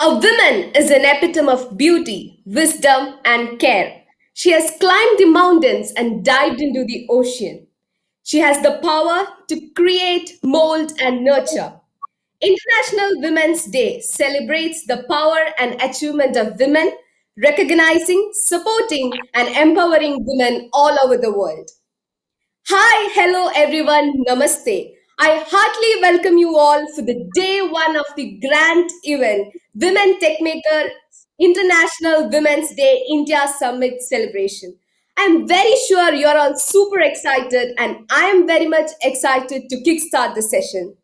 A woman is an epitome of beauty, wisdom, and care. She has climbed the mountains and dived into the ocean. She has the power to create, mold, and nurture. International Women's Day celebrates the power and achievement of women, recognizing, supporting, and empowering women all over the world. Hi, hello everyone, namaste. I heartily welcome you all for the day one of the grand event, Women Techmaker International Women's Day India Summit celebration. I'm very sure you're all super excited, and I am very much excited to kickstart the session.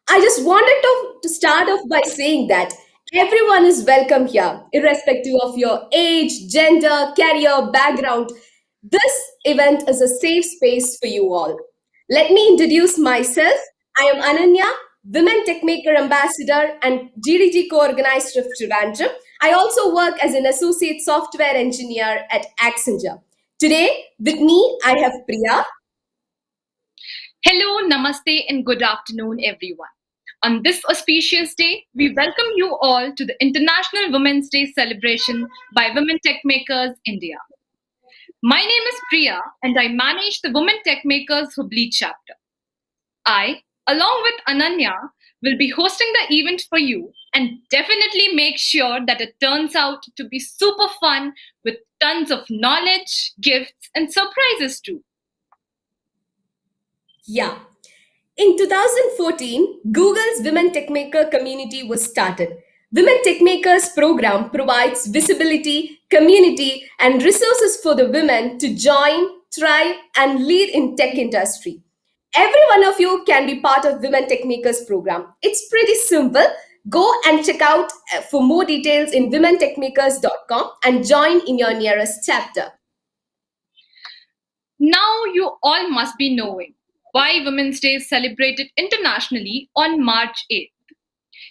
I just wanted to start off by saying that everyone is welcome here, irrespective of your age, gender, career, background. This event is a safe space for you all. Let me introduce myself. I am Ananya, Women Techmaker Ambassador and GDG co-organizer of Trivandrum. I also work as an associate software engineer at Accenture. Today, with me, I have Priya. Hello, namaste, and good afternoon, everyone. On this auspicious day, we welcome you all to the International Women's Day celebration by Women Techmakers India. My name is Priya, and I manage the Women Techmakers Hubli chapter. I, along with Ananya, will be hosting the event for you and definitely make sure that it turns out to be super fun with tons of knowledge, gifts, and surprises too. Yeah. In 2014, Google's Women Techmaker community was started. Women Techmakers program provides visibility, community, and resources for the women to join, thrive, and lead in tech industry. Every one of you can be part of Women Techmakers program. It's pretty simple. Go and check out for more details in womentechmakers.com and join in your nearest chapter. Now, you all must be knowing why Women's Day is celebrated internationally on March 8th.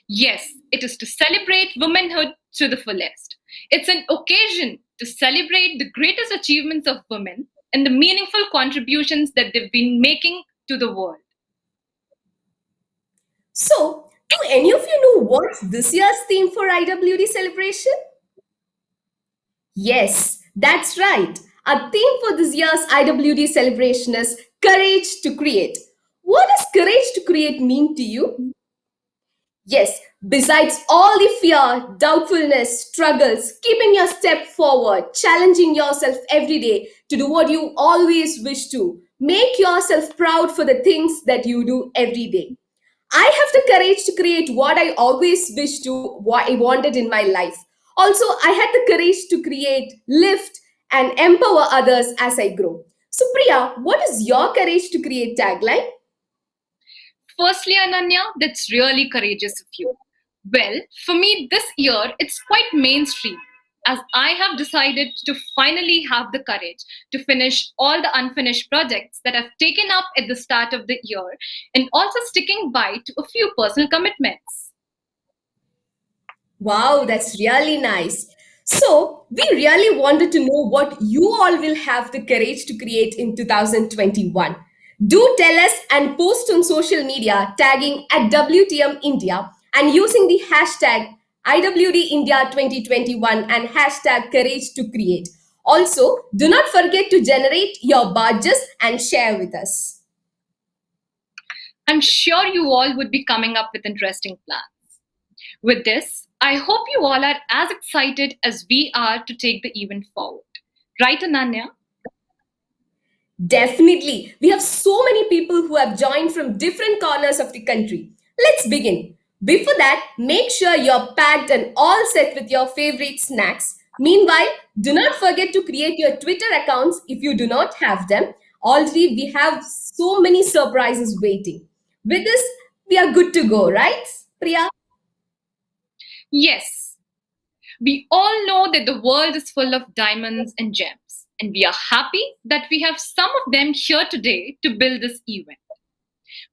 Yes, it is to celebrate womanhood to the fullest. It's an occasion to celebrate the greatest achievements of women and the meaningful contributions that they've been making to the world. So, do any of you know what's this year's theme for IWD celebration? Yes, that's right. Our theme for this year's IWD celebration is Courage to Create. What does courage to create mean to you? Yes, besides all the fear, doubtfulness, struggles, keeping your step forward, challenging yourself every day to do what you always wish to, make yourself proud for the things that you do every day. I have the courage to create what I always wished to, what I wanted in my life. Also, I had the courage to create, lift, and empower others as I grow. So, Priya, what is your courage to create tagline? Firstly, Ananya, that's really courageous of you. Well, for me, this year, it's quite mainstream as I have decided to finally have the courage to finish all the unfinished projects that I've taken up at the start of the year and also sticking by to a few personal commitments. Wow, that's really nice. So, we really wanted to know what you all will have the courage to create in 2021. Do tell us and post on social media tagging at WTM India and using the hashtag IWD India 2021 and hashtag courage to create. Also, do not forget to generate your badges and share with us. I'm sure you all would be coming up with interesting plans. With this, I hope you all are as excited as we are to take the event forward. Right, Ananya? Definitely. We have so many people who have joined from different corners of the country. Let's begin. Before that, make sure you're packed and all set with your favorite snacks. Meanwhile, do not forget to create your Twitter accounts if you do not have them. Already, we have so many surprises waiting. With this, we are good to go, right, Priya? Yes, we all know that the world is full of diamonds and gems, and we are happy that we have some of them here today to build this event.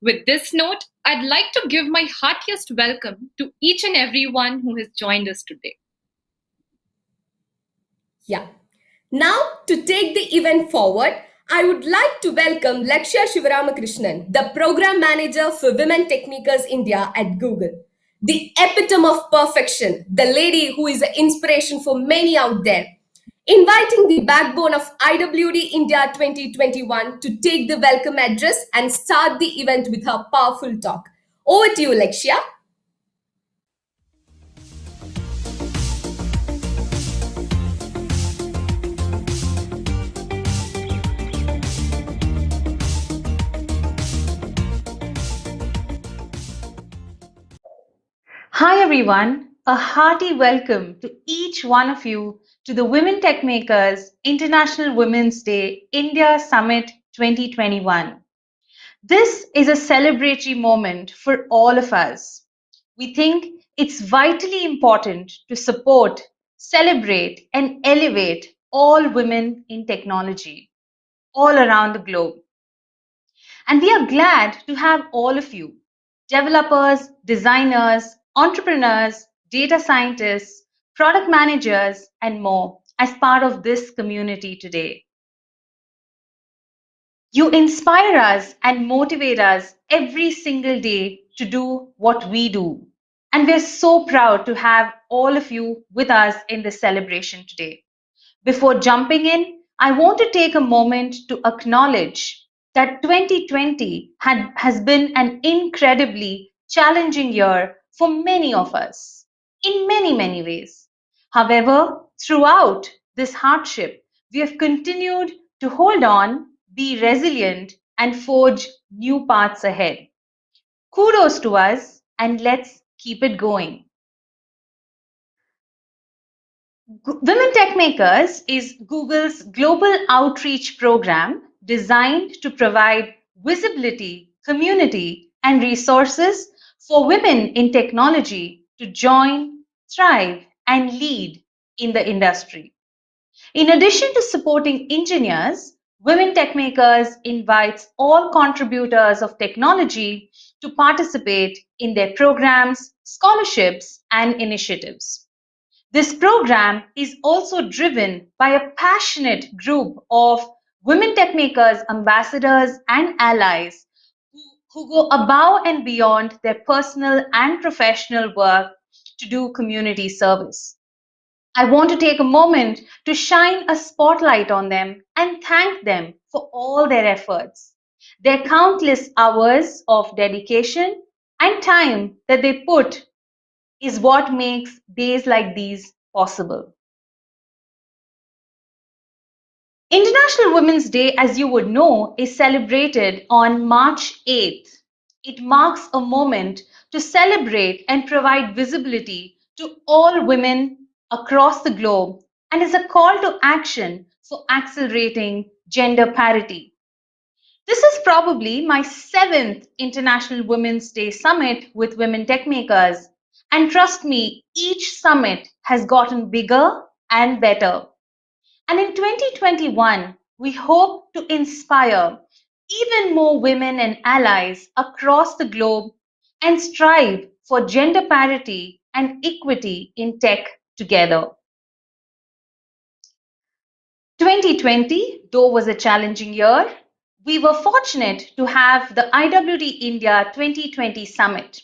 With this note, I'd like to give my heartiest welcome to each and everyone who has joined us today. Yeah. Now, to take the event forward, I would like to welcome Lakshya Shivaramakrishnan, the Program Manager for Women Techmakers India at Google. The epitome of perfection, the lady who is an inspiration for many out there. Inviting the backbone of IWD India 2021 to take the welcome address and start the event with her powerful talk. Over to you, Lakshya. Hi everyone, a hearty welcome to each one of you to the Women Techmakers International Women's Day India Summit 2021. This is a celebratory moment for all of us. We think it's vitally important to support, celebrate, and elevate all women in technology all around the globe. And we are glad to have all of you, developers, designers, entrepreneurs, data scientists, product managers, and more, as part of this community today. You inspire us and motivate us every single day to do what we do. And we're so proud to have all of you with us in this celebration today. Before jumping in, I want to take a moment to acknowledge that 2020 has been an incredibly challenging year for many of us in many, many ways. However, throughout this hardship, we have continued to hold on, be resilient, and forge new paths ahead. Kudos to us, and let's keep it going. Women Tech Makers is Google's global outreach program designed to provide visibility, community, and resources for women in technology to join, thrive, and lead in the industry. In addition to supporting engineers, Women Techmakers invites all contributors of technology to participate in their programs, scholarships, and initiatives. This program is also driven by a passionate group of Women Techmakers ambassadors and allies who go above and beyond their personal and professional work to do community service. I want to take a moment to shine a spotlight on them and thank them for all their efforts, their countless hours of dedication and time that they put is what makes days like these possible. International Women's Day, as you would know, is celebrated on March 8th. It marks a moment to celebrate and provide visibility to all women across the globe and is a call to action for accelerating gender parity. This is probably my seventh International Women's Day summit with Women Techmakers, and trust me, each summit has gotten bigger and better. And in 2021, we hope to inspire even more women and allies across the globe and strive for gender parity and equity in tech together. 2020, though, was a challenging year. We were fortunate to have the IWD India 2020 summit.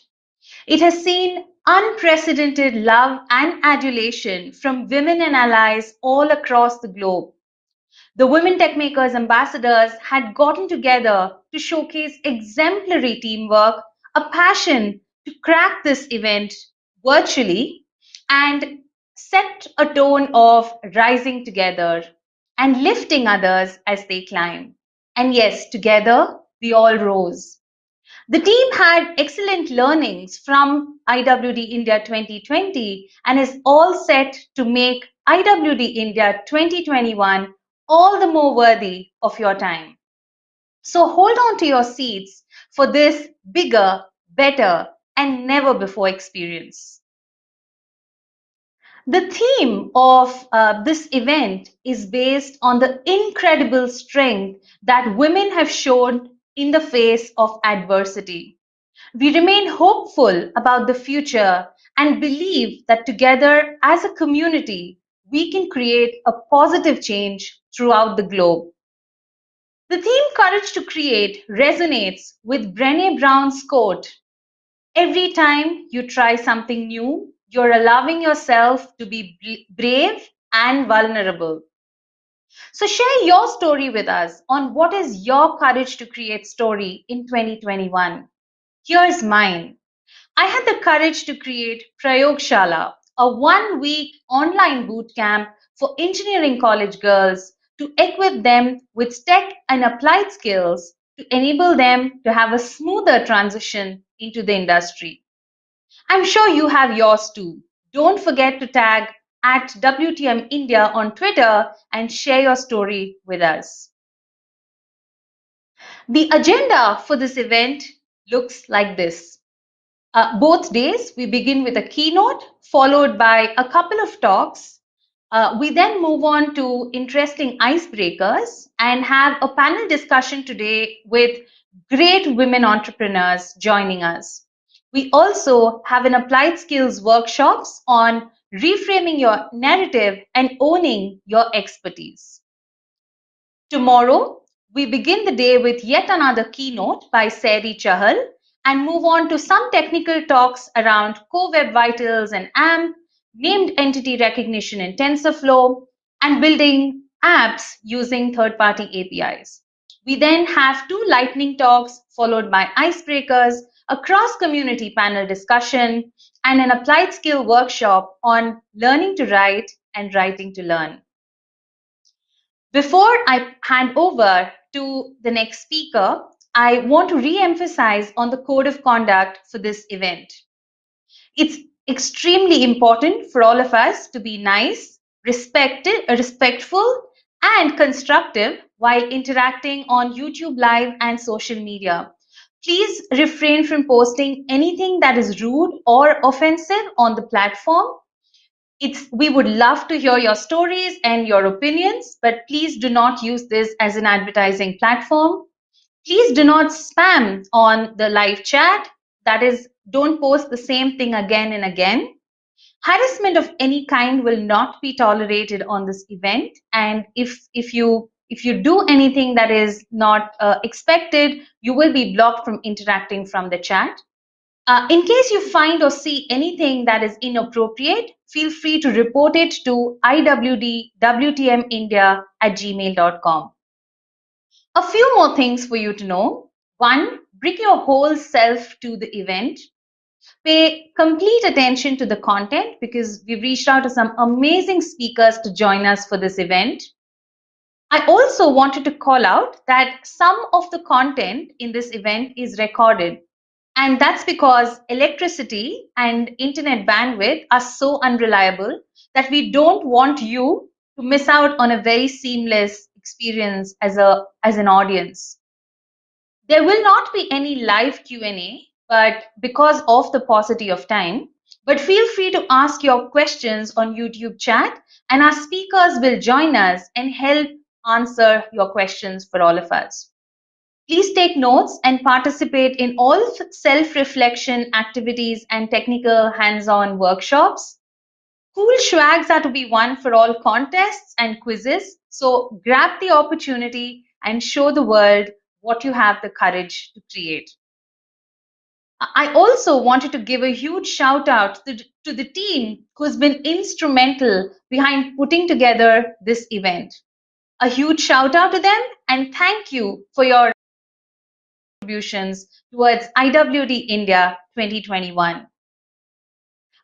It has seen unprecedented love and adulation from women and allies all across the globe. The Women Techmakers ambassadors had gotten together to showcase exemplary teamwork, a passion to crack this event virtually, and set a tone of rising together and lifting others as they climb. And yes, together we all rose. The team had excellent learnings from IWD India 2020 and is all set to make IWD India 2021 all the more worthy of your time. So hold on to your seats for this bigger, better, and never before experience. The theme of this event is based on the incredible strength that women have shown in the face of adversity. We remain hopeful about the future and believe that together as a community, we can create a positive change throughout the globe. The theme Courage to Create resonates with Brené Brown's quote: every time you try something new, you're allowing yourself to be brave and vulnerable. So share your story with us on what is your Courage to Create story in 2021. Here's mine. I had the courage to create Prayogshala, a 1 week online boot camp for engineering college girls to equip them with tech and applied skills to enable them to have a smoother transition into the industry. I'm sure you have yours too. Don't forget to tag at WTM India on Twitter and share your story with us. The agenda for this event looks like this. Both days, we begin with a keynote followed by a couple of talks. We then move on to interesting icebreakers and have a panel discussion today with great women entrepreneurs joining us. We also have an applied skills workshops on reframing your narrative and owning your expertise. Tomorrow, we begin the day with yet another keynote by Sairi Chahal and move on to some technical talks around Web Vitals and AMP, named entity recognition in TensorFlow, and building apps using third-party APIs. We then have two lightning talks followed by icebreakers, a cross-community panel discussion, and an applied skill workshop on learning to write and writing to learn. Before I hand over to the next speaker, I want to re-emphasize on the code of conduct for this event. It's extremely important for all of us to be nice, respectful, and constructive while interacting on YouTube Live and social media. Please refrain from posting anything that is rude or offensive on the platform. We would love to hear your stories and your opinions, but please do not use this as an advertising platform. Please do not spam on the live chat. That is, don't post the same thing again and again. Harassment of any kind will not be tolerated on this event, and if you do anything that is not expected, you will be blocked from interacting from the chat. In case you find or see anything that is inappropriate, feel free to report it to iwdwtmindia@gmail.com. A few more things for you to know. One, bring your whole self to the event. Pay complete attention to the content because we've reached out to some amazing speakers to join us for this event. I also wanted to call out that some of the content in this event is recorded, and that's because electricity and internet bandwidth are so unreliable that we don't want you to miss out on a very seamless experience as an audience. There will not be any live Q&A, but because of the paucity of time, but feel free to ask your questions on YouTube chat and our speakers will join us and help answer your questions for all of us. Please take notes and participate in all self-reflection activities and technical hands-on workshops. Cool swags are to be won for all contests and quizzes, so grab the opportunity and show the world what you have the courage to create. I also wanted to give a huge shout out to the team who's been instrumental behind putting together this event. A huge shout out to them and thank you for your contributions towards IWD India 2021.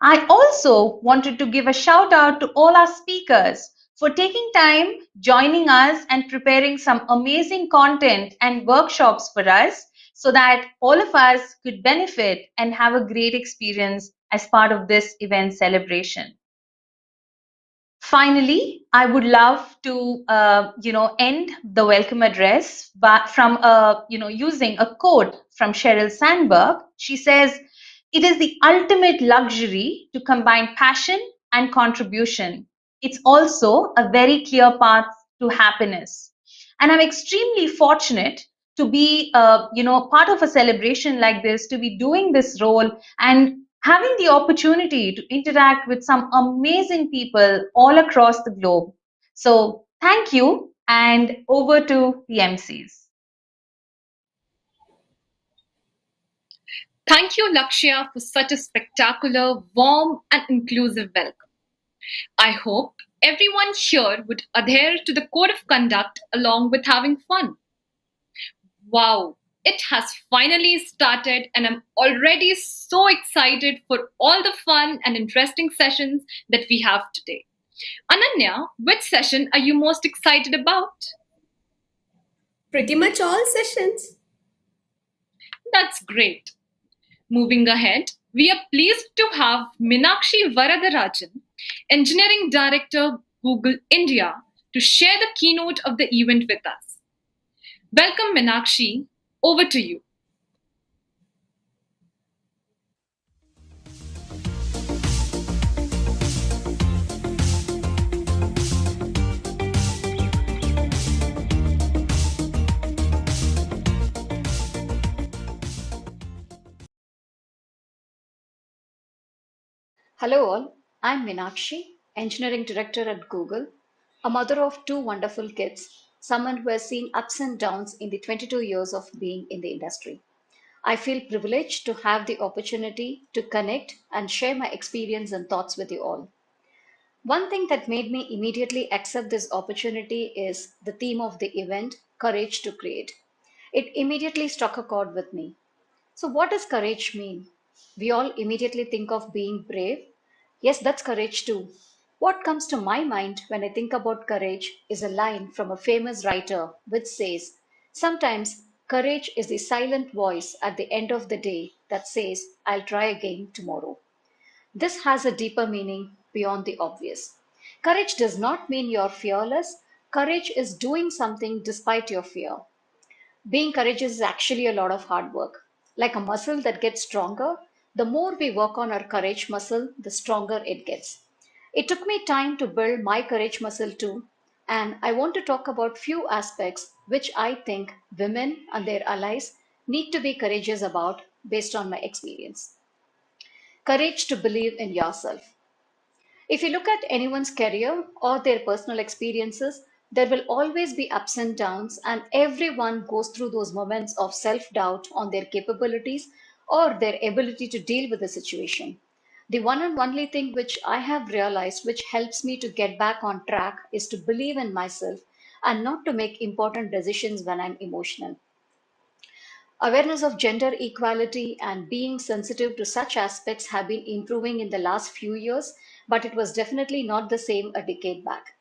I also wanted to give a shout out to all our speakers for taking time, joining us, and preparing some amazing content and workshops for us so that all of us could benefit and have a great experience as part of this event celebration. Finally, I would love to, end the welcome address from, using a quote from Sheryl Sandberg. She says, "It is the ultimate luxury to combine passion and contribution. It's also a very clear path to happiness." And I'm extremely fortunate to be, part of a celebration like this, to be doing this role and having the opportunity to interact with some amazing people all across the globe. So thank you, and over to the MCs. Thank you, Lakshya, for such a spectacular, warm, and inclusive welcome. I hope everyone here would adhere to the code of conduct along with having fun. Wow, it has finally started, and I'm already so excited for all the fun and interesting sessions that we have today. Ananya, which session are you most excited about? Pretty much all sessions. That's great. Moving ahead, we are pleased to have Meenakshi Varadarajan, Engineering Director, Google India, to share the keynote of the event with us. Welcome, Meenakshi. Over to you. Hello, all. I'm Meenakshi, Engineering Director at Google, a mother of two wonderful kids, someone who has seen ups and downs in the 22 years of being in the industry. I feel privileged to have the opportunity to connect and share my experience and thoughts with you all. One thing that made me immediately accept this opportunity is the theme of the event, Courage to Create. It immediately struck a chord with me. So, what does courage mean? We all immediately think of being brave. Yes, that's courage too. What comes to my mind when I think about courage is a line from a famous writer which says, "Sometimes courage is the silent voice at the end of the day that says, I'll try again tomorrow." This has a deeper meaning beyond the obvious. Courage does not mean you're fearless, courage is doing something despite your fear. Being courageous is actually a lot of hard work. Like a muscle that gets stronger, the more we work on our courage muscle, the stronger it gets. It took me time to build my courage muscle too, and I want to talk about few aspects which I think women and their allies need to be courageous about based on my experience. Courage to believe in yourself. If you look at anyone's career or their personal experiences, there will always be ups and downs, and everyone goes through those moments of self doubt on their capabilities or their ability to deal with the situation. The one and only thing which I have realized which helps me to get back on track is to believe in myself and not to make important decisions when I'm emotional. Awareness of gender equality and being sensitive to such aspects have been improving in the last few years, but it was definitely not the same a decade back.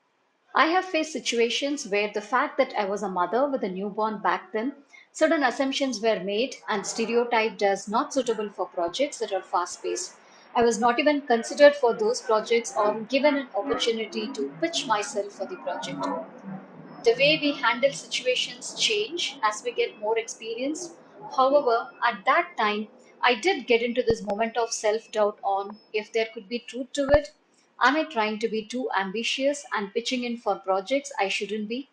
I have faced situations where the fact that I was a mother with a newborn back then, certain assumptions were made and stereotyped as not suitable for projects that are fast paced. I was not even considered for those projects or given an opportunity to pitch myself for the project. The way we handle situations change as we get more experienced. However, at that time, I did get into this moment of self doubt on if there could be truth to it. Am I trying to be too ambitious and pitching in for projects I shouldn't be?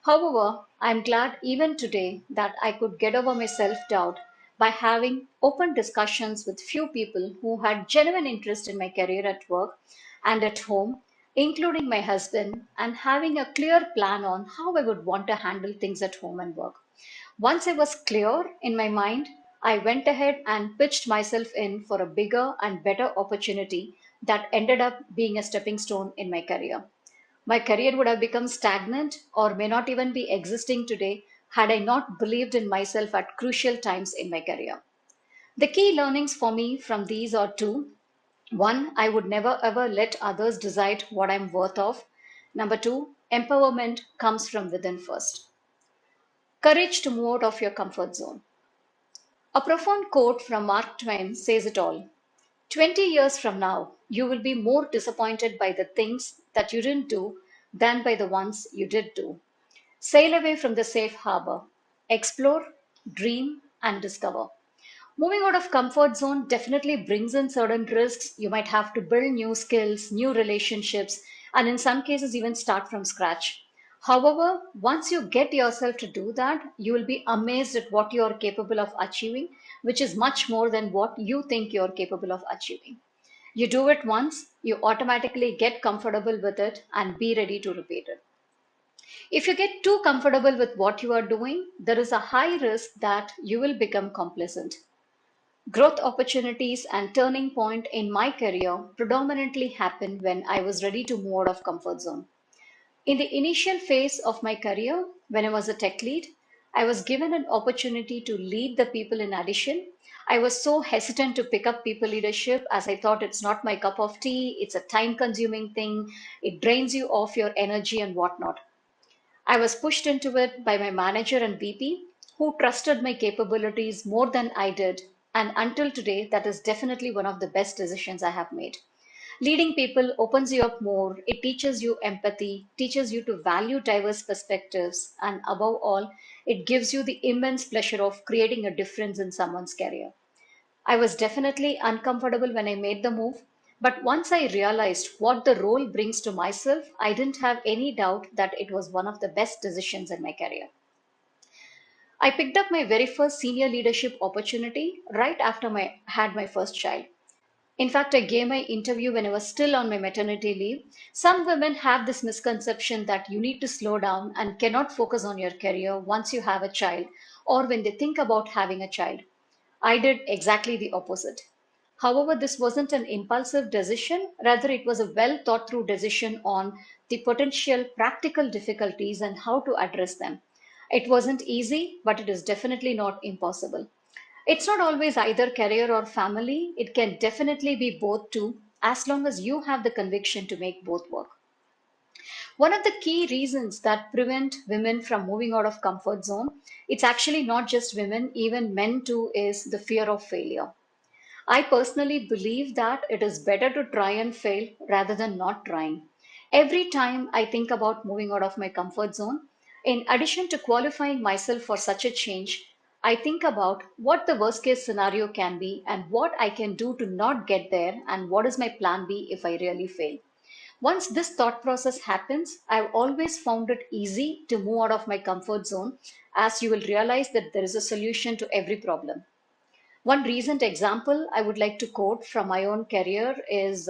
However, I'm glad even today that I could get over my self doubt by having open discussions with few people who had genuine interest in my career at work and at home, including my husband, and having a clear plan on how I would want to handle things at home and work. Once I was clear in my mind, I went ahead and pitched myself in for a bigger and better opportunity that ended up being a stepping stone in my career. My career would have become stagnant or may not even be existing today had I not believed in myself at crucial times in my career. The key learnings for me from these are two. One, I would never ever let others decide what I'm worth of. Number two, empowerment comes from within first. Courage to move out of your comfort zone. A profound quote from Mark Twain says it all. 20 years from now, you will be more disappointed by the things that you didn't do than by the ones you did do. Sail away from the safe harbor. Explore, dream, and discover. Moving out of comfort zone definitely brings in certain risks. You might have to build new skills, new relationships, and in some cases even start from scratch. However, once you get yourself to do that, you will be amazed at what you are capable of achieving, which is much more than what you think you are capable of achieving. You do it once, you automatically get comfortable with it and be ready to repeat it. If you get too comfortable with what you are doing, there is a high risk that you will become complacent. Growth opportunities and turning point in my career predominantly happened when I was ready to move out of comfort zone. In the initial phase of my career, when I was a tech lead, I was given an opportunity to lead the people in addition. I was so hesitant to pick up people leadership as I thought it's not my cup of tea, it's a time consuming thing, it drains you of your energy and whatnot. I was pushed into it by my manager and VP, who trusted my capabilities more than I did. And until today, that is definitely one of the best decisions I have made. Leading people opens you up more, it teaches you empathy, teaches you to value diverse perspectives, and above all, it gives you the immense pleasure of creating a difference in someone's career. I was definitely uncomfortable when I made the move, but once I realized what the role brings to myself, I didn't have any doubt that it was one of the best decisions in my career. I picked up my very first senior leadership opportunity right after I had my first child. In fact, I gave my interview when I was still on my maternity leave. Some women have this misconception that you need to slow down and cannot focus on your career once you have a child or when they think about having a child. I did exactly the opposite. However, this wasn't an impulsive decision, rather, it was a well thought through decision on the potential practical difficulties and how to address them. It wasn't easy, but it is definitely not impossible. It's not always either career or family, it can definitely be both too, as long as you have the conviction to make both work. One of the key reasons that prevent women from moving out of comfort zone, it's actually not just women, even men too, is the fear of failure. I personally believe that it is better to try and fail rather than not trying. Every time I think about moving out of my comfort zone, in addition to qualifying myself for such a change, I think about what the worst case scenario can be and what I can do to not get there and what is my plan B if I really fail. Once this thought process happens, I've always found it easy to move out of my comfort zone as you will realize that there is a solution to every problem. One recent example I would like to quote from my own career is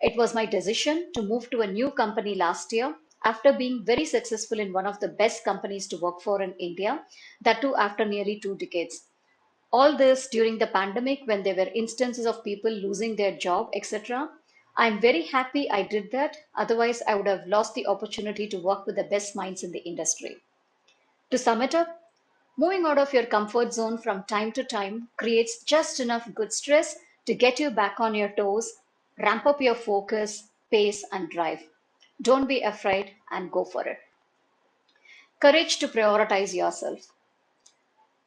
it was my decision to move to a new company last year after being very successful in one of the best companies to work for in India, that too after nearly 2 decades. All this during the pandemic when there were instances of people losing their job, etc. I'm very happy I did that. Otherwise, I would have lost the opportunity to work with the best minds in the industry. To sum it up, moving out of your comfort zone from time to time creates just enough good stress to get you back on your toes, ramp up your focus, pace, and drive. Don't be afraid and go for it. Courage to prioritize yourself.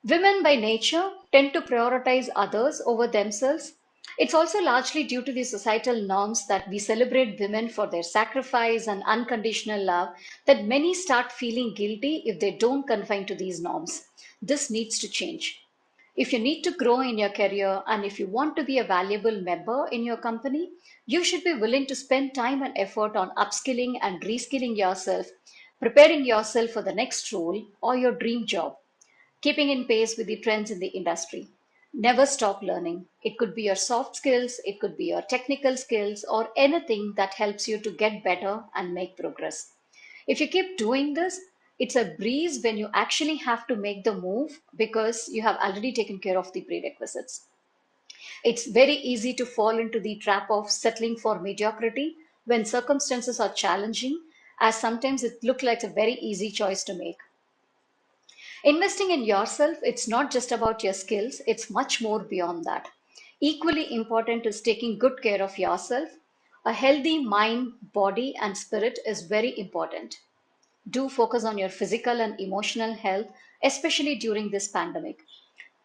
Women by nature tend to prioritize others over themselves. It's also largely due to the societal norms that we celebrate women for their sacrifice and unconditional love that many start feeling guilty if they don't conform to these norms. This needs to change. If you need to grow in your career and if you want to be a valuable member in your company, you should be willing to spend time and effort on upskilling and reskilling yourself, preparing yourself for the next role or your dream job, keeping in pace with the trends in the industry. Never stop learning. It could be your soft skills, it could be your technical skills, or anything that helps you to get better and make progress. If you keep doing this, it's a breeze when you actually have to make the move because you have already taken care of the prerequisites. It's very easy to fall into the trap of settling for mediocrity when circumstances are challenging, as sometimes it looks like a very easy choice to make. Investing in yourself, it's not just about your skills, it's much more beyond that. Equally important is taking good care of yourself. A healthy mind, body, and spirit is very important. Do focus on your physical and emotional health, especially during this pandemic.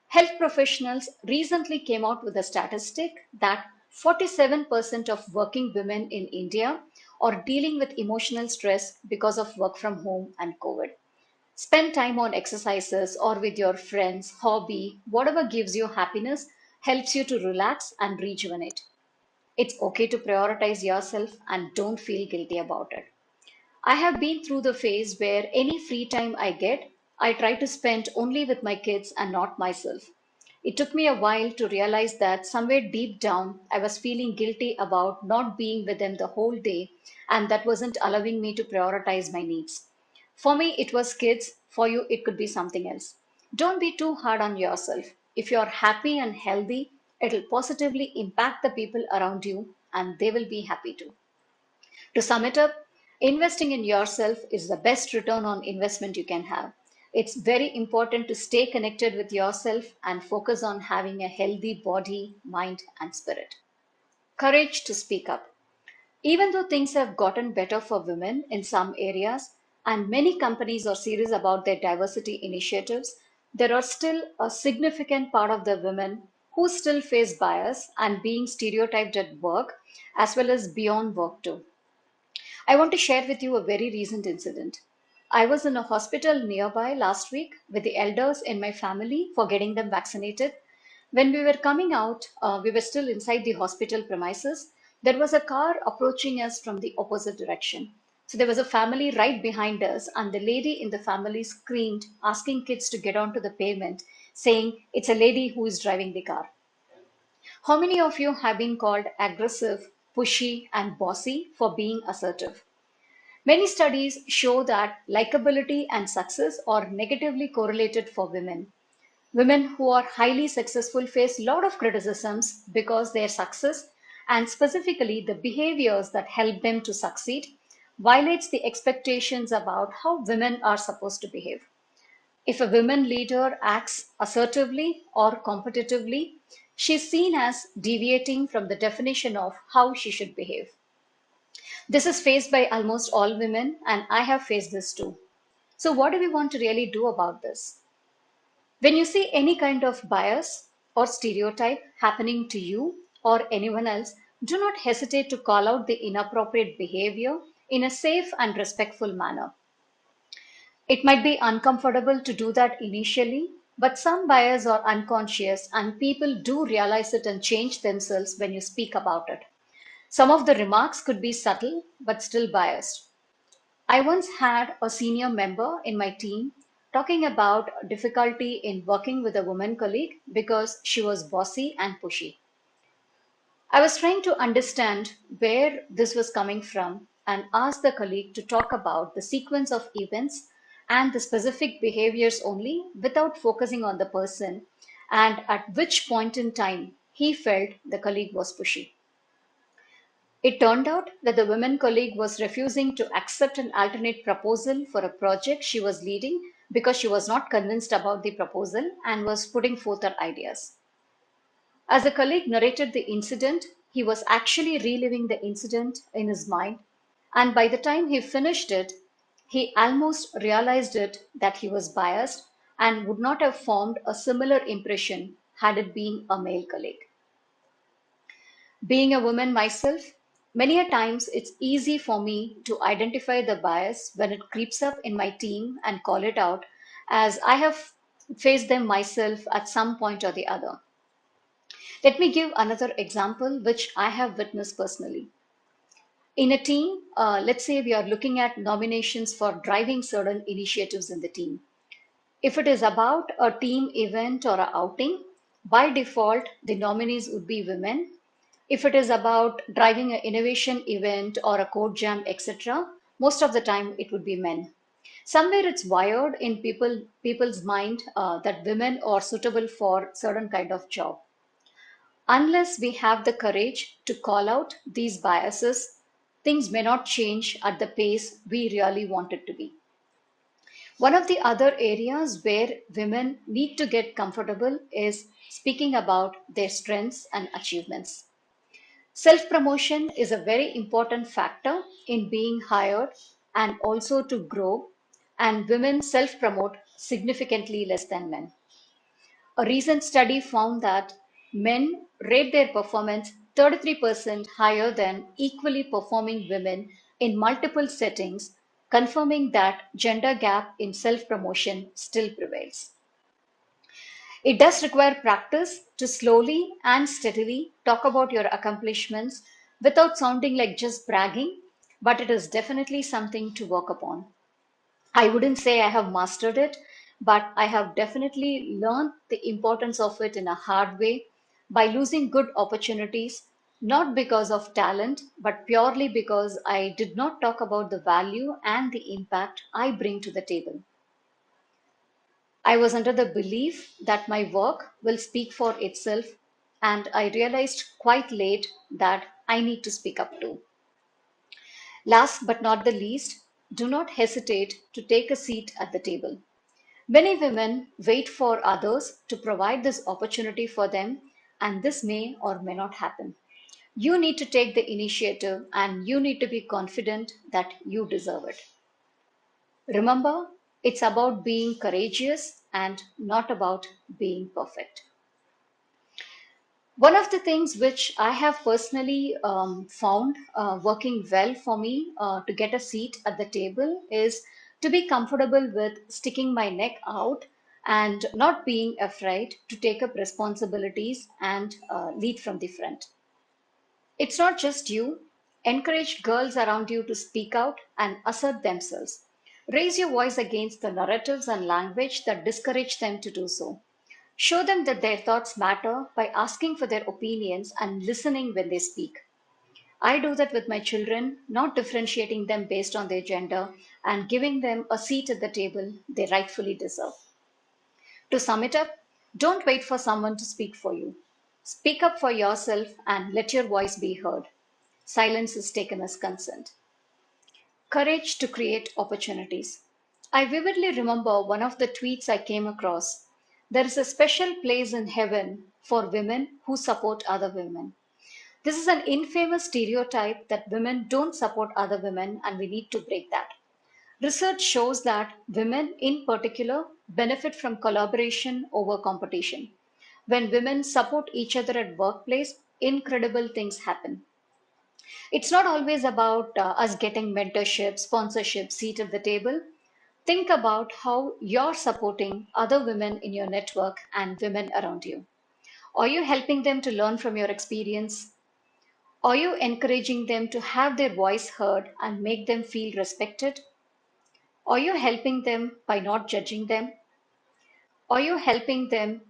Health professionals recently came out with a statistic that 47% of working women in India are dealing with emotional stress because of work from home and COVID. Spend time on exercises or with your friends, hobby, whatever gives you happiness helps you to relax and rejuvenate. It's okay to prioritize yourself and don't feel guilty about it. I have been through the phase where any free time I get, I try to spend only with my kids and not myself. It took me a while to realize that somewhere deep down, I was feeling guilty about not being with them the whole day, and that wasn't allowing me to prioritize my needs. For me, it was kids. For you, it could be something else. Don't be too hard on yourself. If you're happy and healthy, it'll positively impact the people around you, and they will be happy too. To sum it up, investing in yourself is the best return on investment you can have. It's very important to stay connected with yourself and focus on having a healthy body, mind, and spirit. Courage to speak up. Even though things have gotten better for women in some areas, and many companies are serious about their diversity initiatives, there are still a significant part of the women who still face bias and being stereotyped at work as well as beyond work too. I want to share with you a very recent incident. I was in a hospital nearby last week with the elders in my family for getting them vaccinated. When we were coming out, we were still inside the hospital premises. There was a car approaching us from the opposite direction. So there was a family right behind us, and the lady in the family screamed, asking kids to get onto the pavement, saying, "It's a lady who is driving the car." How many of you have been called aggressive, pushy, and bossy for being assertive? Many studies show that likability and success are negatively correlated for women. Women who are highly successful face a lot of criticisms because their success, and specifically the behaviors that help them to succeed, violates the expectations about how women are supposed to behave. If a woman leader acts assertively or competitively, she is seen as deviating from the definition of how she should behave. This is faced by almost all women, and I have faced this too. So, what do we want to really do about this? When you see any kind of bias or stereotype happening to you or anyone else, do not hesitate to call out the inappropriate behavior in a safe and respectful manner. It might be uncomfortable to do that initially, but some bias are unconscious and people do realize it and change themselves when you speak about it. Some of the remarks could be subtle but still biased. I once had a senior member in my team talking about difficulty in working with a woman colleague because she was bossy and pushy. I was trying to understand where this was coming from and asked the colleague to talk about the sequence of events and the specific behaviors only without focusing on the person and at which point in time he felt the colleague was pushy. It turned out that the woman colleague was refusing to accept an alternate proposal for a project she was leading because she was not convinced about the proposal and was putting forth her ideas. As the colleague narrated the incident, he was actually reliving the incident in his mind, and by the time he finished it, he almost realized it that he was biased and would not have formed a similar impression had it been a male colleague. Being a woman myself, many a times it's easy for me to identify the bias when it creeps up in my team and call it out, as I have faced them myself at some point or the other. Let me give another example which I have witnessed personally. In a team, let's say we are looking at nominations for driving certain initiatives in the team. If it is about a team event or a outing, by default, the nominees would be women. If it is about driving an innovation event or a code jam, etc., most of the time it would be men. Somewhere it's wired in people's mind that women are suitable for certain kind of job. Unless we have the courage to call out these biases, things may not change at the pace we really want it to be. One of the other areas where women need to get comfortable is speaking about their strengths and achievements. Self promotion is a very important factor in being hired and also to grow, and women self promote significantly less than men. A recent study found that men rate their performance 33% higher than equally performing women in multiple settings, confirming that gender gap in self promotion still prevails. It does require practice to slowly and steadily talk about your accomplishments without sounding like just bragging, but it is definitely something to work upon. I wouldn't say I have mastered it, but I have definitely learned the importance of it in a hard way by losing good opportunities, not because of talent, but purely because I did not talk about the value and the impact I bring to the table. I was under the belief that my work will speak for itself, and I realized quite late that I need to speak up too. Last but not the least, do not hesitate to take a seat at the table. Many women wait for others to provide this opportunity for them, and this may or may not happen. You need to take the initiative and you need to be confident that you deserve it. Remember, it's about being courageous and not about being perfect. One of the things which I have personally found working well for me to get a seat at the table is to be comfortable with sticking my neck out and not being afraid to take up responsibilities and lead from the front. It's not just you. Encourage girls around you to speak out and assert themselves. Raise your voice against the narratives and language that discourage them to do so. Show them that their thoughts matter by asking for their opinions and listening when they speak. I do that with my children, not differentiating them based on their gender and giving them a seat at the table they rightfully deserve. To sum it up, don't wait for someone to speak for you. Speak up for yourself and let your voice be heard. Silence is taken as consent. Courage to create opportunities. I vividly remember one of the tweets I came across. There is a special place in heaven for women who support other women. This is an infamous stereotype that women don't support other women, and we need to break that. Research shows that women, in particular, benefit from collaboration over competition. When women support each other at workplace, incredible things happen. It's not always about us getting mentorship, sponsorship, seat at the table. Think about how you're supporting other women in your network and women around you. Are you helping them to learn from your experience? Are you encouraging them to have their voice heard and make them feel respected? Are you helping them by not judging them? Are you helping them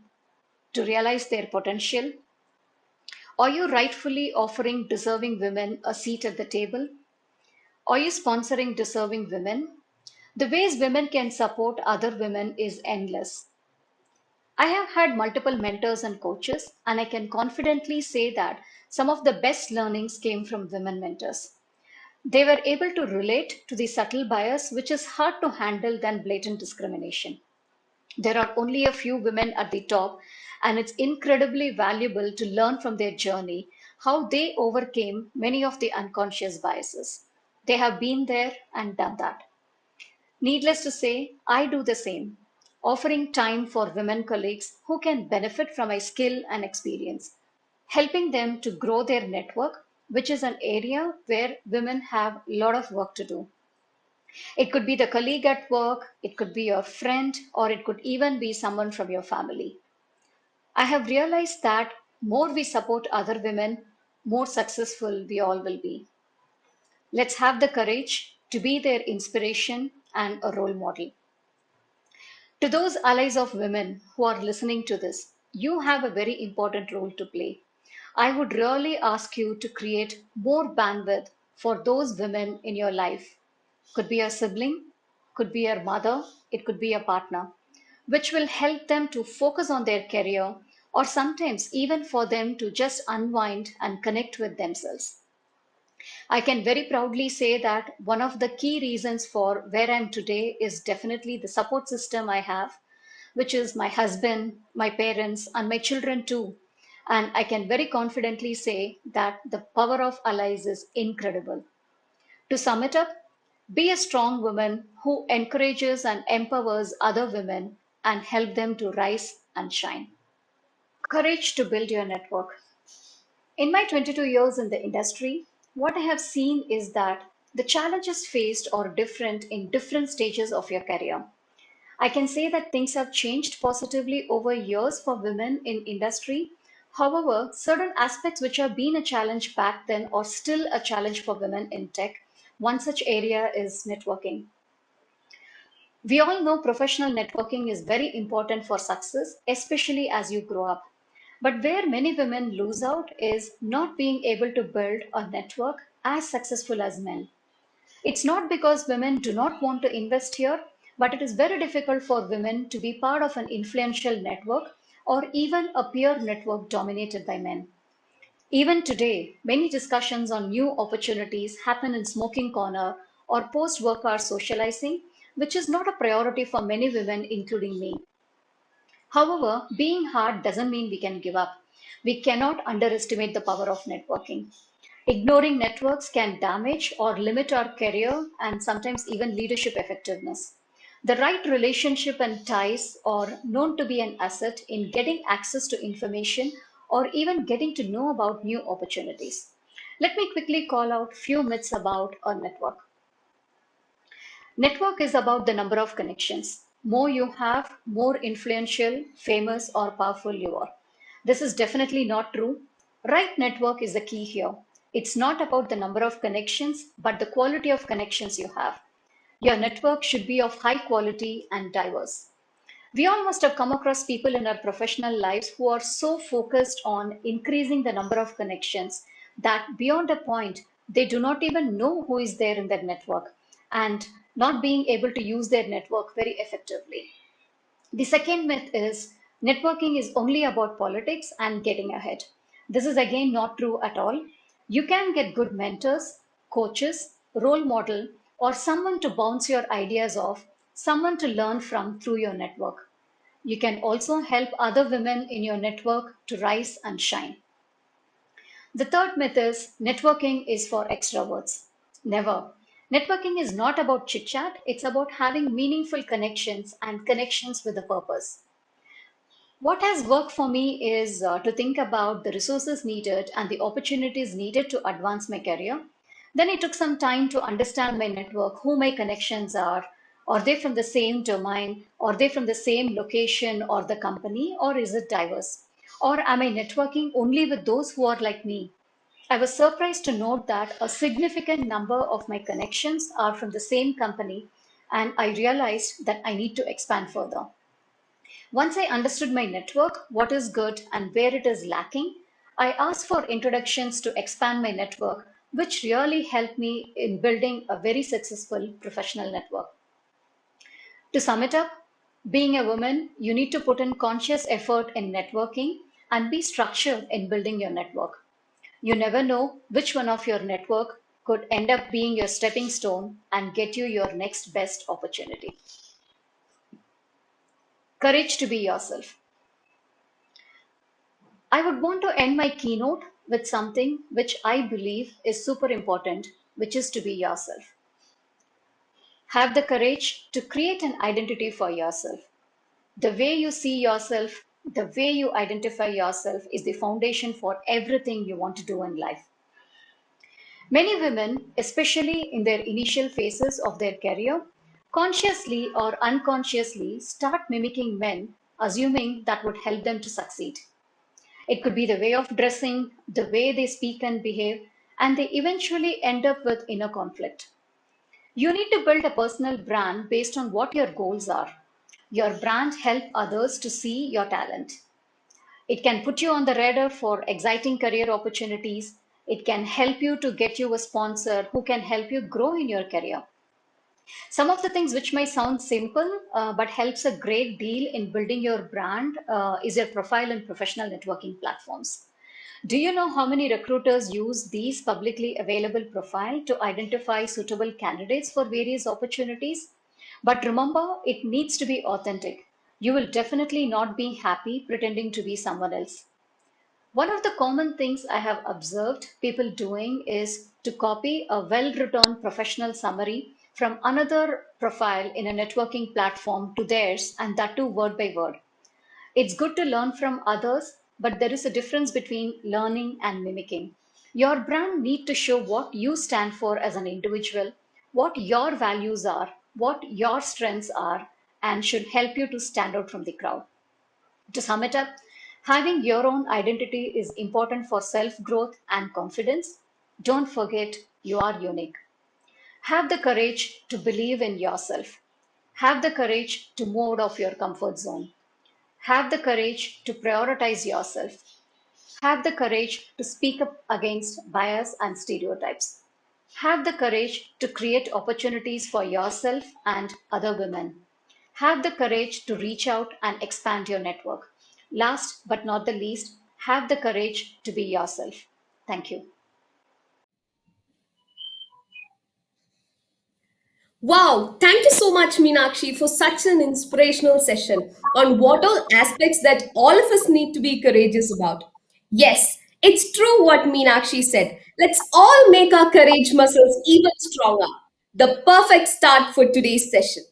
to realize their potential? Are you rightfully offering deserving women a seat at the table? Are you sponsoring deserving women? The ways women can support other women is endless. I have had multiple mentors and coaches, and I can confidently say that some of the best learnings came from women mentors. They were able to relate to the subtle bias, which is hard to handle than blatant discrimination. There are only a few women at the top, and it's incredibly valuable to learn from their journey how they overcame many of the unconscious biases. They have been there and done that. Needless to say, I do the same, offering time for women colleagues who can benefit from my skill and experience, helping them to grow their network, which is an area where women have a lot of work to do. It could be the colleague at work, it could be your friend, or it could even be someone from your family. I have realized that more we support other women, more successful we all will be. Let's have the courage to be their inspiration and a role model. To those allies of women who are listening to this, you have a very important role to play. I would really ask you to create more bandwidth for those women in your life. Could be a sibling, could be your mother, it could be a partner, which will help them to focus on their career or sometimes even for them to just unwind and connect with themselves. I can very proudly say that one of the key reasons for where I am today is definitely the support system I have, which is my husband, my parents, and my children too. And I can very confidently say that the power of allies is incredible. To sum it up, be a strong woman who encourages and empowers other women and help them to rise and shine. Courage to build your network. In my 22 years in the industry, what I have seen is that the challenges faced are different in different stages of your career. I can say that things have changed positively over years for women in industry. However, certain aspects which have been a challenge back then are still a challenge for women in tech. One such area is networking. We all know professional networking is very important for success, especially as you grow up. But where many women lose out is not being able to build a network as successful as men. It's not because women do not want to invest here, but it is very difficult for women to be part of an influential network or even a peer network dominated by men. Even today, many discussions on new opportunities happen in smoking corner or post work hour socializing, which is not a priority for many women, including me. However, being hard doesn't mean we can give up. We cannot underestimate the power of networking. Ignoring networks can damage or limit our career and sometimes even leadership effectiveness. The right relationship and ties are known to be an asset in getting access to information or even getting to know about new opportunities. Let me quickly call out few myths about a network. Network is about the number of connections. More you have, more influential, famous, or powerful you are. This is definitely not true. Right network is the key here. It's not about the number of connections, but the quality of connections you have. Your network should be of high quality and diverse. We all must have come across people in our professional lives who are so focused on increasing the number of connections that beyond a point, they do not even know who is there in their network and not being able to use their network very effectively. The second myth is networking is only about politics and getting ahead. This is again not true at all. You can get good mentors, coaches, role model, or someone to bounce your ideas off, someone to learn from through your network. You can also help other women in your network to rise and shine. The third myth is networking is for extroverts. Never. Networking is not about chit chat, it's about having meaningful connections and connections with a purpose. What has worked for me is to think about the resources needed and the opportunities needed to advance my career. Then I took some time to understand my network, who my connections are. Are they from the same domain? Are they from the same location or the company? Or is it diverse? Or am I networking only with those who are like me? I was surprised to note that a significant number of my connections are from the same company, and I realized that I need to expand further. Once I understood my network, what is good and where it is lacking, I asked for introductions to expand my network, which really helped me in building a very successful professional network. To sum it up, being a woman, you need to put in conscious effort in networking and be structured in building your network. You never know which one of your network could end up being your stepping stone and get you your next best opportunity. Courage to be yourself. I would want to end my keynote with something which I believe is super important, which is to be yourself. Have the courage to create an identity for yourself. The way you see yourself, the way you identify yourself is the foundation for everything you want to do in life. Many women, especially in their initial phases of their career, consciously or unconsciously start mimicking men, assuming that would help them to succeed. It could be the way of dressing, the way they speak and behave, and they eventually end up with inner conflict. You need to build a personal brand based on what your goals are. Your brand help others to see your talent. It can put you on the radar for exciting career opportunities. It can help you to get you a sponsor who can help you grow in your career. Some of the things which may sound simple but helps a great deal in building your brand is your profile and professional networking platforms. Do you know how many recruiters use these publicly available profile to identify suitable candidates for various opportunities? But remember, it needs to be authentic. You will definitely not be happy pretending to be someone else. One of the common things I have observed people doing is to copy a well written professional summary from another profile in a networking platform to theirs, and that too word by word. It's good to learn from others, but there is a difference between learning and mimicking. Your brand need to show what you stand for as an individual, what your values are, what your strengths are, and should help you to stand out from the crowd. To sum it up, having your own identity is important for self growth and confidence. Don't forget you are unique. Have the courage to believe in yourself. Have the courage to move out of your comfort zone. Have the courage to prioritize yourself. Have the courage to speak up against bias and stereotypes. Have the courage to create opportunities for yourself and other women. Have the courage to reach out and expand your network. Last but not the least, have the courage to be yourself. Thank you. Wow, thank you so much, Meenakshi, for such an inspirational session on what all aspects that all of us need to be courageous about. Yes, it's true what Meenakshi said. Let's all make our courage muscles even stronger. The perfect start for today's session.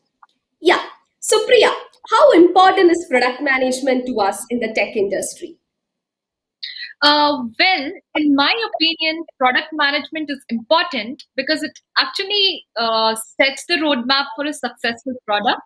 Yeah, so Priya, how important is product management to us in the tech industry? Well, in my opinion, product management is important because it actually sets the roadmap for a successful product.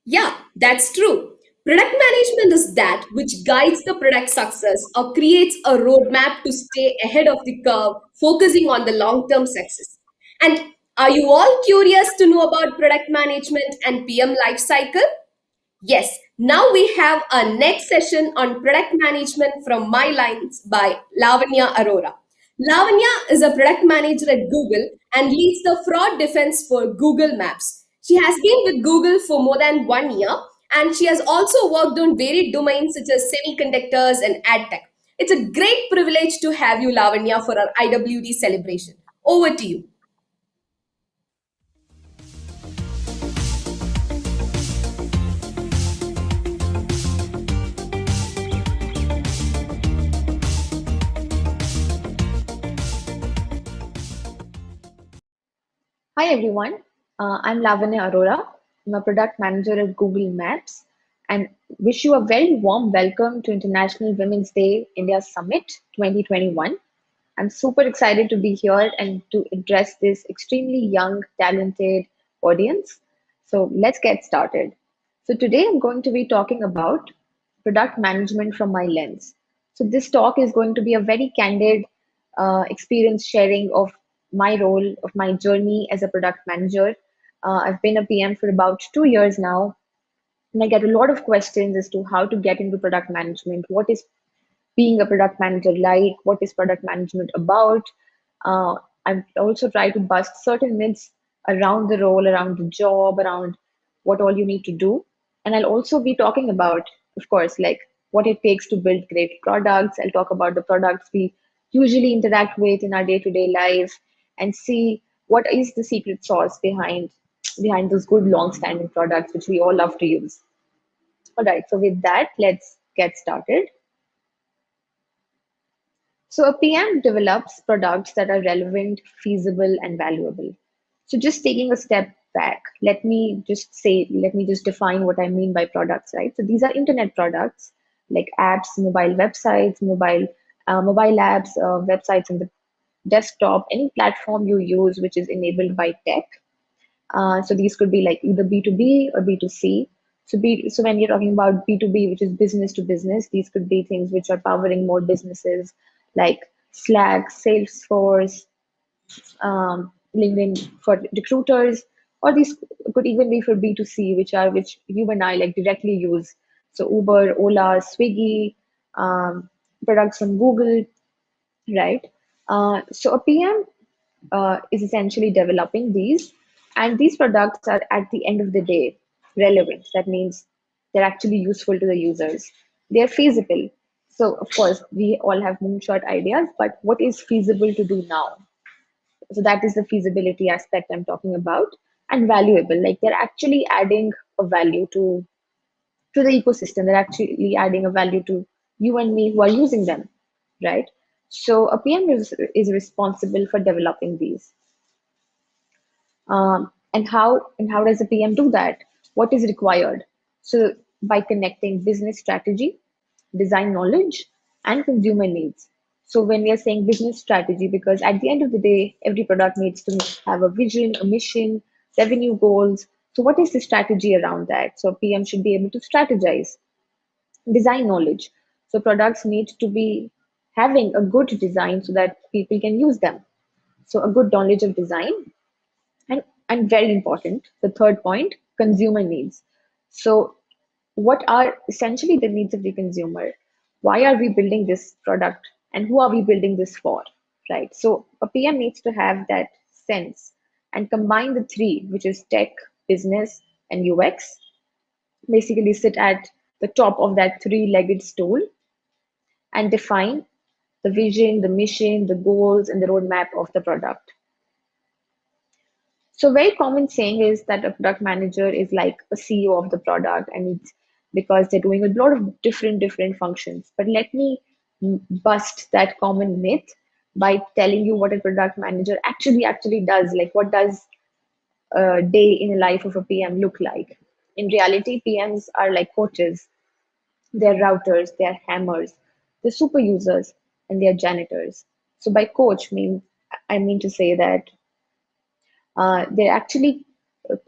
Yeah, that's true. Product management is that which guides the product success or creates a roadmap to stay ahead of the curve, focusing on the long term success. And are you all curious to know about product management and PM lifecycle? Yes, now we have a next session on product management from My Lines by Lavanya Arora. Lavanya is a product manager at Google and leads the fraud defense for Google Maps. She has been with Google for more than 1 year and she has also worked on varied domains such as semiconductors and ad tech. It's a great privilege to have you, Lavanya, for our IWD celebration. Over to you. Hi everyone, I'm Lavanya Arora. I'm a product manager at Google Maps and wish you a very warm welcome to International Women's Day India Summit 2021. I'm super excited to be here and to address this extremely young, talented audience. So let's get started. So today I'm going to be talking about product management from my lens. So this talk is going to be a very candid experience sharing of my role, of my journey as a product manager. I've been a PM for about 2 years now, and I get a lot of questions as to how to get into product management. What is being a product manager like? What is product management about? Uh, I also try to bust certain myths around the role, around the job, around what all you need to do. And I'll also be talking about, of course, like what it takes to build great products. I'll talk about the products we usually interact with in our day-to-day life and see what is the secret sauce behind those good long-standing products which we all love to use. All right, so with that, let's get started. So a PM develops products that are relevant, feasible, and valuable. So just taking a step back, let me just define what I mean by products, right? So these are internet products like apps, mobile websites, mobile apps, websites on the desktop, any platform you use which is enabled by tech. So these could be like either B2B or B2C. So when you're talking about B2B, which is business to business, these could be things which are powering more businesses like Slack, Salesforce, LinkedIn for recruiters, or these could even be for B2C, which you and I like directly use. So Uber, Ola, Swiggy, products from Google, right? So a PM is essentially developing these, and these products are at the end of the day relevant. That means they're actually useful to the users. They're feasible. So of course, we all have moonshot ideas, but what is feasible to do now? So that is the feasibility aspect I'm talking about, and valuable. Like they're actually adding a value to the ecosystem. They're actually adding a value to you and me who are using them, right? So a PM is responsible for developing these. And how does a PM do that? What is required? So by connecting business strategy, design knowledge, and consumer needs. So when we are saying business strategy, because at the end of the day, every product needs to have a vision, a mission, revenue goals. So what is the strategy around that? So PM should be able to strategize. Design knowledge. So products need to be having a good design so that people can use them. So a good knowledge of design, and very important, the third point, consumer needs. So what are essentially the needs of the consumer? Why are we building this product, and who are we building this for, right? So a PM needs to have that sense and combine the three, which is tech, business, and UX, basically sit at the top of that three-legged stool and define the vision, the mission, the goals, and the roadmap of the product. So very common saying is that a product manager is like a CEO of the product, and it's because they're doing a lot of different functions. But let me bust that common myth by telling you what a product manager actually does. Like what does a day in the life of a PM look like? In reality, PMs are like coaches. They're routers, they're hammers, they're super users, and they're janitors. So by coach mean I mean to say that they're actually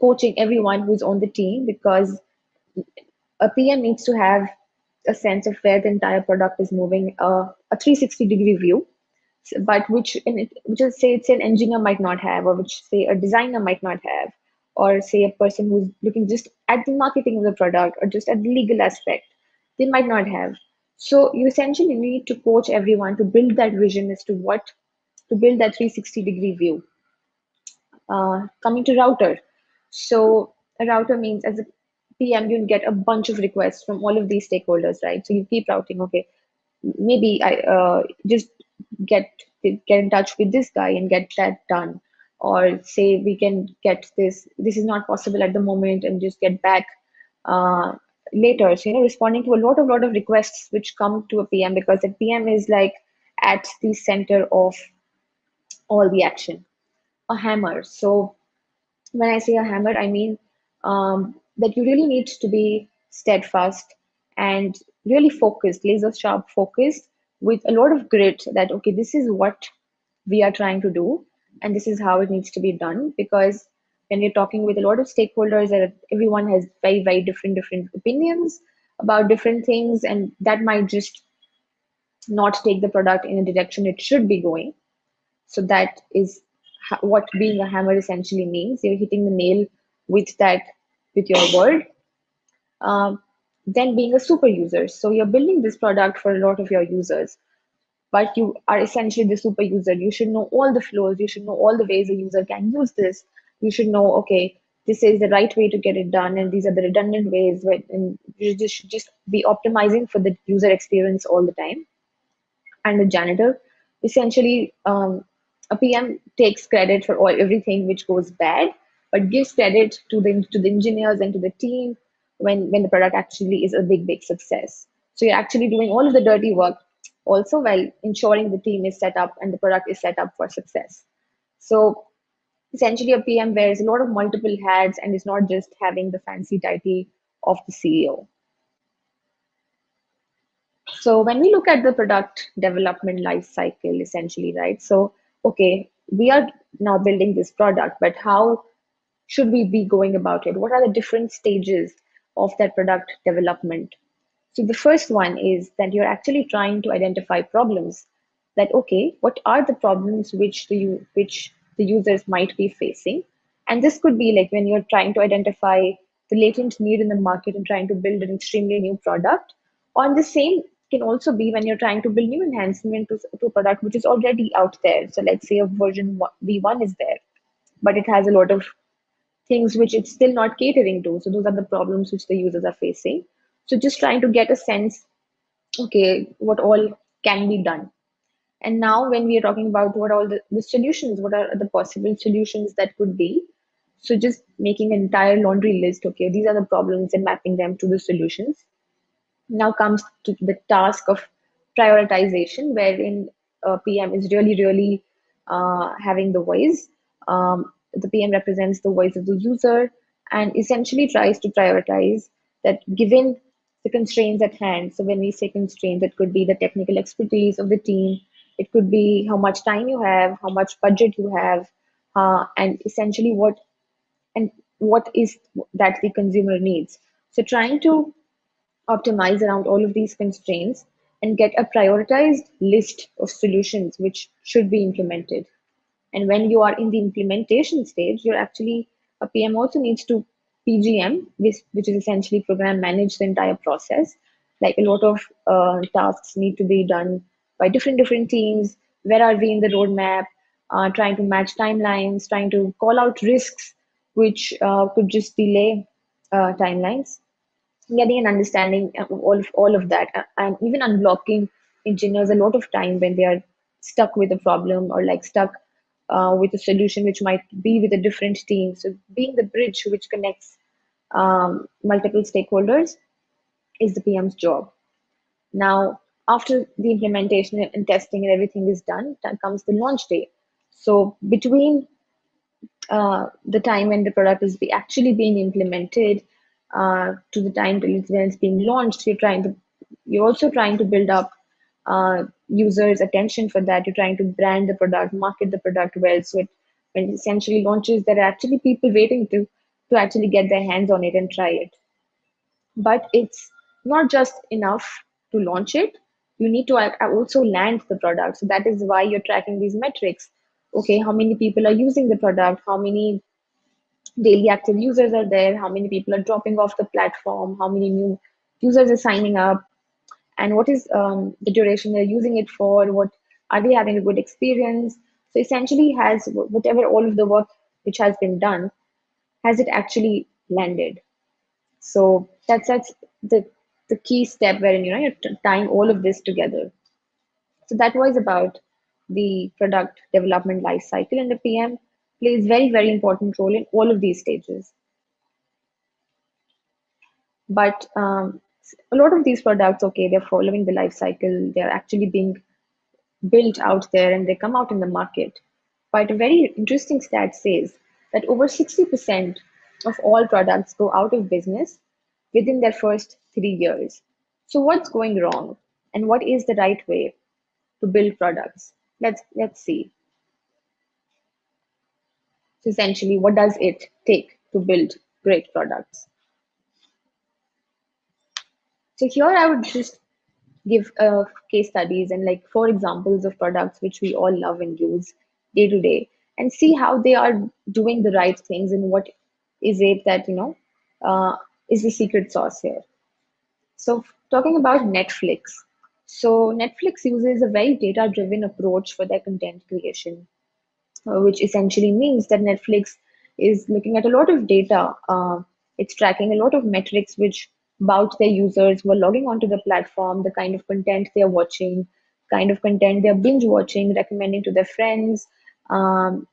coaching everyone who's on the team, because a PM needs to have a sense of where the entire product is moving, a 360-degree view, but which is say it's an engineer might not have, or which say a designer might not have, or say a person who's looking just at the marketing of the product or just at the legal aspect, they might not have. So you essentially need to coach everyone to build that vision as to what to build that 360-degree view. Coming to router. So a router means as a PM, you get a bunch of requests from all of these stakeholders, right? So you keep routing, okay, maybe I just get get in touch with this guy and get that done. Or say we can get this is not possible at the moment and just get back uh, later. So, responding to a lot of requests which come to a PM, because the PM is like at the center of all the action. A hammer. So when I say a hammer, I mean that you really need to be steadfast and really focused, laser sharp focused with a lot of grit that, okay, this is what we are trying to do, and this is how it needs to be done. Because when you're talking with a lot of stakeholders, everyone has very, very different opinions about different things, and that might just not take the product in a direction it should be going. So that is what being a hammer essentially means. You're hitting the nail with that, with your word. Um, then being a super user. So you're building this product for a lot of your users, but you are essentially the super user. You should know all the flows. You should know all the ways a user can use this. You should know, okay, this is the right way to get it done, and these are the redundant ways. And you just should just be optimizing for the user experience all the time. And a janitor, essentially, a PM takes credit for everything which goes bad, but gives credit to the engineers and to the team when the product actually is a big success. So you're actually doing all of the dirty work also while ensuring the team is set up and the product is set up for success. So essentially, a PM wears a lot of multiple hats and is not just having the fancy title of the CEO. So when we look at the product development life cycle, essentially, right? So, okay, we are now building this product, but how should we be going about it? What are the different stages of that product development? So the first one is that you're actually trying to identify problems. That okay, what are the problems which the users might be facing? And this could be like when you're trying to identify the latent need in the market and trying to build an extremely new product. On the same can also be when you're trying to build new enhancement to a product which is already out there. So let's say a V1 is there, but it has a lot of things which it's still not catering to. So those are the problems which the users are facing. So just trying to get a sense, okay, what all can be done. And now when we are talking about what all the solutions, what are the possible solutions that could be? So just making an entire laundry list, okay, these are the problems and mapping them to the solutions. Now comes to the task of prioritization, wherein PM is really having the voice. The PM represents the voice of the user and essentially tries to prioritize that given the constraints at hand. So when we say constraints, it could be the technical expertise of the team, it could be how much time you have, how much budget you have, and essentially what is that the consumer needs. So trying to optimize around all of these constraints and get a prioritized list of solutions which should be implemented. And when you are in the implementation stage, you're actually, a PM also needs to PGM, which is essentially program manage the entire process. Like a lot of tasks need to be done by different teams. Where are we in the roadmap? Trying to match timelines, trying to call out risks which could just delay timelines, getting an understanding of all of that, and even unblocking engineers a lot of time when they are stuck with a problem or like stuck with a solution which might be with a different team. So being the bridge which connects multiple stakeholders is the PM's job. Now, after the implementation and testing and everything is done, then comes the launch day. So between the time when the product is actually being implemented to the time when it's being launched, you're also trying to build up users' attention for that. You're trying to brand the product, market the product well, so when it essentially launches, there are actually people waiting to actually get their hands on it and try it. But it's not just enough to launch it. You need to also land the product. So that is why you're tracking these metrics. Okay, how many people are using the product? How many daily active users are there? How many people are dropping off the platform? How many new users are signing up? And what is the duration they're using it for? What are they having a good experience? So essentially, has whatever all of the work which has been done, has it actually landed? So that's the key step wherein you're tying all of this together. So that was about the product development life cycle, and the PM plays very important role in all of these stages. But a lot of these products, okay, they're following the life cycle, they're actually being built out there and they come out in the market. But a very interesting stat says that over 60% of all products go out of business within their first 3 years. So what's going wrong and what is the right way to build products? Let's see. So essentially, what does it take to build great products? So here I would just give case studies and like 4 examples of products which we all love and use day to day, and see how they are doing the right things and what is it that uh, is the secret sauce here. So talking about Netflix. So Netflix uses a very data driven approach for their content creation, which essentially means that Netflix is looking at a lot of data. It's tracking a lot of metrics which about their users who are logging onto the platform, the kind of content they're watching, kind of content they're binge watching, recommending to their friends,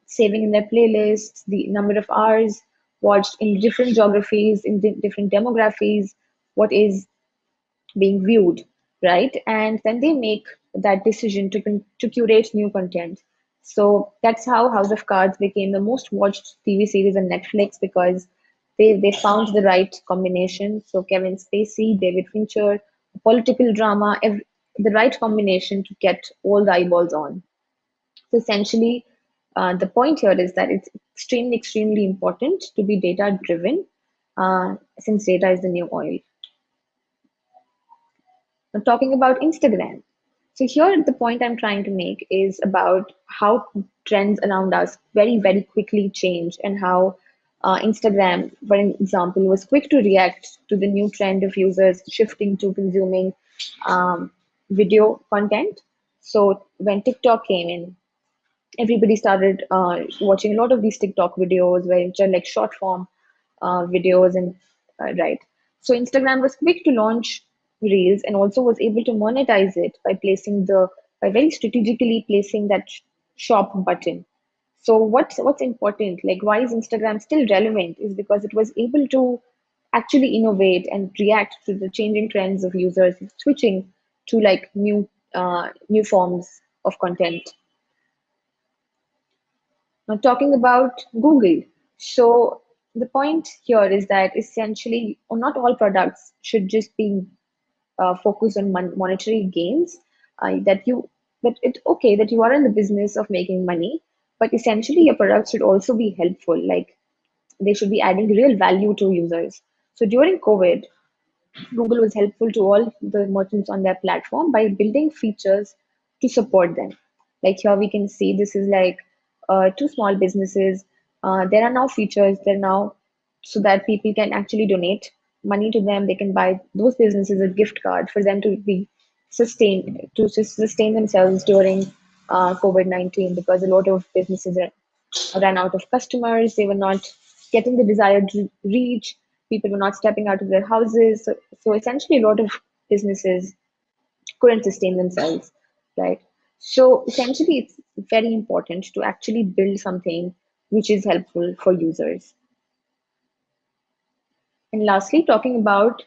saving in their playlists, the number of hours watched in different geographies, in different demographies, what is being viewed, right? And then they make that decision to curate new content. So that's how House of Cards became the most watched TV series on Netflix, because they found the right combination. So Kevin Spacey, David Fincher, political drama, the right combination to get all the eyeballs on. So essentially, the point here is that it's extremely important to be data driven, since data is the new oil. Now, talking about Instagram. So here the point I'm trying to make is about how trends around us very quickly change, and how Instagram, for example, was quick to react to the new trend of users shifting to consuming video content. So when TikTok came in, everybody started watching a lot of these TikTok videos, which are like short form videos, and right. So Instagram was quick to launch Reels, and also was able to monetize it by by very strategically placing that shop button. So what's important? Like, why is Instagram still relevant? Is because it was able to actually innovate and react to the changing trends of users switching to like new forms of content. Now, talking about Google. So, the point here is that essentially, not all products should just be focused on monetary gains. That it's okay that you are in the business of making money, but essentially, your products should also be helpful. Like, they should be adding real value to users. So, during COVID, Google was helpful to all the merchants on their platform by building features to support them. Like here we can see this is like two small businesses. There are now features there now, so that people can actually donate money to them. They can buy those businesses a gift card for them to be sustain themselves during COVID-19, because a lot of businesses ran out of customers. They were not getting the desired reach. People were not stepping out of their houses. So essentially, a lot of businesses couldn't sustain themselves, right? So essentially, it's very important to actually build something which is helpful for users. And lastly, talking about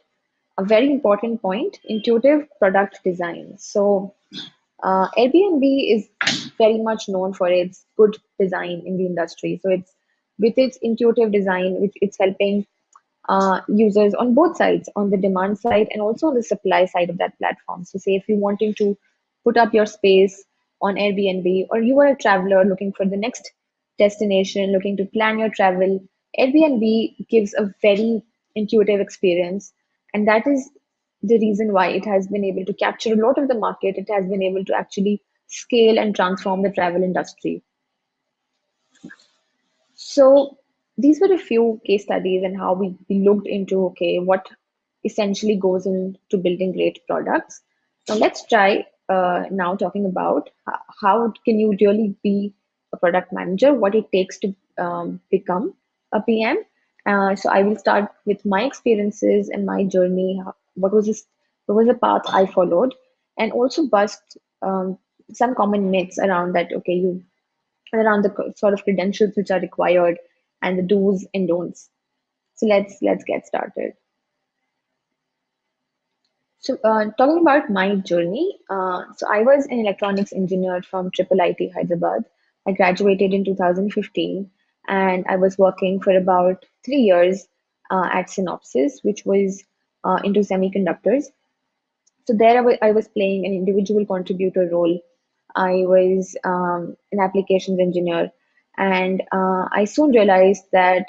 a very important point, intuitive product design. So Airbnb is very much known for its good design in the industry. So it's with its intuitive design, which it's helping users on both sides, on the demand side and also on the supply side of that platform. So say if you're wanting to put up your space on Airbnb, or you are a traveler looking for the next destination, looking to plan your travel, Airbnb gives a very intuitive experience. And that is the reason why it has been able to capture a lot of the market. It has been able to actually scale and transform the travel industry. So these were a few case studies and how we looked into, okay, what essentially goes into building great products. Now let's try now talking about how can you really be a product manager, what it takes to become a PM. So I will start with my experiences and my journey. What was the path I followed, and also bust some common myths around that. Okay, you around the sort of credentials which are required and the do's and don'ts. So let's get started. So talking about my journey, so I was an electronics engineer from Triple IT Hyderabad. I graduated in 2015, and I was working for about 3 years at Synopsys, which was into semiconductors. So there I was playing an individual contributor role. I was an applications engineer, And I soon realized that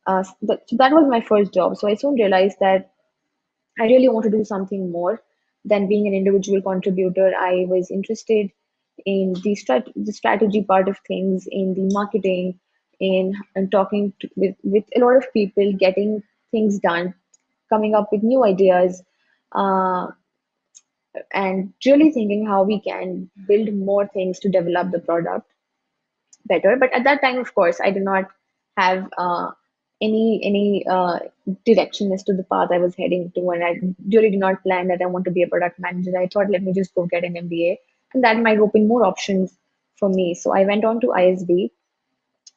so that was my first job. So I soon realized that I really want to do something more than being an individual contributor. I was interested in the strategy part of things, in the marketing, in and talking with a lot of people, getting things done, coming up with new ideas, uh, and really thinking how we can build more things to develop the product better. But at that time, of course, I did not have any direction as to the path I was heading to, and I really did not plan that I want to be a product manager. I thought, let me just go get an MBA, and that might open more options for me. So I went on to ISB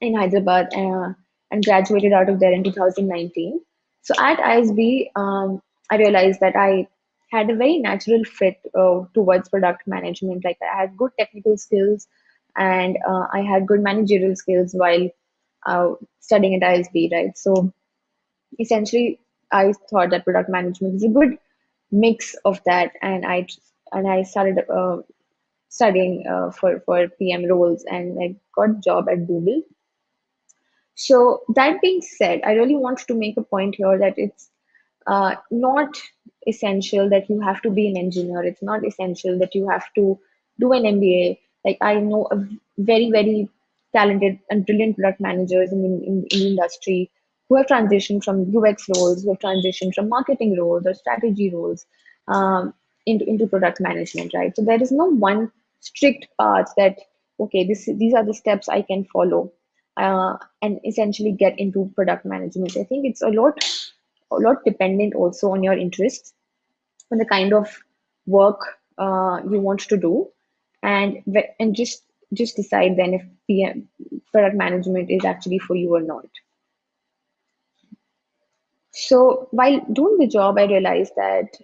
in Hyderabad and graduated out of there in 2019. So at ISB, I realized that I had a very natural fit towards product management. Like I had good technical skills and I had good managerial skills while studying at ISB, right? So essentially, I thought that product management is a good mix of that, and I started studying for PM roles, and I got a job at Google. So that being said, I really want to make a point here that it's not essential that you have to be an engineer. It's not essential that you have to do an MBA. Like I know a very talented and brilliant product managers in the industry who have transitioned from UX roles, who have transitioned from marketing roles or strategy roles um, into product management, right? So there is no one strict path that okay, these are the steps I can follow and essentially get into product management. I think it's a lot dependent also on your interests, on the kind of work you want to do, and just decide then if PM, product management is actually for you or not. So while doing the job, I realized that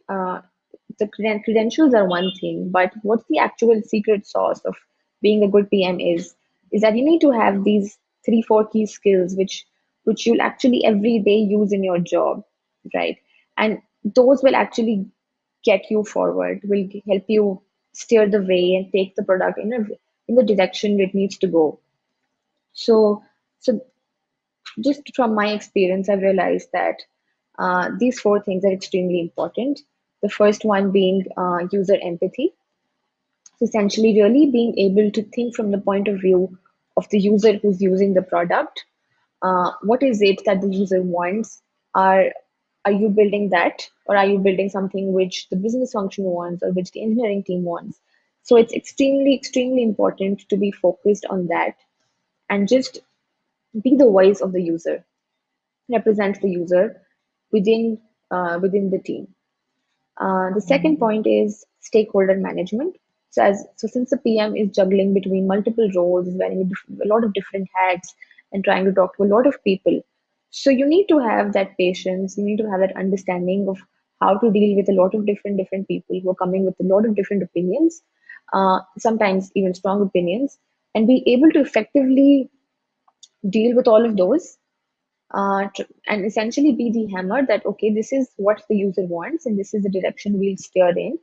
the credentials are one thing, but what's the actual secret sauce of being a good PM is that you need to have these three, four key skills which you'll actually every day use in your job, right? And those will actually get you forward, will help you steer the way and take the product in the direction it needs to go. So so just from my experience, I've realized that these four things are extremely important. The first one being user empathy. So essentially, really being able to think from the point of view of the user who's using the product. What is it that the user wants? Are are you building that, or are you building something which the business function wants, or which the engineering team wants? So it's extremely important to be focused on that and just be the voice of the user, represent the user within the team. The second point is stakeholder management. So since the PM is juggling between multiple roles, wearing a lot of different hats, and trying to talk to a lot of people, so you need to have that patience. You need to have that understanding of how to deal with a lot of different people who are coming with a lot of different opinions, sometimes even strong opinions, and be able to effectively deal with all of those and essentially be the hammer that okay, this is what the user wants and this is the direction we'll steer in,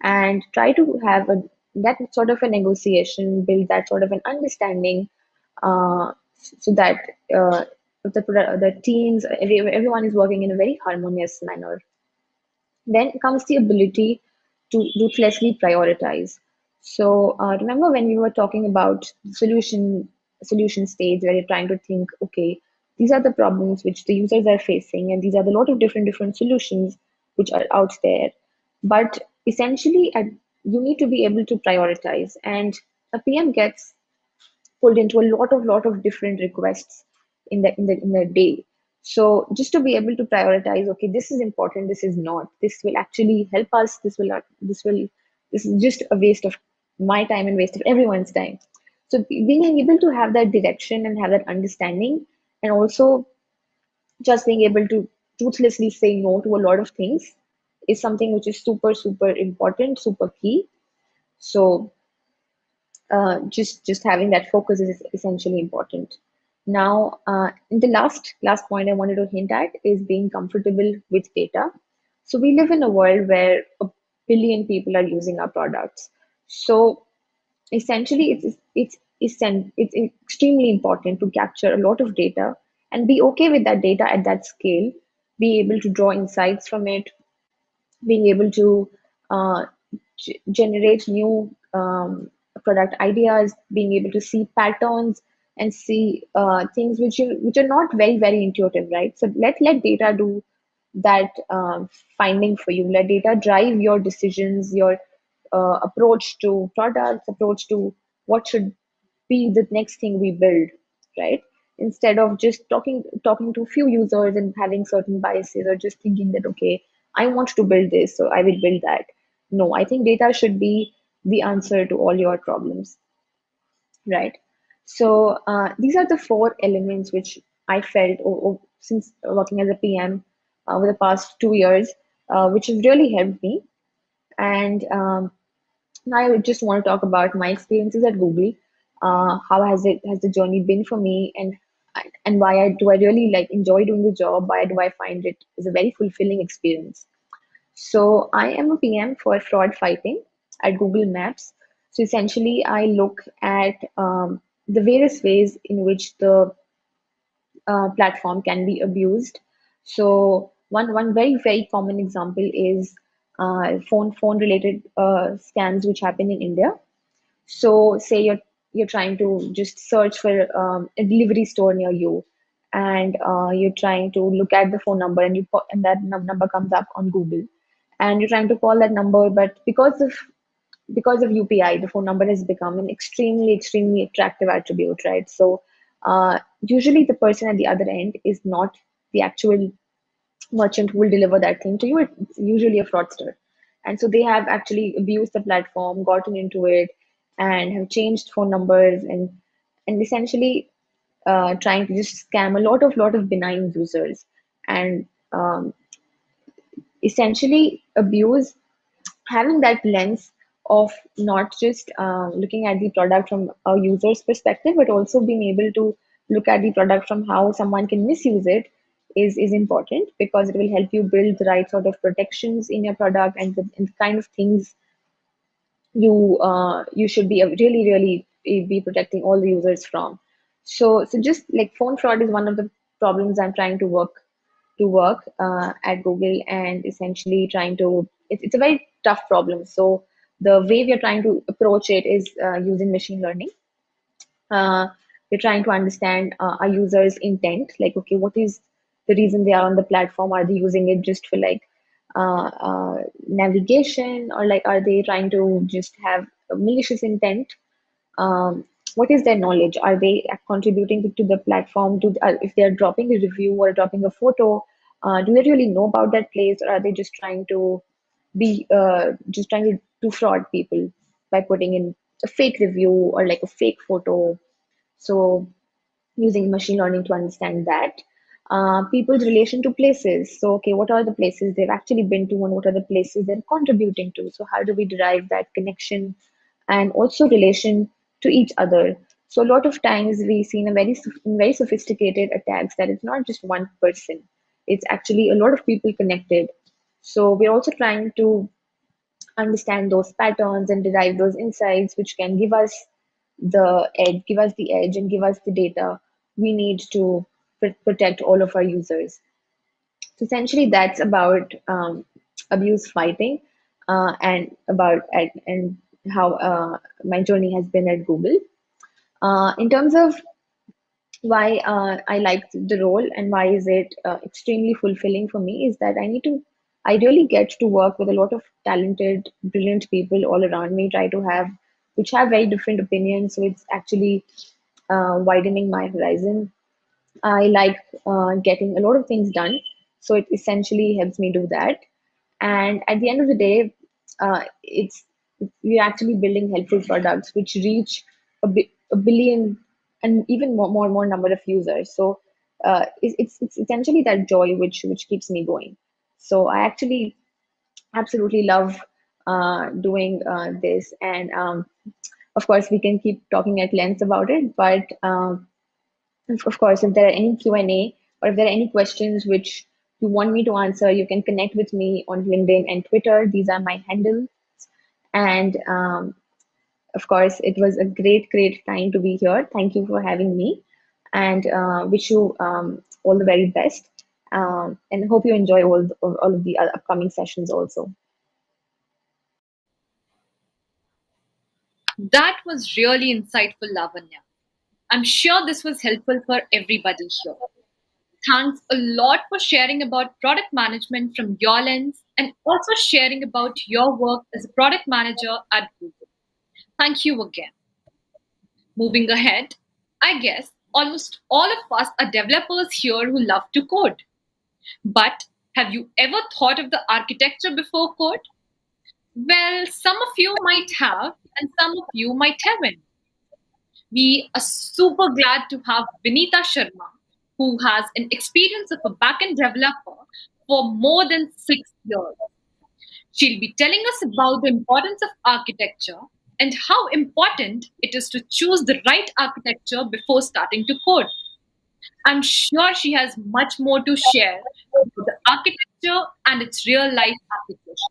and try to have that sort of a negotiation, build that sort of an understanding, so that the teams, everyone is working in a very harmonious manner. Then comes the ability to ruthlessly prioritize. So remember when we were talking about solution stage where you're trying to think, okay, these are the problems which the users are facing, and these are the lot of different solutions which are out there. But essentially, you need to be able to prioritize, and a PM gets pulled into a lot of different requests in the day. So just to be able to prioritize, okay, this is important, this is not, this will actually help us, this will not, this is just a waste of my time and waste of everyone's time. So being able to have that direction and have that understanding, and also just being able to ruthlessly say no to a lot of things is something which is super important, super key. So just having that focus is essentially important. Now, in the last point I wanted to hint at is being comfortable with data. So we live in a world where a billion people are using our products. So essentially, it's it's extremely important to capture a lot of data and be okay with that data at that scale, be able to draw insights from it, being able to uh, generate new product ideas, being able to see patterns and see things which are not very intuitive, right? So let data do that finding for you. Let data drive your decisions, your approach to products, approach to what should be the next thing we build, right? Instead of just talking to a few users and having certain biases, or just thinking that, okay, I want to build this, so I will build that. No, I think data should be the answer to all your problems, right? So these are the four elements which I felt since working as a PM over the past 2 years, which has really helped me. And now I would just want to talk about my experiences at Google. How has the journey been for me, and why do I really like enjoy doing the job? Why do I find it is a very fulfilling experience? So I am a PM for fraud fighting at Google Maps. So essentially, I look at the various ways in which the platform can be abused. So one very common example is phone related scams which happen in India. So say you're trying to just search for a delivery store near you, and you're trying to look at the phone number, and and that number comes up on Google, and you're trying to call that number, but because of UPI, the phone number has become an extremely attractive attribute, right? So usually the person at the other end is not the actual merchant who will deliver that thing to you. It's usually a fraudster. And so they have actually abused the platform, gotten into it, and have changed phone numbers, and essentially trying to just scam a lot of benign users, and essentially abuse having that lens of not just looking at the product from a user's perspective, but also being able to look at the product from how someone can misuse it is important, because it will help you build the right sort of protections in your product, and the kind of things you should be really be protecting all the users from. So just like phone fraud is one of the problems I'm trying to work at Google, and essentially trying to it's a very tough problem. So the way we are trying to approach it is using machine learning. uh, we're trying to understand our users' intent. Like, okay, what is the reason they are on the platform? Are they using it just for like navigation, or like are they trying to just have a malicious intent? What is their knowledge? Are they contributing to the platform? If they're dropping a review or dropping a photo, do they really know about that place, or are they just trying to do fraud people by putting in a fake review or like a fake photo? So using machine learning to understand that. People's relation to places. So, okay, what are the places they've actually been to, and what are the places they're contributing to? So, how do we derive that connection and also relation to each other? So, a lot of times we see in very sophisticated attacks that it's not just one person, it's actually a lot of people connected. So, we're also trying to understand those patterns and derive those insights, which can give us the edge, and give us the data we need to protect all of our users. So essentially, that's about abuse fighting, and how my journey has been at Google. In terms of why I liked the role and why is it extremely fulfilling for me, is that I really get to work with a lot of talented, brilliant people all around me, which have very different opinions. So it's actually widening my horizon. I like getting a lot of things done. So it essentially helps me do that. And at the end of the day, it's we're actually building helpful products which reach a billion and even more number of users. So it's essentially that joy which keeps me going. So I actually absolutely love doing this, and of course we can keep talking at length about it, but of course, if there are any Q&A, or if there are any questions which you want me to answer, you can connect with me on LinkedIn and Twitter. These are my handles. And Of course, it was a great time to be here. Thank you for having me, and wish you all the very best. And hope you enjoy all of the upcoming sessions also. That was really insightful, Lavanya. I'm sure this was helpful for everybody here. Thanks a lot for sharing about product management from your lens and also sharing about your work as a product manager at Google. Thank you again. Moving ahead, I guess almost all of us are developers here who love to code. But have you ever thought of the architecture before code? Well, some of you might have, and some of you might haven't. We are super glad to have Vinita Sharma, who has an experience of a backend developer for more than 6 years. She'll be telling us about the importance of architecture and how important it is to choose the right architecture before starting to code. I'm sure she has much more to share about the architecture and its real life application.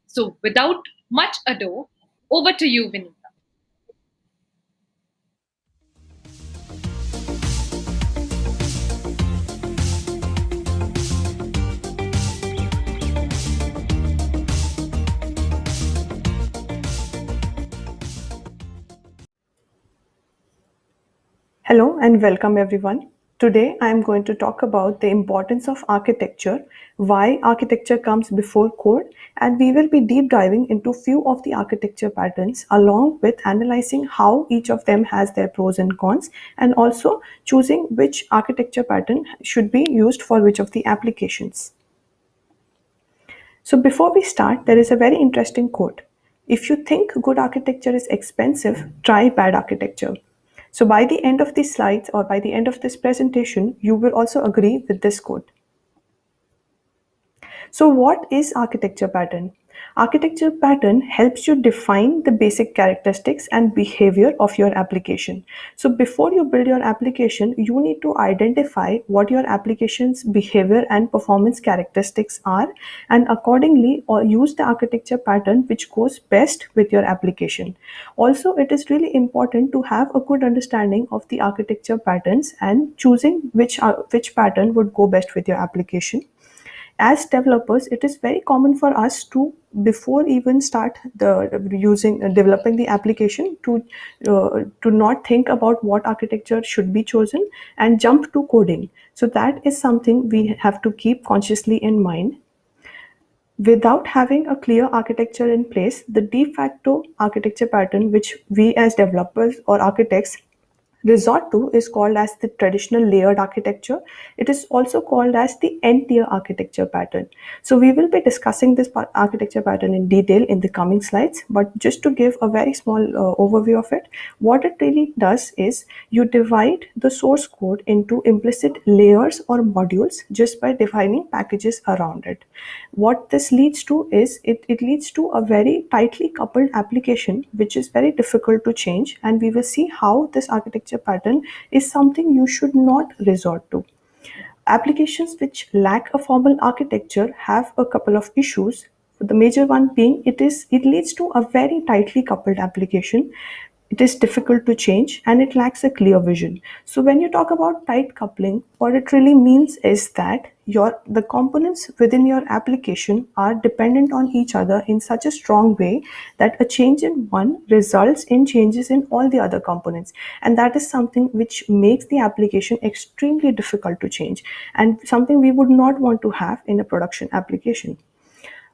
So, without much ado, over to you, Vinita. Hello and welcome everyone. Today I am going to talk about the importance of architecture, why architecture comes before code, and we will be deep diving into few of the architecture patterns along with analyzing how each of them has their pros and cons, and also choosing which architecture pattern should be used for which of the applications. So before we start, there is a very interesting quote. If you think good architecture is expensive, try bad architecture. So by the end of these slides or by the end of this presentation, you will also agree with this quote. So what is architecture pattern? Architecture pattern helps you define the basic characteristics and behavior of your application. So before you build your application, you need to identify what your application's behavior and performance characteristics are, and accordingly or use the architecture pattern which goes best with your application. Also, it is really important to have a good understanding of the architecture patterns and choosing which pattern would go best with your application. As developers, it is very common for us to, before even start the using developing the application, to not think about what architecture should be chosen and jump to coding. So that is something we have to keep consciously in mind. Without having a clear architecture in place, the de facto architecture pattern which we as developers or architects resort to is called as the traditional layered architecture. It is also called as the n-tier architecture pattern. So we will be discussing this architecture pattern in detail in the coming slides, but just to give a very small overview of it, what it really does is you divide the source code into implicit layers or modules just by defining packages around it. What this leads to is it leads to a very tightly coupled application which is very difficult to change, and we will see how this architecture pattern is something you should not resort to. Applications which lack a formal architecture have a couple of issues. The major one being it leads to a very tightly coupled application. It is difficult to change and it lacks a clear vision. So when you talk about tight coupling, what it really means is that the components within your application are dependent on each other in such a strong way that a change in one results in changes in all the other components, and that is something which makes the application extremely difficult to change and something we would not want to have in a production application.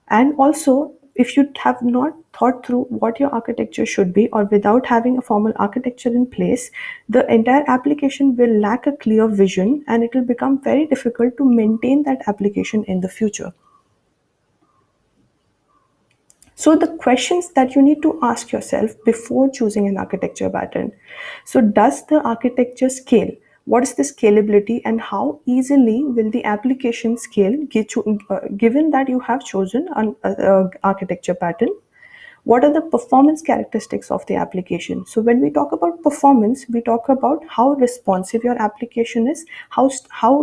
And also, if you have not thought through what your architecture should be, or without having a formal architecture in place, the entire application will lack a clear vision and it will become very difficult to maintain that application in the future. So the questions that you need to ask yourself before choosing an architecture pattern. So does the architecture scale? What is the scalability and how easily will the application scale given that you have chosen an architecture pattern? What are the performance characteristics of the application? So when we talk about performance, we talk about how responsive your application is, how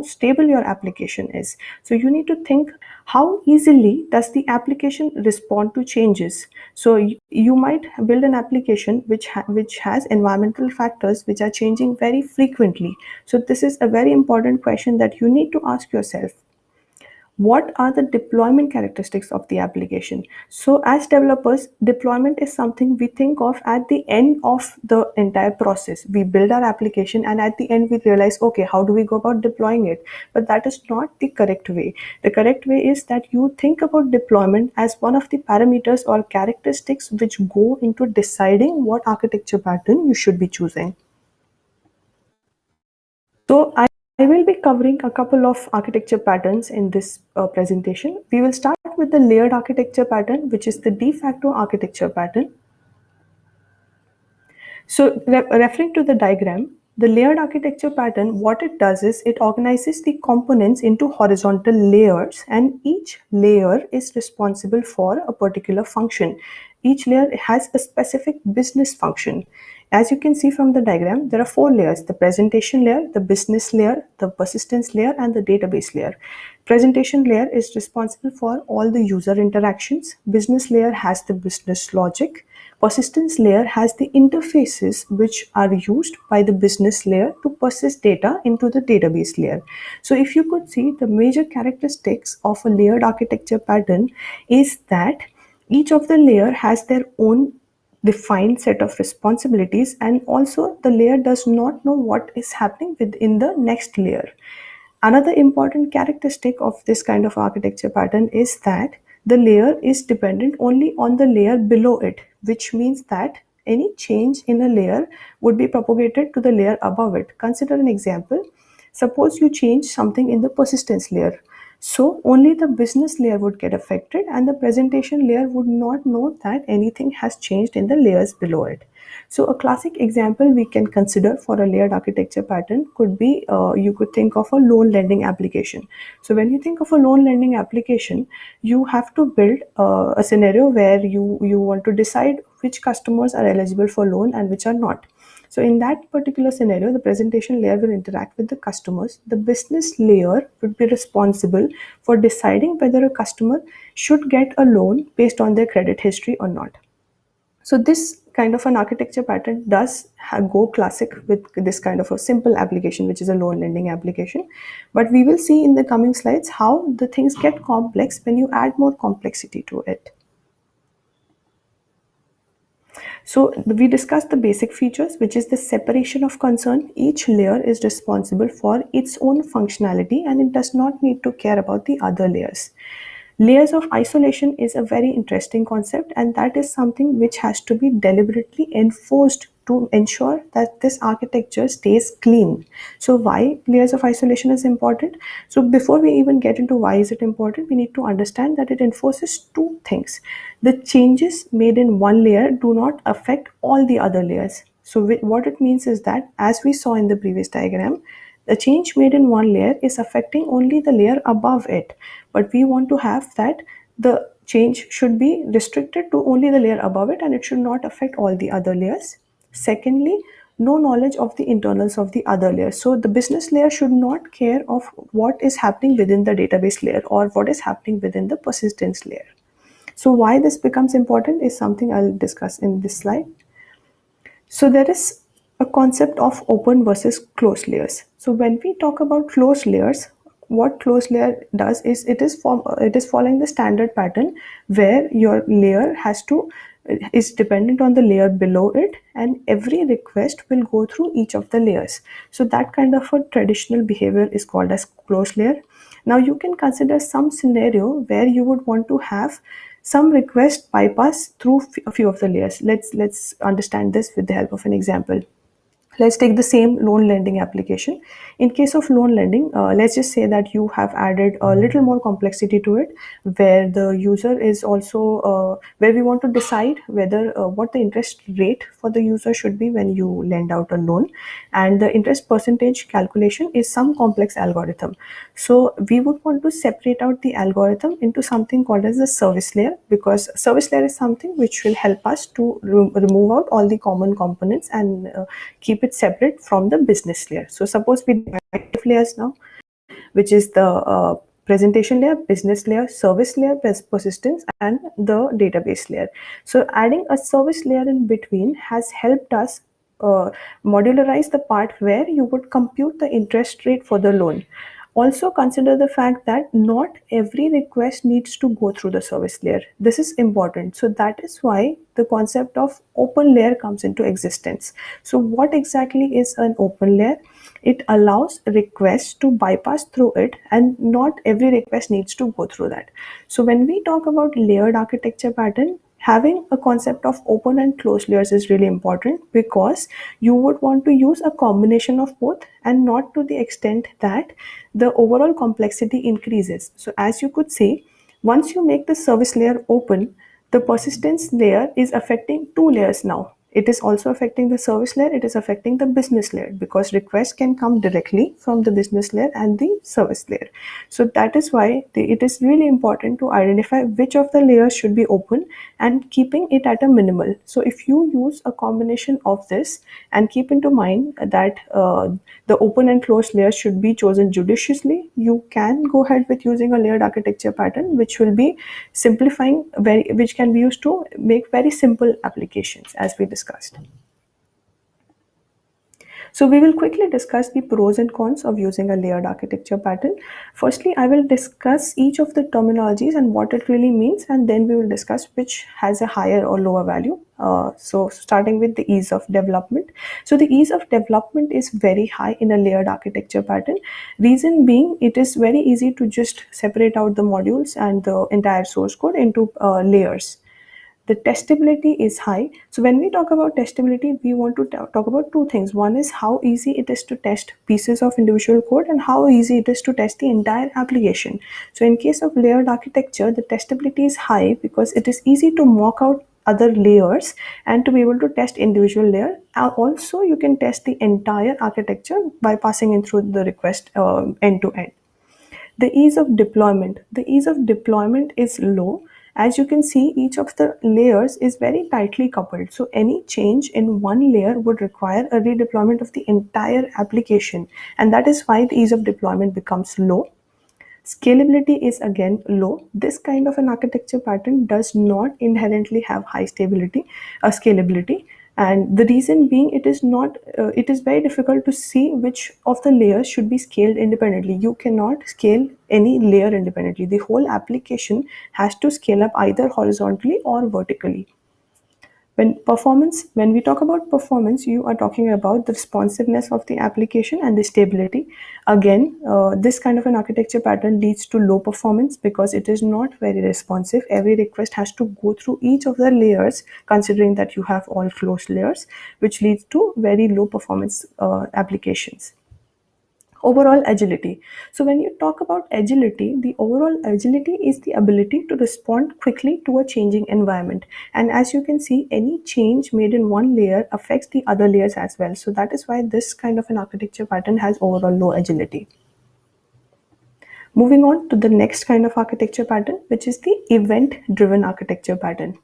stable your application is. So you need to think, how easily does the application respond to changes? So you might build an application which has environmental factors which are changing very frequently. So this is a very important question that you need to ask yourself. What are the deployment characteristics of the application? So as developers, deployment is something we think of at the end of the entire process. We build our application and at the end we realize, okay, how do we go about deploying it? But that is not the correct way. The correct way is that you think about deployment as one of the parameters or characteristics which go into deciding what architecture pattern you should be choosing. So I will be covering a couple of architecture patterns in this presentation. We will start with the layered architecture pattern, which is the de facto architecture pattern. So referring to the diagram, the layered architecture pattern, what it does is it organizes the components into horizontal layers, and each layer is responsible for a particular function. Each layer has a specific business function. As you can see from the diagram, there are 4 layers: the presentation layer, the business layer, the persistence layer, and the database layer. Presentation layer is responsible for all the user interactions. Business layer has the business logic. Persistence layer has the interfaces which are used by the business layer to persist data into the database layer. So if you could see, the major characteristics of a layered architecture pattern is that each of the layer has their own defined set of responsibilities, and also the layer does not know what is happening within the next layer. Another important characteristic of this kind of architecture pattern is that the layer is dependent only on the layer below it, which means that any change in a layer would be propagated to the layer above it. Consider an example. Suppose you change something in the persistence layer. So only the business layer would get affected, and the presentation layer would not know that anything has changed in the layers below it. So a classic example we can consider for a layered architecture pattern could be, you could think of a loan lending application. So when you think of a loan lending application, you have to build a scenario where you want to decide which customers are eligible for loan and which are not. So in that particular scenario, the presentation layer will interact with the customers. The business layer would be responsible for deciding whether a customer should get a loan based on their credit history or not. So this kind of an architecture pattern does go classic with this kind of a simple application, which is a loan lending application. But we will see in the coming slides how the things get complex when you add more complexity to it. So we discussed the basic features, which is the separation of concern. Each layer is responsible for its own functionality and it does not need to care about the other layers. Layers of isolation is a very interesting concept, and that is something which has to be deliberately enforced to ensure that this architecture stays clean. So why layers of isolation is important? So before we even get into why is it important, we need to understand that it enforces two things. The changes made in one layer do not affect all the other layers. So what it means is that, as we saw in the previous diagram, the change made in one layer is affecting only the layer above it, but we want to have that the change should be restricted to only the layer above it and it should not affect all the other layers. Secondly, no knowledge of the internals of the other layers. So the business layer should not care of what is happening within the database layer or what is happening within the persistence layer. So why this becomes important is something I'll discuss in this slide. So there is a concept of open versus closed layers. So when we talk about closed layers, what closed layer does is it is following the standard pattern where your layer is dependent on the layer below it, and every request will go through each of the layers. So that kind of a traditional behavior is called as closed layer. Now you can consider some scenario where you would want to have some request bypass through a few of the layers. Let's understand this with the help of an example. Let's take the same loan lending application. In case of loan lending, let's just say that you have added a little more complexity to it, where the user is also where we want to decide whether what the interest rate for the user should be when you lend out a loan, and the interest percentage calculation is some complex algorithm. So we would want to separate out the algorithm into something called as the service layer, because service layer is something which will help us to remove out all the common components and keep it separate from the business layer. So suppose we divide layers now, which is the presentation layer, business layer, service layer, persistence, and the database layer. So adding a service layer in between has helped us modularize the part where you would compute the interest rate for the loan. Also consider the fact that not every request needs to go through the service layer. This is important. So that is why the concept of open layer comes into existence. So what exactly is an open layer? It allows requests to bypass through it, and not every request needs to go through that. So when we talk about layered architecture pattern, having a concept of open and closed layers is really important, because you would want to use a combination of both, and not to the extent that the overall complexity increases. So as you could see, once you make the service layer open, the persistence layer is affecting two layers now. It is also affecting the service layer, it is affecting the business layer, because requests can come directly from the business layer and the service layer. So that is why it is really important to identify which of the layers should be open and keeping it at a minimal. So if you use a combination of this, and keep into mind that the open and closed layers should be chosen judiciously, you can go ahead with using a layered architecture pattern, which will be simplifying, which can be used to make very simple applications, as we discussed. So we will quickly discuss the pros and cons of using a layered architecture pattern. Firstly, I will discuss each of the terminologies and what it really means, and then we will discuss which has a higher or lower value. So starting with the ease of development. So the ease of development is very high in a layered architecture pattern. Reason being, it is very easy to just separate out the modules and the entire source code into layers. The testability is high. So when we talk about testability, we want to talk about two things. One is how easy it is to test pieces of individual code, and how easy it is to test the entire application. So in case of layered architecture, the testability is high because it is easy to mock out other layers and to be able to test individual layer. Also, you can test the entire architecture by passing in through the request end to end. The ease of deployment. The ease of deployment is low. As you can see, each of the layers is very tightly coupled. So any change in one layer would require a redeployment of the entire application. And that is why the ease of deployment becomes low. Scalability is again low. This kind of an architecture pattern does not inherently have high scalability. And the reason being, it is very difficult to see which of the layers should be scaled independently. You cannot scale any layer independently. The whole application has to scale up either horizontally or vertically. When we talk about performance, you are talking about the responsiveness of the application and the stability. Again, this kind of an architecture pattern leads to low performance because it is not very responsive. Every request has to go through each of the layers, considering that you have all closed layers, which leads to very low performance applications. Overall agility. So when you talk about agility, the overall agility is the ability to respond quickly to a changing environment. And as you can see, any change made in one layer affects the other layers as well. So that is why this kind of an architecture pattern has overall low agility. Moving on to the next kind of architecture pattern, which is the event driven architecture pattern.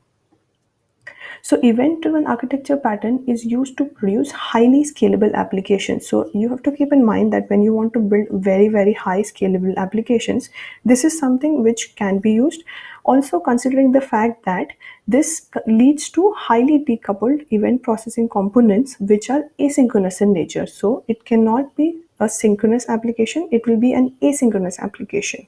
So event-driven architecture pattern is used to produce highly scalable applications. So you have to keep in mind that when you want to build very, very high scalable applications, this is something which can be used. Also considering the fact that this leads to highly decoupled event processing components which are asynchronous in nature. So it cannot be a synchronous application, it will be an asynchronous application.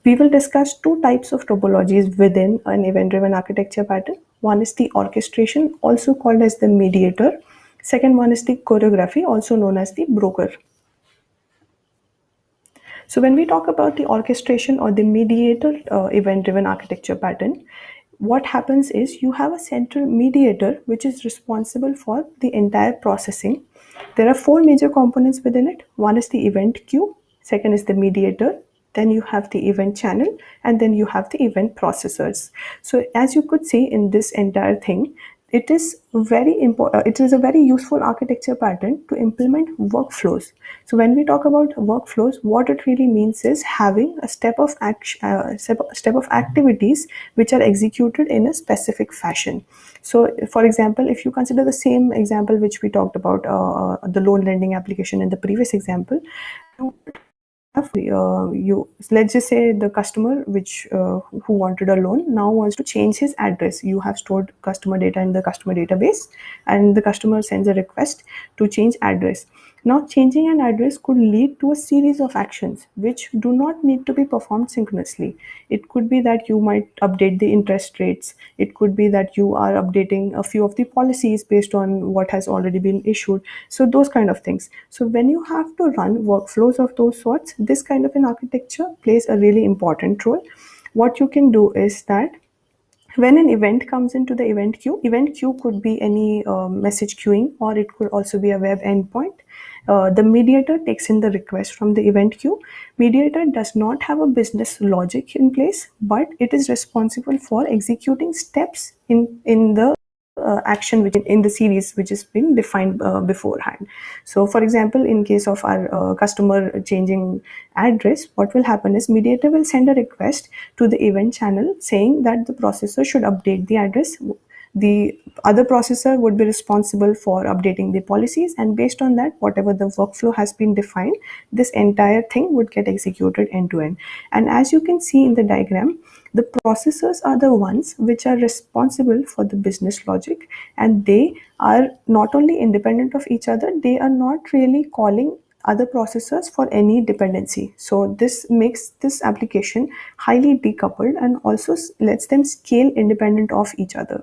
We will discuss two types of topologies within an event-driven architecture pattern. One is the orchestration, also called as the mediator. Second one is the choreography, also known as the broker. So when we talk about the orchestration or the mediator event-driven architecture pattern, what happens is you have a central mediator which is responsible for the entire processing. There are four major components within it. One is the event queue, second is the mediator, then you have the event channel, and then you have the event processors. So as you could see in this entire thing, it is very important. It is a very useful architecture pattern to implement workflows. So when we talk about workflows, what it really means is having a step of activities which are executed in a specific fashion. So for example, if you consider the same example which we talked about, the loan lending application in the previous example, you let's just say the customer who wanted a loan now wants to change his address. You have stored customer data in the customer database, and the customer sends a request to change address. Now changing an address could lead to a series of actions which do not need to be performed synchronously. It could be that you might update the interest rates. It could be that you are updating a few of the policies based on what has already been issued. So those kind of things. So when you have to run workflows of those sorts, this kind of an architecture plays a really important role. What you can do is that when an event comes into the event queue could be any message queuing, or it could also be a web endpoint. The mediator takes in the request from the event queue. Mediator does not have a business logic in place, but it is responsible for executing steps in the action which in the series which has been defined beforehand. So for example, in case of our customer changing address, what will happen is mediator will send a request to the event channel saying that the processor should update the address. The other processor would be responsible for updating the policies, and based on that, whatever the workflow has been defined, this entire thing would get executed end to end. And as you can see in the diagram, the processors are the ones which are responsible for the business logic, and they are not only independent of each other, they are not really calling other processors for any dependency. So this makes this application highly decoupled and also lets them scale independent of each other.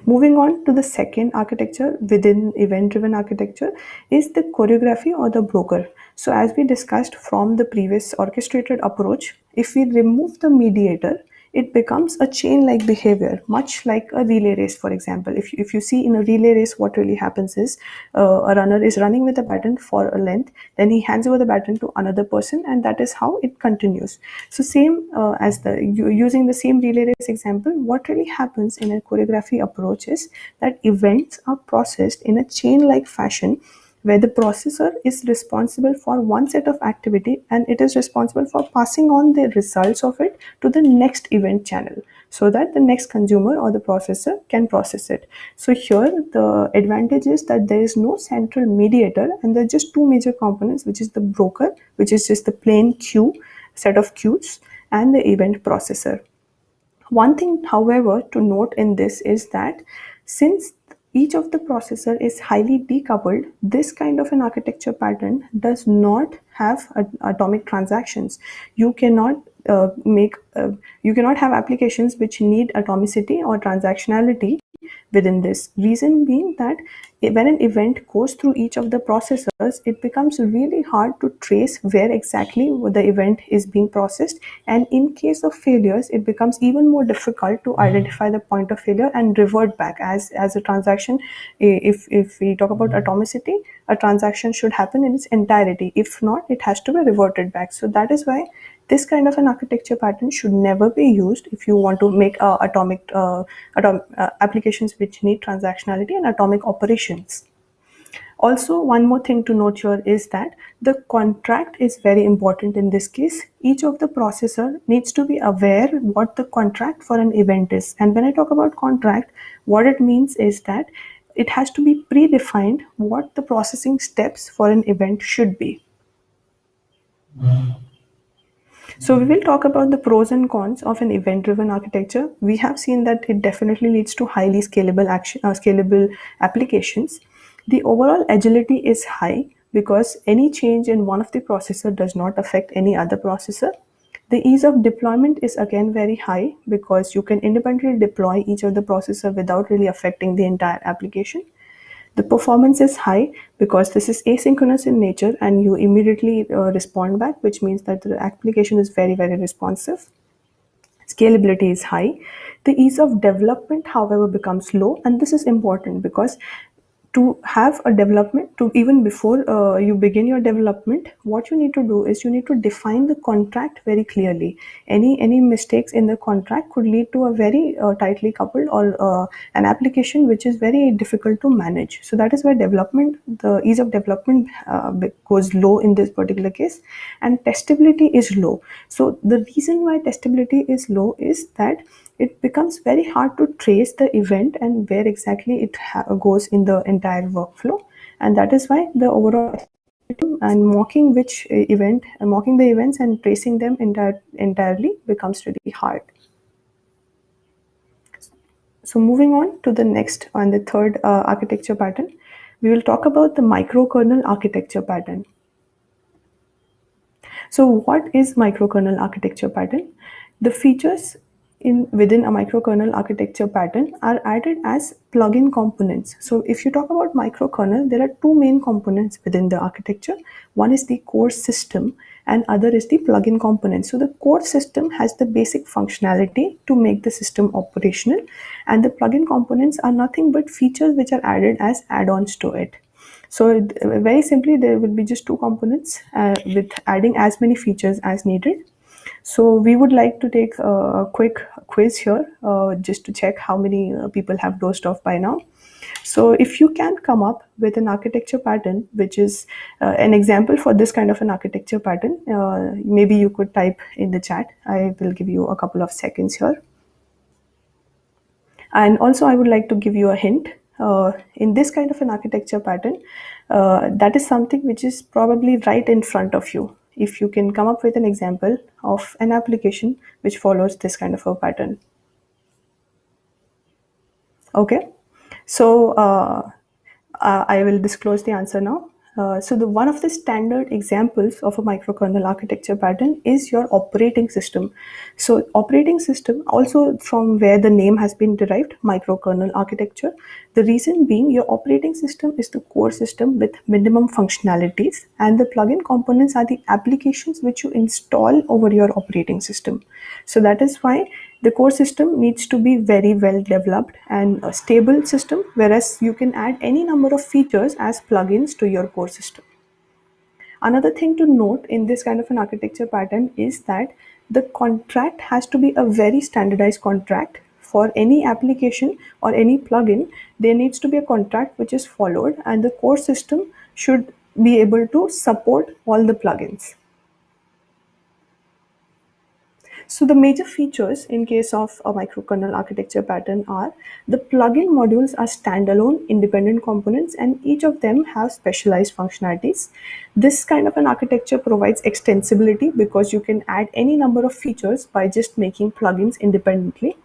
Moving on to the second architecture within event-driven architecture is the choreography or the broker. So as we discussed from the previous orchestrated approach, if we remove the mediator, it becomes a chain-like behavior, much like a relay race, for example. If you see in a relay race, what really happens is a runner is running with a baton for a length, then he hands over the baton to another person, and that is how it continues. So same as using the same relay race example, what really happens in a choreography approach is that events are processed in a chain-like fashion where the processor is responsible for one set of activity and it is responsible for passing on the results of it to the next event channel so that the next consumer or the processor can process it. So here the advantage is that there is no central mediator and there are just two major components, which is the broker, which is just the plain queue, set of queues, and the event processor. One thing, however, to note in this is that since each of the processor is highly decoupled, this kind of an architecture pattern does not have atomic transactions. You cannot you cannot have applications which need atomicity or transactionality within this. Reason being that when an event goes through each of the processors, it becomes really hard to trace where exactly the event is being processed. And in case of failures, it becomes even more difficult to identify the point of failure and revert back as a transaction. If we talk about atomicity, a transaction should happen in its entirety. If not, it has to be reverted back. So that is why this kind of an architecture pattern should never be used if you want to make applications which need transactionality and atomic operations. Also, one more thing to note here is that the contract is very important in this case. Each of the processor needs to be aware what the contract for an event is. And when I talk about contract, what it means is that it has to be predefined what the processing steps for an event should be. So we will talk about the pros and cons of an event-driven architecture. We have seen that it definitely leads to highly scalable applications. The overall agility is high because any change in one of the processor does not affect any other processor. The ease of deployment is again very high because you can independently deploy each of the processor without really affecting the entire application. The performance is high because this is asynchronous in nature and you immediately respond back, which means that the application is very, very responsive. Scalability is high. The ease of development, however, becomes low, and this is important because to have a development, to even before you begin your development, what you need to do is you need to define the contract very clearly. Any mistakes in the contract could lead to a very tightly coupled or an application which is very difficult to manage. So that is why development, the ease of development goes low in this particular case, and testability is low. So the reason why testability is low is that it becomes very hard to trace the event and where exactly it goes in the entire workflow, and that is why the overall and mocking which event, mocking the events and tracing them entirely becomes really hard. So moving on to the next and the third architecture pattern, we will talk about the microkernel architecture pattern. So what is microkernel architecture pattern? The features within a microkernel architecture pattern are added as plugin components. So if you talk about microkernel, there are two main components within the architecture. One is the core system and other is the plugin component. So the core system has the basic functionality to make the system operational, and the plugin components are nothing but features which are added as add-ons to it. So very simply, there will be just two components with adding as many features as needed. So we would like to take a quick quiz here just to check how many people have dozed off by now. So if you can come up with an architecture pattern, which is an example for this kind of an architecture pattern, maybe you could type in the chat. I will give you a couple of seconds here. And also, I would like to give you a hint. In this kind of an architecture pattern, that is something which is probably right in front of you. If you can come up with an example of an application which follows this kind of a pattern. Okay, so I will disclose the answer now. So the one of the standard examples of a microkernel architecture pattern is your operating system. So operating system, also from where the name has been derived, microkernel architecture. The reason being your operating system is the core system with minimum functionalities, and the plugin components are the applications which you install over your operating system. So that is why the core system needs to be very well developed and a stable system, whereas you can add any number of features as plugins to your core system. Another thing to note in this kind of an architecture pattern is that the contract has to be a very standardized contract. For any application or any plugin, there needs to be a contract which is followed, and the core system should be able to support all the plugins. So the major features in case of a microkernel architecture pattern are the plugin modules are standalone independent components, and each of them have specialized functionalities. This kind of an architecture provides extensibility because you can add any number of features by just making plugins independently.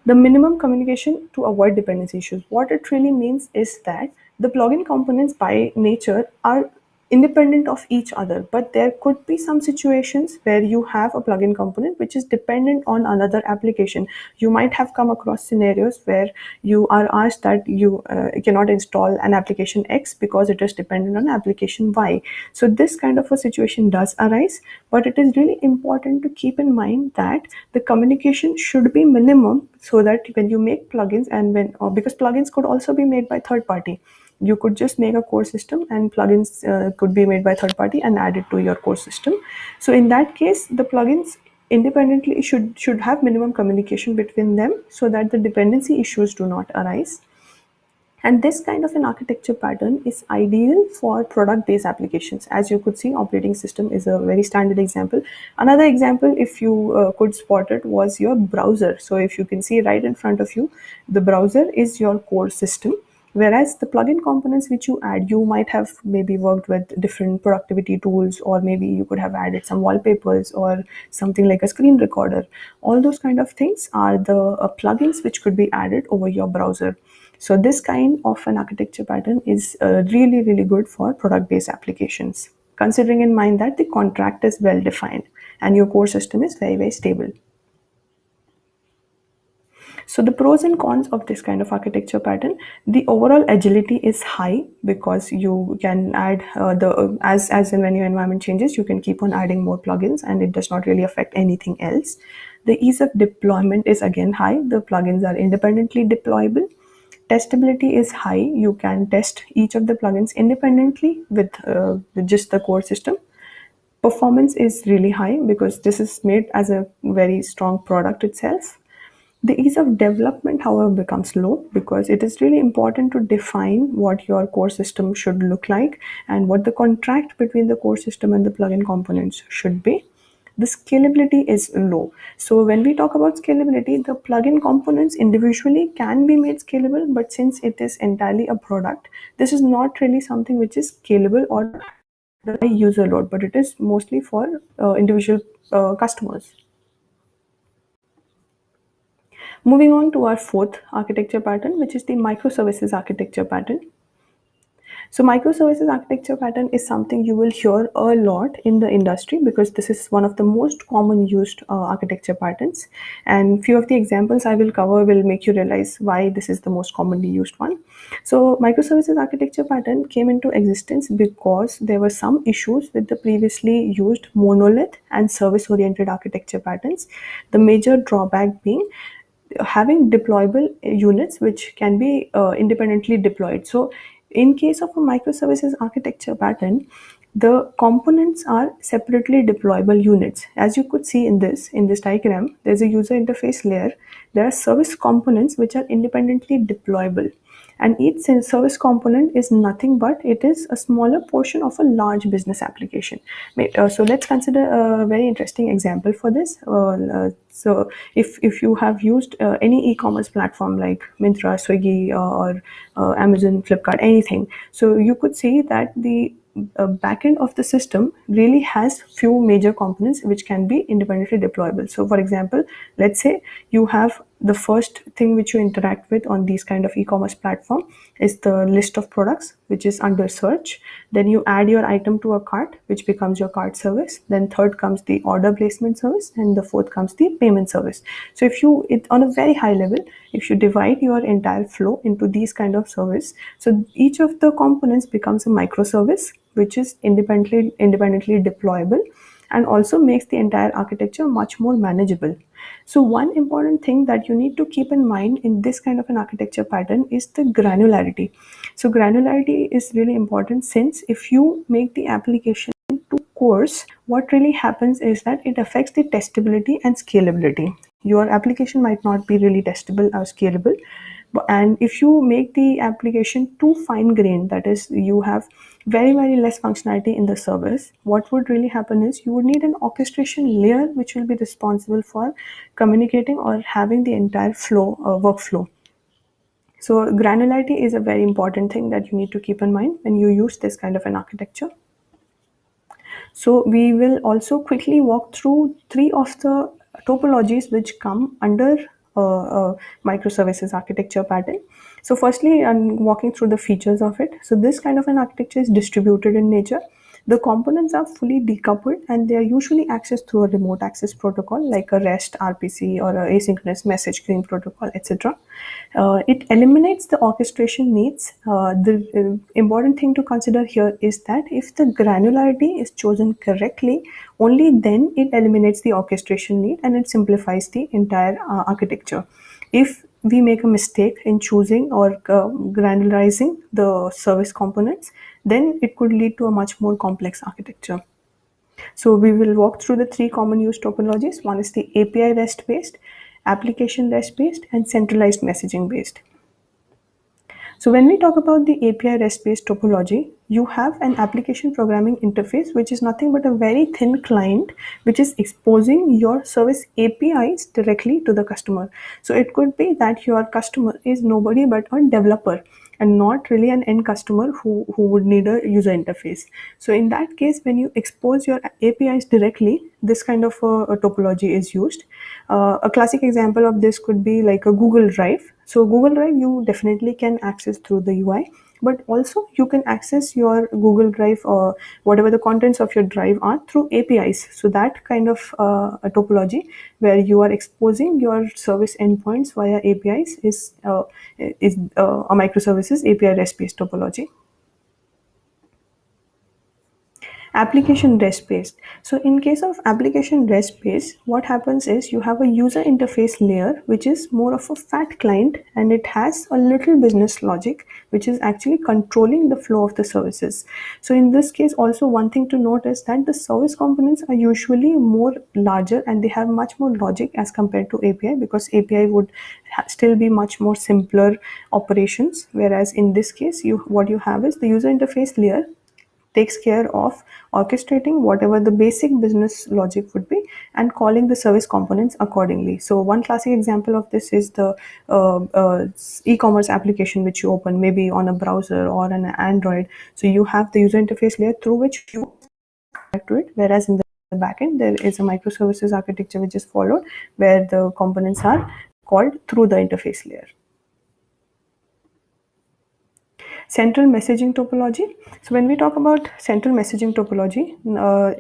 The minimum communication to avoid dependency issues. What it really means is that the plugin components by nature are independent of each other, but there could be some situations where you have a plugin component which is dependent on another application. You might have come across scenarios where you are asked that you cannot install an application X because it is dependent on application Y. So this kind of a situation does arise, but it is really important to keep in mind that the communication should be minimum, so that when you make plugins and because plugins could also be made by third party, you could just make a core system and plugins could be made by third party and add it to your core system. So in that case, the plugins independently should have minimum communication between them so that the dependency issues do not arise. And this kind of an architecture pattern is ideal for product-based applications. As you could see, operating system is a very standard example. Another example, if you could spot it, was your browser. So if you can see right in front of you, the browser is your core system. Whereas the plugin components which you add, you might have maybe worked with different productivity tools, or maybe you could have added some wallpapers or something like a screen recorder. All those kind of things are the plugins which could be added over your browser. So this kind of an architecture pattern is really, really good for product-based applications, considering in mind that the contract is well defined and your core system is very, very stable. So the pros and cons of this kind of architecture pattern: the overall agility is high because you can add the as and when your environment changes, you can keep on adding more plugins, and it does not really affect anything else. The ease of deployment is again high. The plugins are independently deployable. Testability is high. You can test each of the plugins independently with just the core system. Performance is really high because this is made as a very strong product itself. The ease of development, however, becomes low because it is really important to define what your core system should look like and what the contract between the core system and the plugin components should be. The scalability is low. So when we talk about scalability, the plugin components individually can be made scalable, but since it is entirely a product, this is not really something which is scalable or high user load, but it is mostly for individual customers. Moving on to our fourth architecture pattern, which is the microservices architecture pattern. So microservices architecture pattern is something you will hear a lot in the industry because this is one of the most common used architecture patterns. And few of the examples I will cover will make you realize why this is the most commonly used one. So microservices architecture pattern came into existence because there were some issues with the previously used monolith and service oriented architecture patterns. The major drawback being having deployable units which can be independently deployed. So in case of a microservices architecture pattern, the components are separately deployable units. As you could see in this diagram, there's a user interface layer. There are service components which are independently deployable, and each service component is nothing but it is a smaller portion of a large business application. So let's consider a very interesting example for this. So if you have used any e-commerce platform like Myntra, Swiggy, or Amazon, Flipkart, anything, so you could see that the backend of the system really has few major components which can be independently deployable. So for example, let's say you have the first thing which you interact with on these kind of e-commerce platform is the list of products which is under search. Then you add your item to a cart, which becomes your cart service. Then third comes the order placement service, and the fourth comes the payment service. So if you on a very high level, if you divide your entire flow into these kind of service, so each of the components becomes a microservice which is independently deployable and also makes the entire architecture much more manageable. So one important thing that you need to keep in mind in this kind of an architecture pattern is the granularity. So granularity is really important, since if you make the application too coarse, what really happens is that it affects the testability and scalability. Your application might not be really testable or scalable. And if you make the application too fine grained, that is, you have very less functionality in the service, what would really happen is you would need an orchestration layer which will be responsible for communicating or having the entire flow workflow. So granularity is a very important thing that you need to keep in mind when you use this kind of an architecture. So we will also quickly walk through three of the topologies which come under microservices architecture pattern. So firstly, I'm walking through the features of it. So this kind of an architecture is distributed in nature. The components are fully decoupled and they are usually accessed through a remote access protocol like a REST RPC or a asynchronous message queuing protocol, etc. It eliminates the orchestration needs. The important thing to consider here is that if the granularity is chosen correctly, only then it eliminates the orchestration need and it simplifies the entire architecture. If we make a mistake in choosing or granularizing the service components, then it could lead to a much more complex architecture. So we will walk through the three common use topologies. One is the API REST based, application REST based, and centralized messaging based. So when we talk about the API REST-based topology, you have an application programming interface, which is nothing but a very thin client, which is exposing your service APIs directly to the customer. So it could be that your customer is nobody but a developer and not really an end customer who would need a user interface. So in that case, when you expose your APIs directly, this kind of a topology is used. A classic example of this could be like a Google Drive. So Google Drive you definitely can access through the UI, but also you can access your Google Drive or whatever the contents of your drive are through APIs. So that kind of a topology where you are exposing your service endpoints via APIs is a microservices API REST-based topology. Application REST based. So in case of application REST based, what happens is you have a user interface layer which is more of a fat client, and it has a little business logic which is actually controlling the flow of the services. So in this case also, one thing to note is that the service components are usually more larger and they have much more logic as compared to API, because API would still be much more simpler operations, whereas in this case what you have is the user interface layer takes care of orchestrating whatever the basic business logic would be and calling the service components accordingly. So one classic example of this is the e-commerce application which you open maybe on a browser or an Android. So you have the user interface layer through which you connect to it, whereas in the backend there is a microservices architecture which is followed, where the components are called through the interface layer. Central messaging topology. So when we talk about central messaging topology,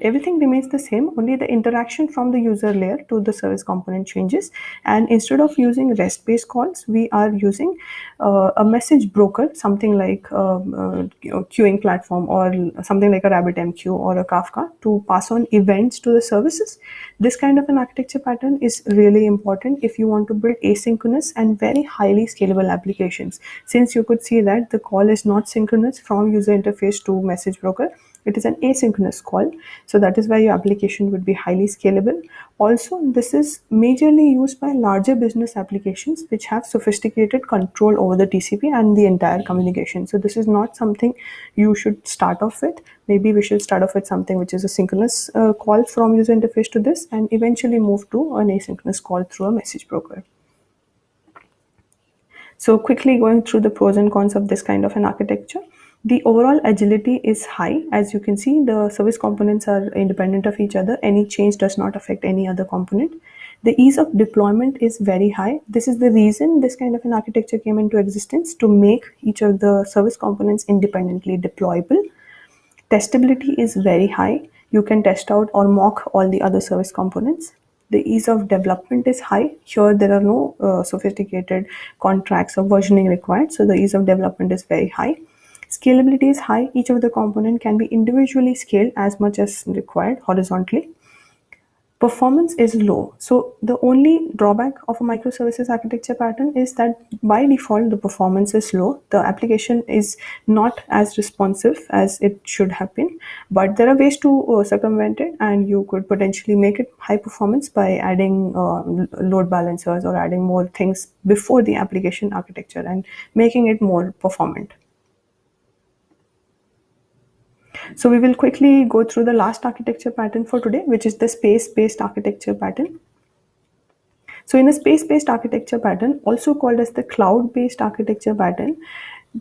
everything remains the same, only the interaction from the user layer to the service component changes. And instead of using REST-based calls, we are using a message broker, something like queuing platform or something like a RabbitMQ or a Kafka, to pass on events to the services. This kind of an architecture pattern is really important if you want to build asynchronous and very highly scalable applications. Since you could see that the call is not synchronous from user interface to message broker, it is an asynchronous call. So that is why your application would be highly scalable. Also, this is majorly used by larger business applications which have sophisticated control over the TCP and the entire communication. So this is not something you should start off with. Maybe we should start off with something which is a synchronous call from user interface to this, and eventually move to an asynchronous call through a message broker. So quickly going through the pros and cons of this kind of an architecture. The overall agility is high. As you can see, the service components are independent of each other. Any change does not affect any other component. The ease of deployment is very high. This is the reason this kind of an architecture came into existence, to make each of the service components independently deployable. Testability is very high. You can test out or mock all the other service components. The ease of development is high. Here there are no sophisticated contracts or versioning required, so the ease of development is very high. Scalability is high. Each of the component can be individually scaled as much as required horizontally. Performance is low. So the only drawback of a microservices architecture pattern is that by default the performance is low. The application is not as responsive as it should have been, but there are ways to circumvent it, and you could potentially make it high performance by adding load balancers or adding more things before the application architecture and making it more performant. So we will quickly go through the last architecture pattern for today, which is the space-based architecture pattern. So in a space-based architecture pattern, also called as the cloud-based architecture pattern,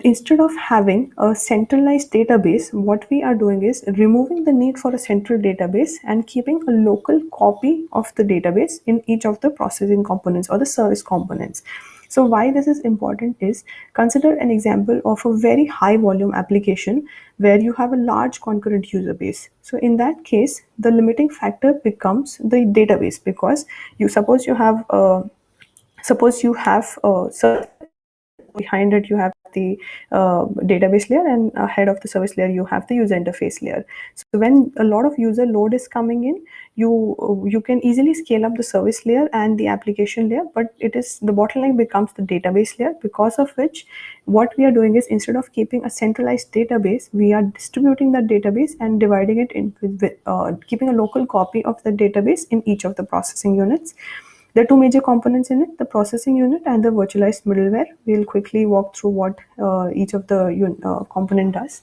instead of having a centralized database, what we are doing is removing the need for a central database and keeping a local copy of the database in each of the processing components or the service components. So why this is important is, consider an example of a very high volume application where you have a large concurrent user base. So in that case, the limiting factor becomes the database, because you suppose you have a behind it you have the database layer, and ahead of the service layer you have the user interface layer. So when a lot of user load is coming in, you can easily scale up the service layer and the application layer, but it is the bottleneck becomes the database layer, because of which what we are doing is, instead of keeping a centralized database, we are distributing that database and dividing it in with keeping a local copy of the database in each of the processing units. There are two major components in it, the processing unit and the virtualized middleware. We'll quickly walk through what each of the component does.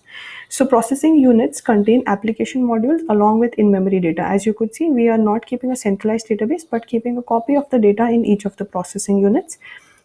So processing units contain application modules along with in-memory data. As you could see, we are not keeping a centralized database, but keeping a copy of the data in each of the processing units.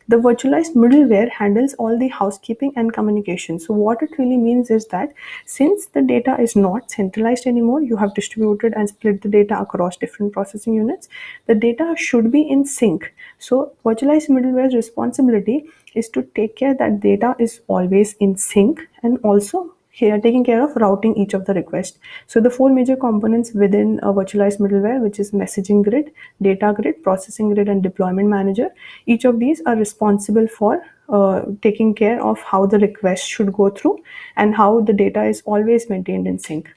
The virtualized middleware handles all the housekeeping and communication. So what it really means is that since the data is not centralized anymore, you have distributed and split the data across different processing units, the data should be in sync. So virtualized middleware's responsibility is to take care that data is always in sync, and also here taking care of routing each of the requests. So the four major components within a virtualized middleware, which is messaging grid, data grid, processing grid, and deployment manager, each of these are responsible for taking care of how the request should go through and how the data is always maintained in sync.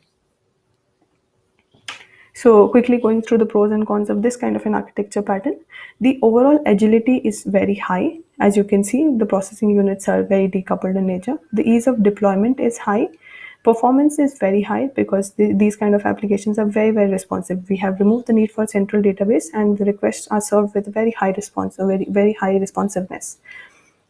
So quickly going through the pros and cons of this kind of an architecture pattern. The overall agility is very high. As you can see, the processing units are very decoupled in nature. The ease of deployment is high. Performance is very high because these kind of applications are very, very responsive. We have removed the need for central database, and the requests are served with very high response, very, very high responsiveness.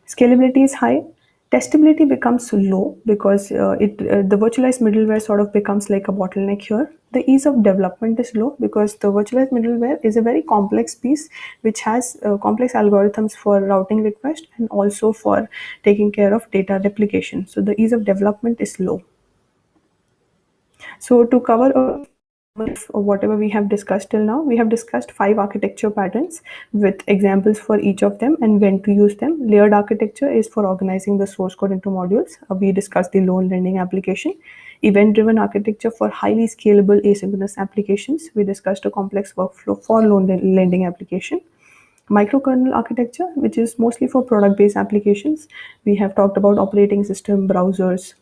Scalability is high. Testability becomes low because the virtualized middleware sort of becomes like a bottleneck here. The ease of development is low because the virtualized middleware is a very complex piece which has complex algorithms for routing request and also for taking care of data replication. So the ease of development is low. So to cover whatever we have discussed till now, we have discussed 5 architecture patterns with examples for each of them and when to use them. Layered architecture is for organizing the source code into modules. We discussed the loan lending application. Event-driven architecture for highly scalable asynchronous applications. We discussed a complex workflow for loan lending application. Microkernel architecture, which is mostly for product-based applications. We have talked about operating system, browsers.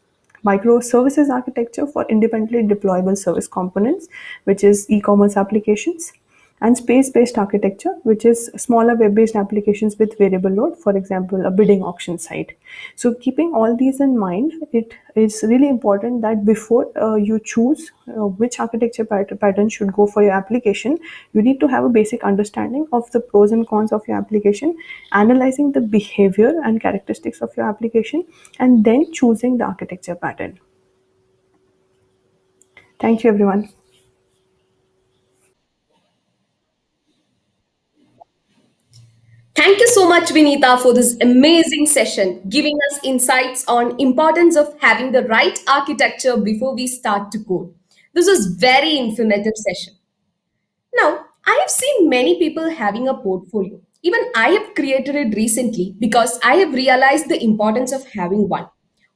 Microservices architecture for independently deployable service components, which is e-commerce applications. And space-based architecture, which is smaller web-based applications with variable load, for example, a bidding auction site. So keeping all these in mind, it is really important that before you choose which architecture pattern should go for your application, you need to have a basic understanding of the pros and cons of your application, analyzing the behavior and characteristics of your application, and then choosing the architecture pattern. Thank you, everyone. Thank you so much, Vinita, for this amazing session, giving us insights on importance of having the right architecture before we start to code. This was very informative session. Now, I have seen many people having a portfolio. Even I have created it recently because I have realized the importance of having one.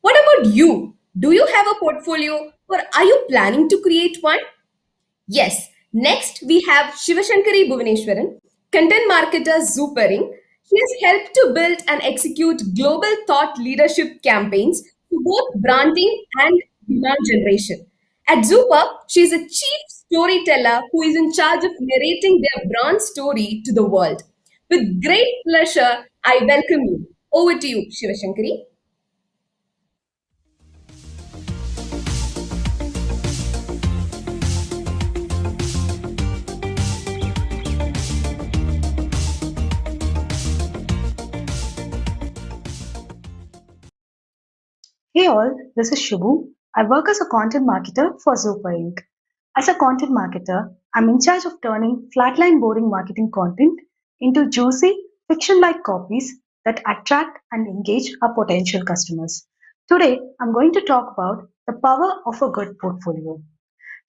What about you? Do you have a portfolio or are you planning to create one? Yes. Next, we have Shivashankari Bhuvaneshwaran, content marketer Zoopering. She has helped to build and execute global thought leadership campaigns for both branding and demand generation. At Zooper, she is a chief storyteller who is in charge of narrating their brand story to the world. With great pleasure, I welcome you. Over to you, Shivashankari. Hey all, this is Shubhu. I work as a content marketer for Zopa Inc. As a content marketer, I'm in charge of turning flatline boring marketing content into juicy, fiction-like copies that attract and engage our potential customers. Today, I'm going to talk about the power of a good portfolio.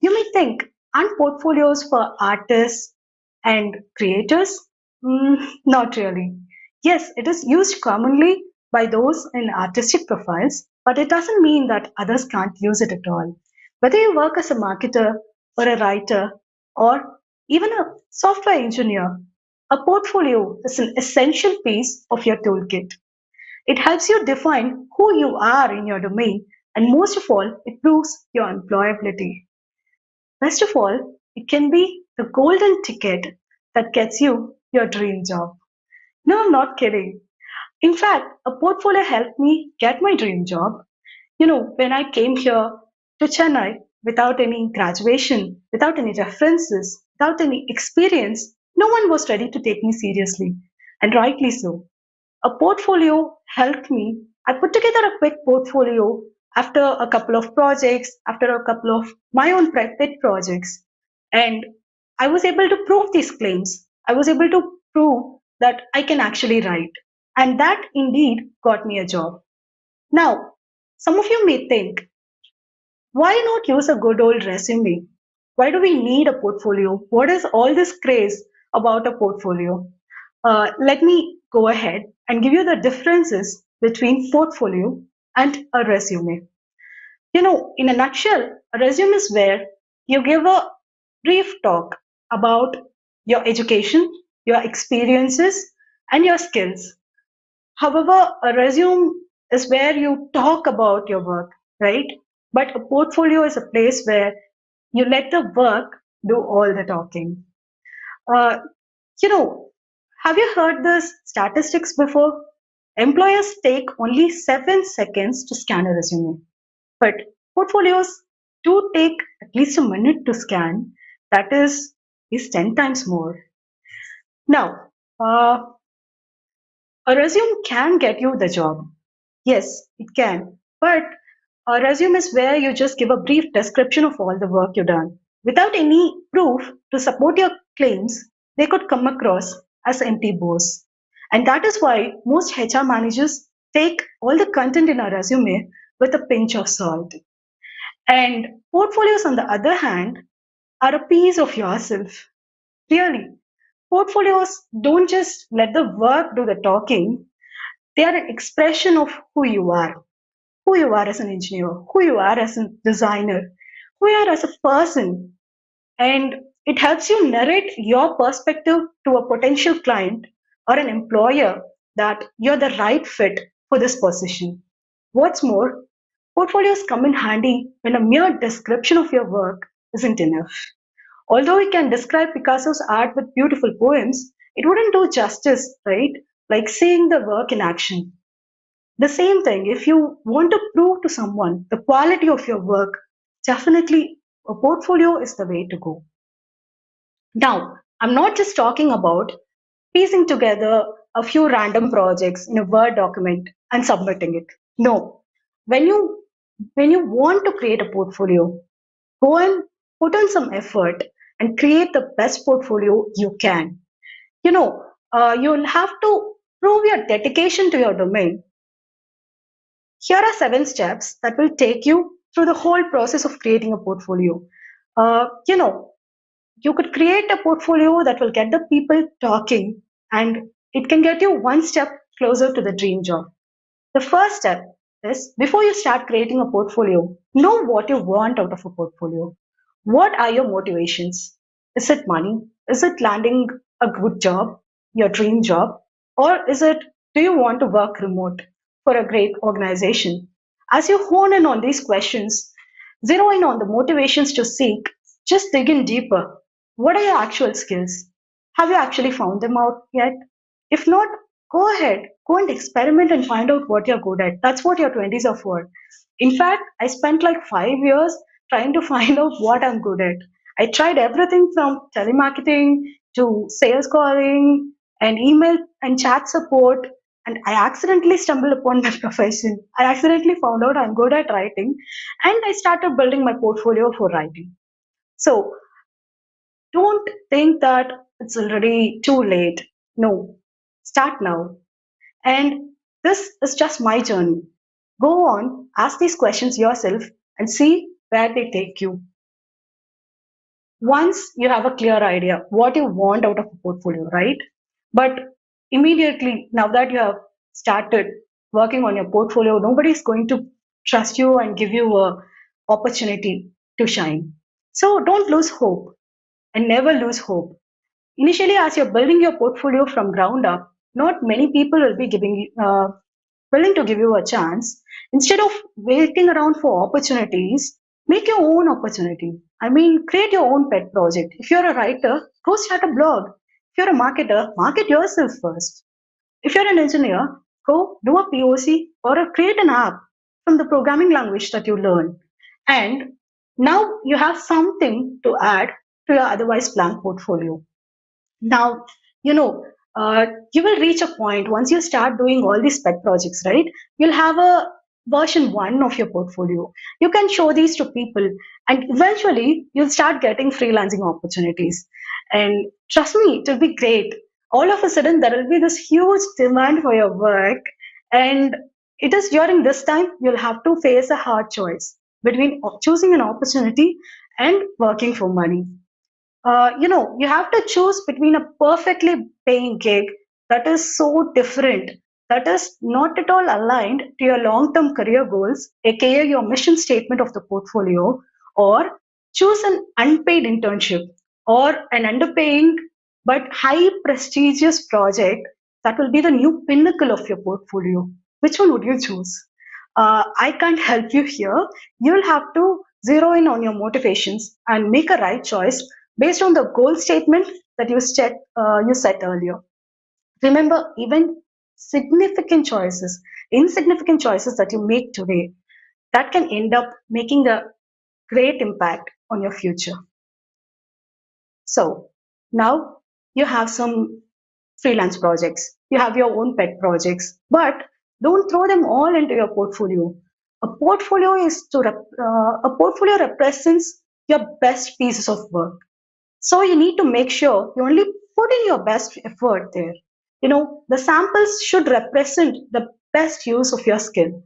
You may think, aren't portfolios for artists and creators? Not really. Yes, it is used commonly by those in artistic profiles, but it doesn't mean that others can't use it at all. Whether you work as a marketer or a writer or even a software engineer, a portfolio is an essential piece of your toolkit. It helps you define who you are in your domain, and most of all, it proves your employability. Best of all, it can be the golden ticket that gets you your dream job. No, I'm not kidding. In fact, a portfolio helped me get my dream job. When I came here to Chennai without any graduation, without any references, without any experience, no one was ready to take me seriously, and rightly so. A portfolio helped me. I put together a quick portfolio after a couple of projects, after a couple of my own pet projects. And I was able to prove these claims. I was able to prove that I can actually write. And that indeed got me a job. Now, some of you may think, why not use a good old resume? Why do we need a portfolio? What is all this craze about a portfolio? Let me go ahead and give you the differences between portfolio and a resume. In a nutshell, a resume is where you give a brief talk about your education, your experiences, and your skills. However, a resume is where you talk about your work, right? But a portfolio is a place where you let the work do all the talking. Uh, you know, have you heard this statistics before? Employers take only 7 seconds to scan a resume, but portfolios do take at least a minute to scan. That is 10 times more. Now, a resume can get you the job. Yes, it can. But a resume is where you just give a brief description of all the work you've done. Without any proof to support your claims, they could come across as empty boasts. And that is why most HR managers take all the content in a resume with a pinch of salt. And portfolios, on the other hand, are a piece of yourself. Really, portfolios don't just let the work do the talking, they are an expression of who you are as an engineer, who you are as a designer, who you are as a person. And it helps you narrate your perspective to a potential client or an employer that you're the right fit for this position. What's more, portfolios come in handy when a mere description of your work isn't enough. Although we can describe Picasso's art with beautiful poems, it wouldn't do justice, right? Like seeing the work in action. The same thing, if you want to prove to someone the quality of your work, definitely a portfolio is the way to go. Now, I'm not just talking about piecing together a few random projects in a Word document and submitting it. No. When you when you want to create a portfolio, go and put in some effort and create the best portfolio you can. You'll have to prove your dedication to your domain. Here are 7 steps that will take you through the whole process of creating a portfolio. Uh, you know, you could create a portfolio that will get the people talking, and it can get you one step closer to the dream job. The first step is, before you start creating a portfolio, know what you want out of a portfolio. What are your motivations? Is it money? Is it landing a good job, your dream job? Or is it, do you want to work remote for a great organization? As you hone in on these questions, zero in on the motivations to seek, just dig in deeper. What are your actual skills? Have you actually found them out yet? If not, go ahead, go and experiment and find out what you're good at. That's what your 20s are for. In fact, I spent like 5 years trying to find out what I'm good at. I tried everything from telemarketing to sales calling and email and chat support. And I accidentally stumbled upon my profession. I accidentally found out I'm good at writing, and I started building my portfolio for writing. So don't think that it's already too late. No, start now. And this is just my journey. Go on, ask these questions yourself and see where they take you. Once you have a clear idea what you want out of a portfolio, right? But immediately, now that you have started working on your portfolio, nobody's going to trust you and give you a opportunity to shine. So don't lose hope and never lose hope. Initially, as you're building your portfolio from ground up, not many people will be willing to give you a chance. Instead of waiting around for opportunities, make your own opportunity. I mean, create your own pet project. If you're a writer, go start a blog. If you're a marketer, market yourself first. If you're an engineer, go do a POC or create an app from the programming language that you learn. And now you have something to add to your otherwise blank portfolio. Now, you know, you will reach a point once you start doing all these pet projects, right? You'll have a version one of your portfolio. You can show these to people, and eventually you'll start getting freelancing opportunities. And trust me, it will be great. All of a sudden, there will be this huge demand for your work, and it is during this time you'll have to face a hard choice between choosing an opportunity and working for money. You have to choose between a perfectly paying gig that is so different, that is not at all aligned to your long term career goals, aka your mission statement of the portfolio, or choose an unpaid internship or an underpaying but high prestigious project that will be the new pinnacle of your portfolio. Which one would you choose? I can't help you here. You'll have to zero in on your motivations and make a right choice based on the goal statement that you set earlier. Remember, even insignificant choices that you make today, that can end up making a great impact on your future. So now you have some freelance projects, you have your own pet projects, but don't throw them all into your portfolio. A portfolio represents your best pieces of work. So you need to make sure you only put in your best effort there. The samples should represent the best use of your skill.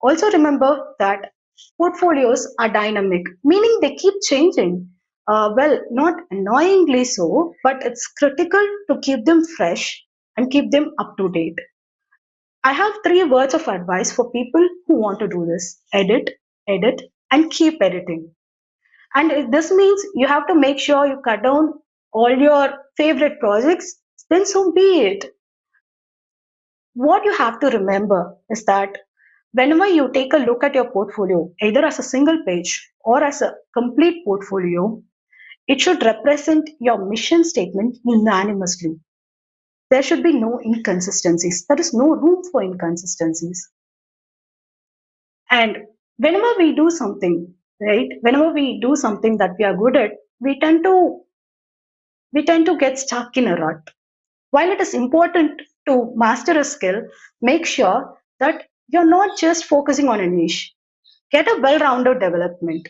Also remember that portfolios are dynamic, meaning they keep changing. Well, not annoyingly so, but it's critical to keep them fresh and keep them up to date. I have three words of advice for people who want to do this: edit, edit, and keep editing. And this means you have to make sure you cut down all your favorite projects, then so be it. What you have to remember is that whenever you take a look at your portfolio, either as a single page or as a complete portfolio, it should represent your mission statement unanimously. There should be no inconsistencies. There is no room for inconsistencies. And whenever we do something, right, whenever we do something that we are good at, we tend to we tend to get stuck in a rut. While it is important to master a skill, make sure that you're not just focusing on a niche. Get a well rounded development.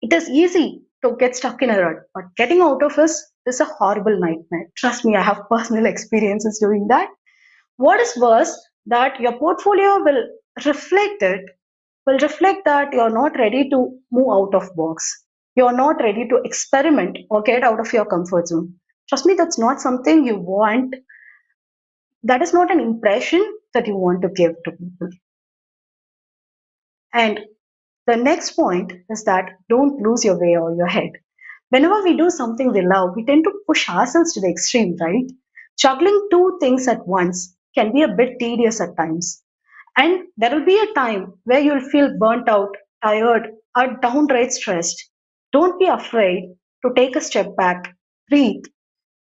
It is easy to get stuck in a rut, but getting out of it is a horrible nightmare. Trust me, I have personal experiences doing that. What is worse, that your portfolio reflect it, will reflect that you're not ready to move out of box. You're not ready to experiment or get out of your comfort zone. Trust me, that's not something you want. That is not an impression that you want to give to people. And the next point is that don't lose your way or your head. Whenever we do something we love, we tend to push ourselves to the extreme, right? Juggling two things at once can be a bit tedious at times. And there will be a time where you'll feel burnt out, tired, or downright stressed. Don't be afraid to take a step back, breathe,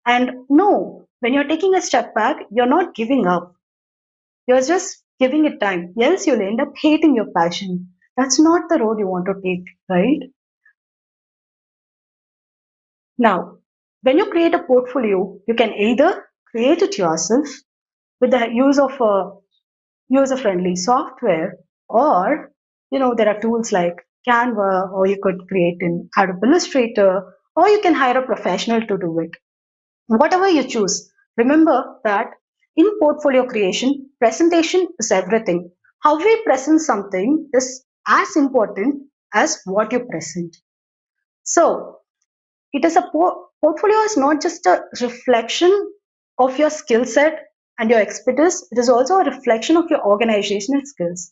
and know when you're taking a step back, you're not giving up. You're just giving it time. Else, you'll end up hating your passion. That's not the road you want to take, right? Now, when you create a portfolio, you can either create it yourself with the use of a user-friendly software, or there are tools like Canva, or you could create in Adobe Illustrator, or you can hire a professional to do it. Whatever you choose, remember that in portfolio creation, presentation is everything. How we present something is as important as what you present. So, it is a portfolio is not just a reflection of your skill set and your expertise, it is also a reflection of your organizational skills.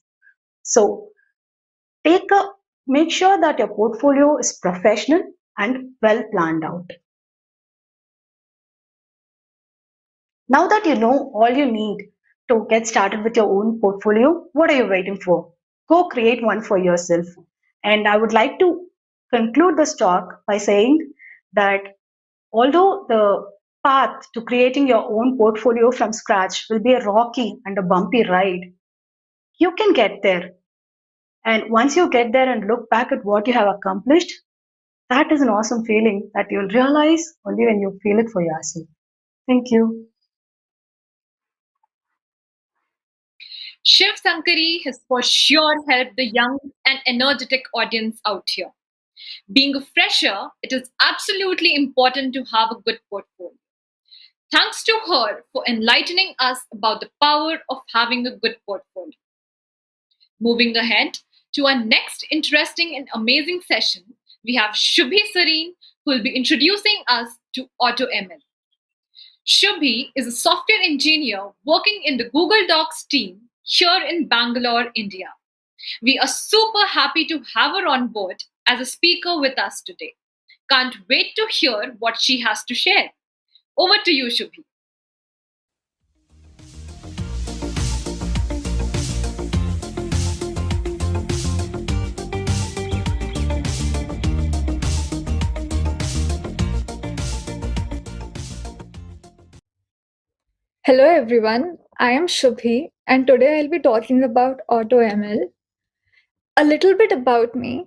So, take a make sure that your portfolio is professional and well planned out. Now that you know all you need to get started with your own portfolio, what are you waiting for? Go create one for yourself. And I would like to conclude this talk by saying that although the path to creating your own portfolio from scratch will be a rocky and a bumpy ride, you can get there. And once you get there and look back at what you have accomplished, that is an awesome feeling that you'll realize only when you feel it for yourself. Thank you. Shiv Sankari has for sure helped the young and energetic audience out here. Being a fresher, it is absolutely important to have a good portfolio. Thanks to her for enlightening us about the power of having a good portfolio. Moving ahead to our next interesting and amazing session, we have Shubhi Sareen, who will be introducing us to AutoML. Shubhi is a software engineer working in the Google Docs team here in Bangalore, India. We are super happy to have her on board as a speaker with us today. Can't wait to hear what she has to share. Over to you, Shubhi. Hello everyone, I am Shubhi and today I'll be talking about AutoML. A little bit about me.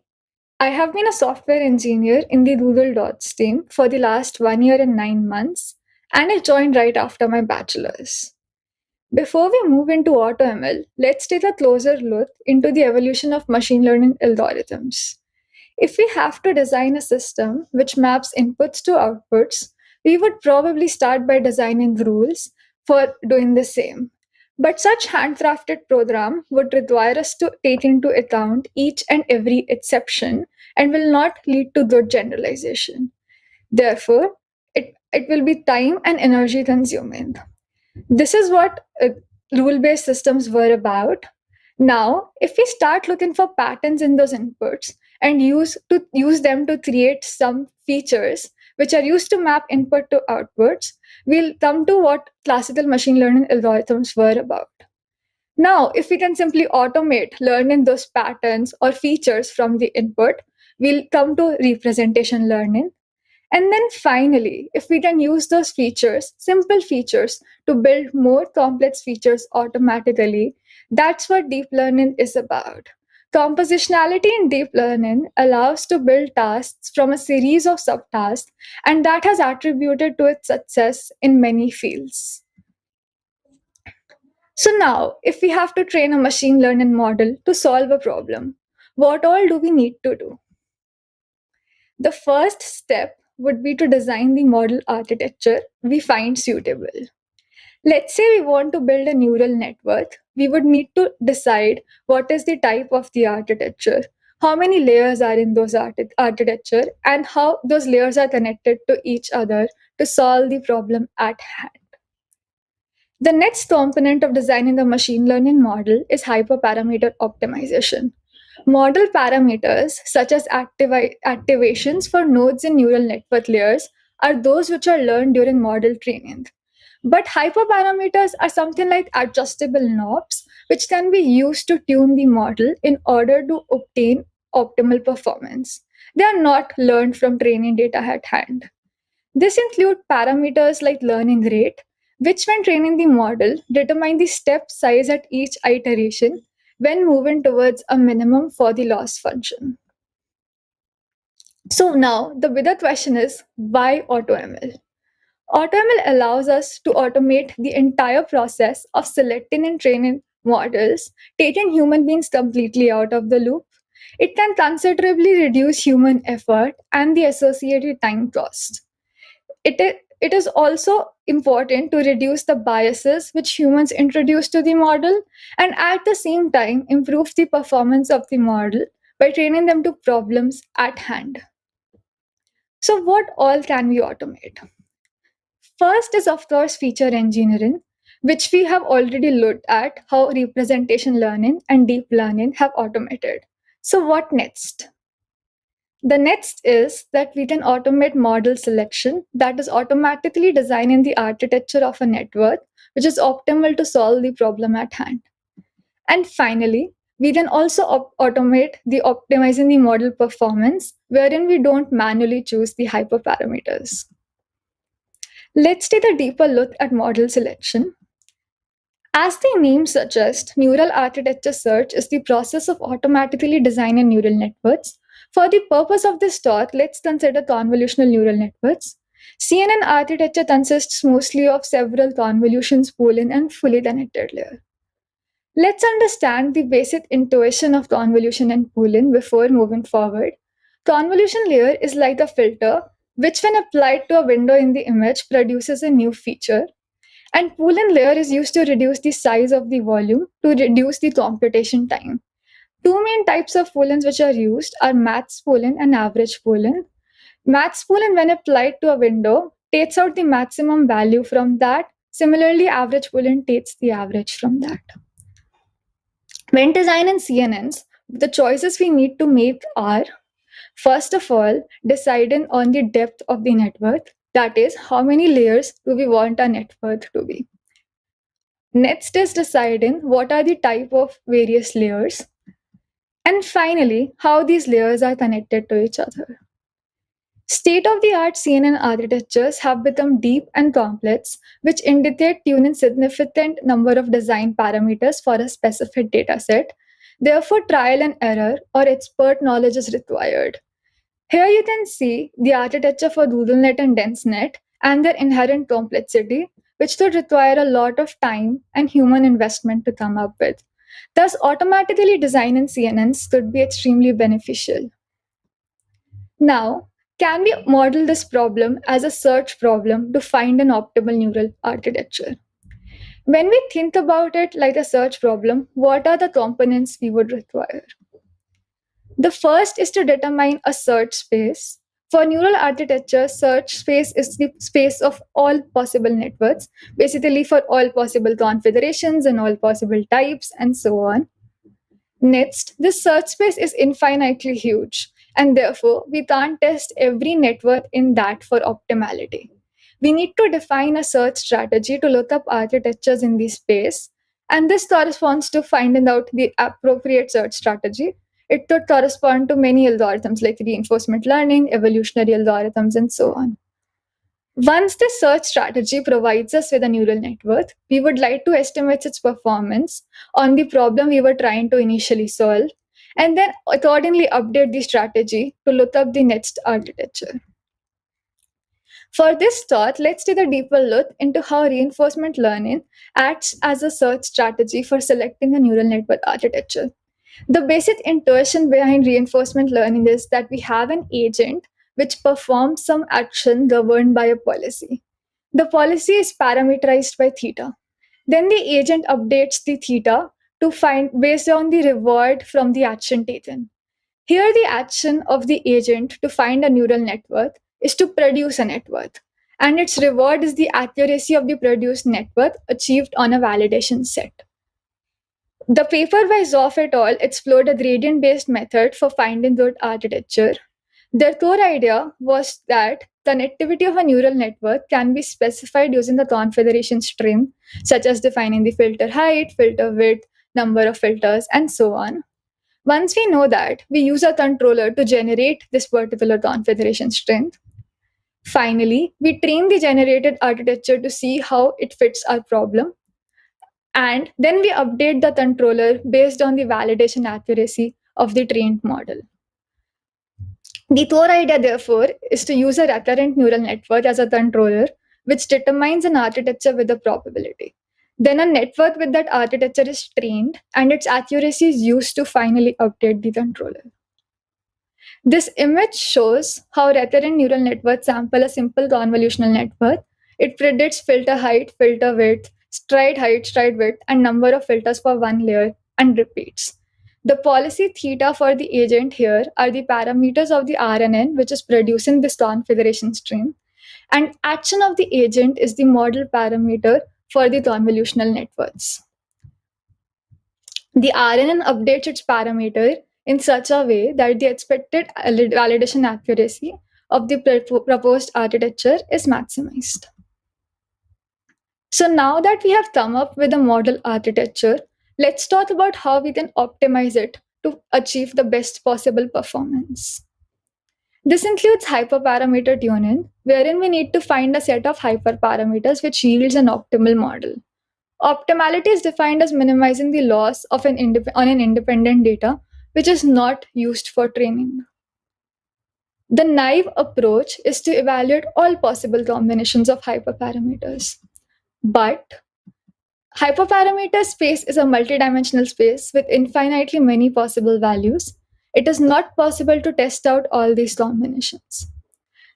I have been a software engineer in the Google Dots team for the last 1 year and 9 months, and I joined right after my bachelor's. Before we move into AutoML, let's take a closer look into the evolution of machine learning algorithms. If we have to design a system which maps inputs to outputs, we would probably start by designing rules for doing the same. But such handcrafted program would require us to take into account each and every exception and will not lead to good generalization. Therefore, it will be time and energy consuming. This is what rule based systems were about. Now, if we start looking for patterns in those inputs and use them to create some features which are used to map input to outputs, we'll come to what classical machine learning algorithms were about. Now, if we can simply automate learning those patterns or features from the input, we'll come to representation learning. And then finally, if we can use those features, simple features, to build more complex features automatically, that's what deep learning is about. Compositionality in deep learning allows to build tasks from a series of subtasks, and that has attributed to its success in many fields. So now, if we have to train a machine learning model to solve a problem, what all do we need to do? The first step would be to design the model architecture we find suitable. Let's say we want to build a neural network. We would need to decide what is the type of the architecture, how many layers are in those architecture, and how those layers are connected to each other to solve the problem at hand. The next component of designing the machine learning model is hyperparameter optimization. Model parameters, such as activations for nodes in neural network layers, are those which are learned during model training. But hyperparameters are something like adjustable knobs, which can be used to tune the model in order to obtain optimal performance. They are not learned from training data at hand. This includes parameters like learning rate, which, when training the model, determine the step size at each iteration when moving towards a minimum for the loss function. So now the bigger question is, why AutoML? AutoML allows us to automate the entire process of selecting and training models, taking human beings completely out of the loop. It can considerably reduce human effort and the associated time cost. It is also important to reduce the biases which humans introduce to the model and at the same time improve the performance of the model by training them to problems at hand. So, what all can we automate? First is, of course, feature engineering, which we have already looked at how representation learning and deep learning have automated. So, what next? The next is that we can automate model selection, that is automatically designing the architecture of a network which is optimal to solve the problem at hand. And finally, we can also automate the optimizing the model performance, wherein we don't manually choose the hyperparameters. Let's take a deeper look at model selection. As the name suggests, neural architecture search is the process of automatically designing neural networks. For the purpose of this talk, let's consider convolutional neural networks. CNN architecture consists mostly of several convolutions pooling and fully connected layers. Let's understand the basic intuition of convolution and pooling before moving forward. Convolution layer is like a filter, which when applied to a window in the image produces a new feature. And pooling layer is used to reduce the size of the volume to reduce the computation time. Two main types of poolings which are used are math pooling and average pooling. Math pooling, when applied to a window, takes out the maximum value from that. Similarly, average boolean takes the average from that. When designing CNNs, the choices we need to make are, first of all, deciding on the depth of the network. That is, how many layers do we want our network to be? Next is deciding what are the type of various layers. And finally, how these layers are connected to each other. State of the art CNN architectures have become deep and complex, which indicate tune in significant number of design parameters for a specific dataset. Therefore, trial and error or expert knowledge is required. Here you can see the architecture for RuralNet and DenseNet and their inherent complexity, which would require a lot of time and human investment to come up with. Thus, automatically designing CNNs could be extremely beneficial. Now, can we model this problem as a search problem to find an optimal neural architecture? When we think about it like a search problem, what are the components we would require? The first is to determine a search space. For neural architecture, search space is the space of all possible networks, basically for all possible configurations and all possible types and so on. Next, this search space is infinitely huge, and therefore we can't test every network in that for optimality. We need to define a search strategy to look up architectures in the space, and this corresponds to finding out the appropriate search strategy. It could correspond to many algorithms like reinforcement learning, evolutionary algorithms, and so on. Once this search strategy provides us with a neural network, we would like to estimate its performance on the problem we were trying to initially solve, and then accordingly update the strategy to look up the next architecture. For this thought, let's take a deeper look into how reinforcement learning acts as a search strategy for selecting a neural network architecture. The basic intuition behind reinforcement learning is that we have an agent which performs some action governed by a policy. The policy is parameterized by theta. Then the agent updates the theta to find based on the reward from the action taken. Here, the action of the agent to find a neural network is to produce a network, and its reward is the accuracy of the produced network achieved on a validation set. The paper by Zoff et al. Explored a gradient based method for finding good architecture. Their core idea was that connectivity of a neural network can be specified using the configuration string, such as defining the filter height, filter width, number of filters, and so on. Once we know that, we use a controller to generate this particular configuration string. Finally, we train the generated architecture to see how it fits our problem. And then we update the controller based on the validation accuracy of the trained model. The core idea, therefore, is to use a recurrent neural network as a controller, which determines an architecture with a probability. Then a network with that architecture is trained, and its accuracy is used to finally update the controller. This image shows how recurrent neural networks sample a simple convolutional network. It predicts filter height, filter width, stride height, stride width, and number of filters for one layer and repeats. The policy theta for the agent here are the parameters of the RNN, which is producing this configuration stream. And action of the agent is the model parameter for the convolutional networks. The RNN updates its parameter in such a way that the expected validation accuracy of the proposed architecture is maximized. So now that we have come up with a model architecture, let's talk about how we can optimize it to achieve the best possible performance. This includes hyperparameter tuning, wherein we need to find a set of hyperparameters which yields an optimal model. Optimality is defined as minimizing the loss of on an independent data which is not used for training. The naive approach is to evaluate all possible combinations of hyperparameters. But hyperparameter space is a multidimensional space with infinitely many possible values. It is not possible to test out all these combinations.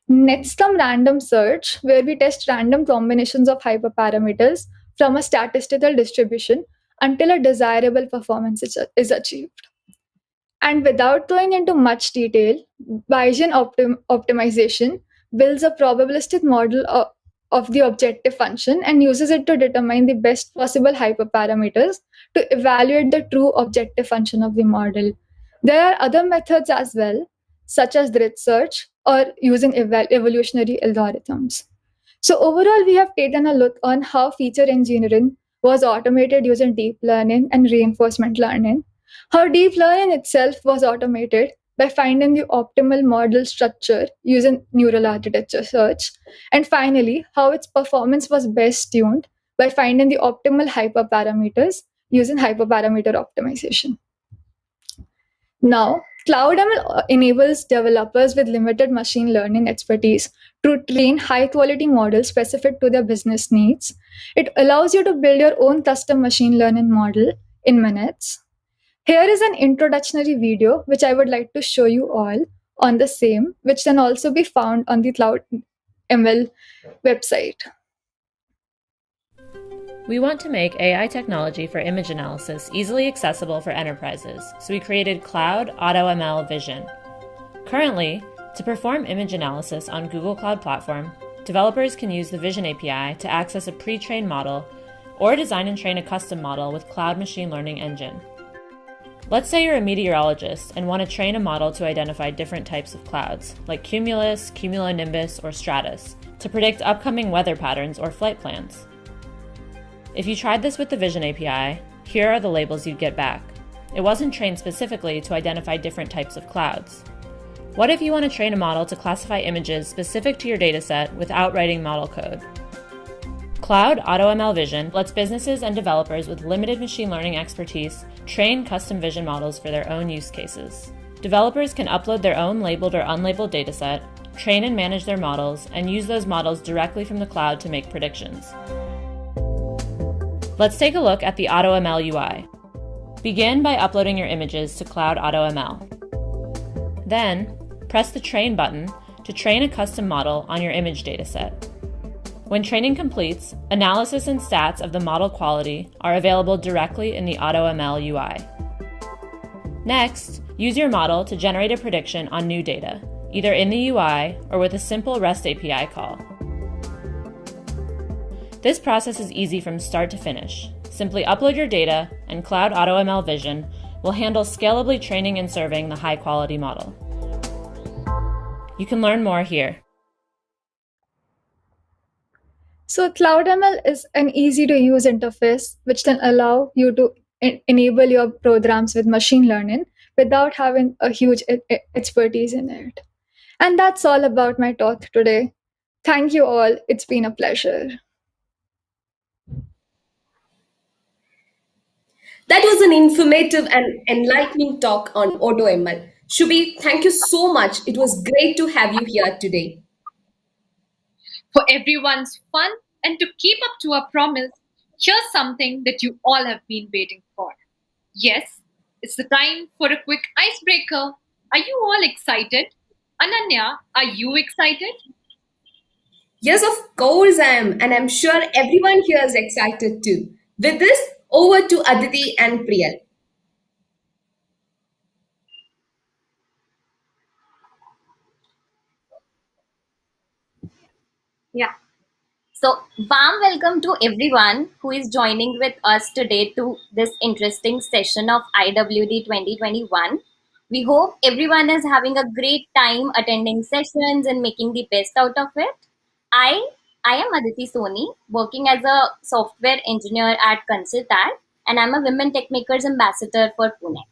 Next come random search, where we test random combinations of hyperparameters from a statistical distribution until a desirable performance is achieved. And without going into much detail, Bayesian optimization builds a probabilistic model of the objective function and uses it to determine the best possible hyperparameters to evaluate the true objective function of the model. There are other methods as well, such as grid search or using evolutionary algorithms. So, overall, we have taken a look on how feature engineering was automated using deep learning and reinforcement learning, how deep learning itself was automated by finding the optimal model structure using neural architecture search, and finally, how its performance was best tuned by finding the optimal hyperparameters using hyperparameter optimization. Now, CloudML enables developers with limited machine learning expertise to train high quality models specific to their business needs. It allows you to build your own custom machine learning model in minutes. Here is an introductory video which I would like to show you all on the same, which can also be found on the CloudML website. We want to make AI technology for image analysis easily accessible for enterprises, so we created Cloud AutoML Vision. Currently, to perform image analysis on Google Cloud Platform, developers can use the Vision API to access a pre-trained model or design and train a custom model with Cloud Machine Learning Engine. Let's say you're a meteorologist and want to train a model to identify different types of clouds, like cumulus, cumulonimbus, or stratus, to predict upcoming weather patterns or flight plans. If you tried this with the Vision API, here are the labels you'd get back. It wasn't trained specifically to identify different types of clouds. What if you want to train a model to classify images specific to your dataset without writing model code? Cloud AutoML Vision lets businesses and developers with limited machine learning expertise train custom vision models for their own use cases. Developers can upload their own labeled or unlabeled dataset, train and manage their models, and use those models directly from the cloud to make predictions. Let's take a look at the AutoML UI. Begin by uploading your images to Cloud AutoML. Then, press the Train button to train a custom model on your image dataset. When training completes, analysis and stats of the model quality are available directly in the AutoML UI. Next, use your model to generate a prediction on new data, either in the UI or with a simple REST API call. This process is easy from start to finish. Simply upload your data, and Cloud AutoML Vision will handle scalably training and serving the high-quality model. You can learn more here. So CloudML is an easy-to-use interface which can allow you to enable your programs with machine learning without having a huge expertise in it. And that's all about my talk today. Thank you all. It's been a pleasure. That was an informative and enlightening talk on AutoML. Shubi, thank you so much. It was great to have you here today. For everyone's fun and to keep up to our promise, here's something that you all have been waiting for. Yes, it's the time for a quick icebreaker. Are you all excited? Ananya, are you excited? Yes, of course I am, and I'm sure everyone here is excited too. With this, over to Aditi and Priyal. Yeah. So, warm welcome to everyone who is joining with us today to this interesting session of IWD 2021. We hope everyone is having a great time attending sessions and making the best out of it. I I am Aditi Soni, working as a software engineer at Consultat, and I'm a Women Techmakers ambassador for Pune.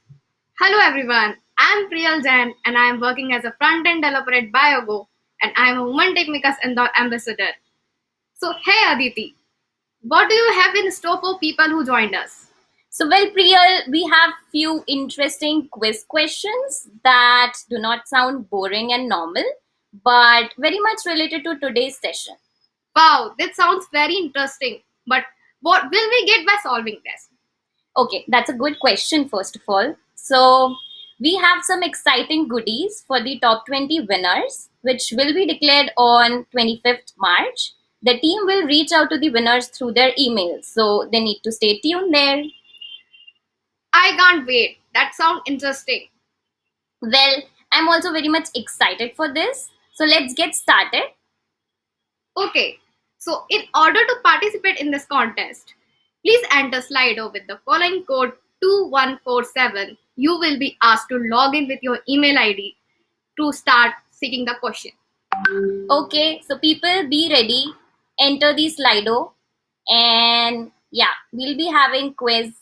Hello everyone, I'm Priyal Jain and I am working as a front-end developer at BioGo and I am a Women Techmakers India ambassador. So hey Aditi, what do you have in store for people who joined us? So, well, Priyal, we have few interesting quiz questions that do not sound boring and normal, but very much related to today's session. Wow, that sounds very interesting. But what will we get by solving this? Okay, that's a good question, first of all. So, we have some exciting goodies for the top 20 winners, which will be declared on 25th March. The team will reach out to the winners through their emails, so they need to stay tuned there. I can't wait. That sounds interesting. Well, I'm also very much excited for this. So let's get started. Okay, so in order to participate in this contest, please enter Slido with the following code 2147. You will be asked to log in with your email ID to start seeking the question. Okay, so people be ready, enter the Slido, and yeah, we'll be having quiz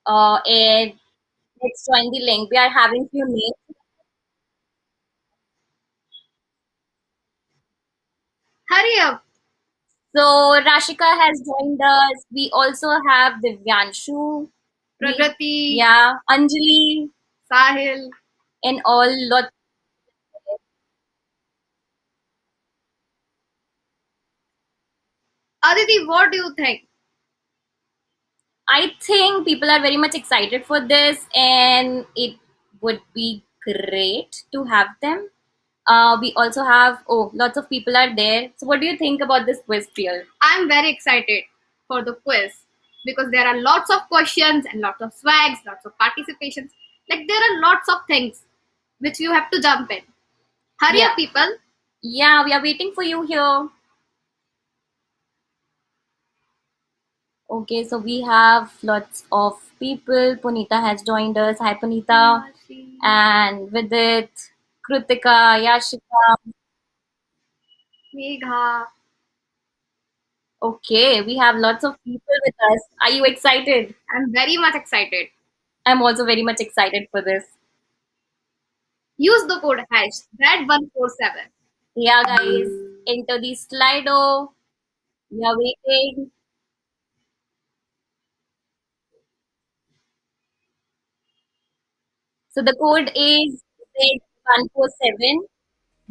and let's join the link. We are having few names. Hurry up, So Rashika has joined us. We also have Divyanshu, Pragati, yeah, Anjali, Sahil. and all lot. Aditi, what do you think? I think people are very much excited for this, and it would be great to have them. We also have lots of people are there. So, what do you think about this quiz, Priyal? I'm very excited for the quiz because there are lots of questions and lots of swags, lots of participations. Like there are lots of things which you have to jump in. Hurry Yeah. up, people. Yeah, we are waiting for you here. Okay, so we have lots of people. Punita has joined us. Hi, Punita. And with it, Kritika, Yashika. Megha. Okay, we have lots of people with us. Are you excited? I'm very much excited. I'm also very much excited for this. Use the code hash that147. Yeah, guys, enter the Slido. We are waiting. So the code is Z147.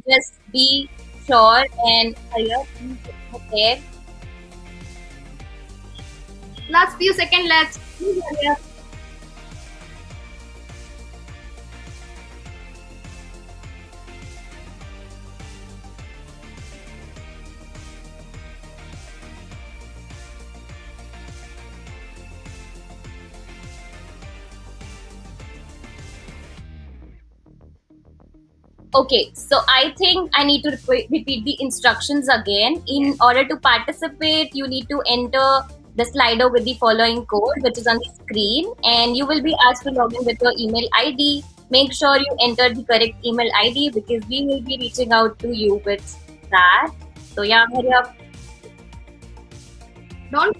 Just be sure and hurry up. Please prepare. Last few seconds left. Please hurry up. Okay, so I think I need to repeat the instructions again. In order to participate, you need to enter the Slido with the following code, which is on the screen, and you will be asked to log in with your email ID. Make sure you enter the correct email ID because we will be reaching out to you with that. So yeah, hurry up. Don't.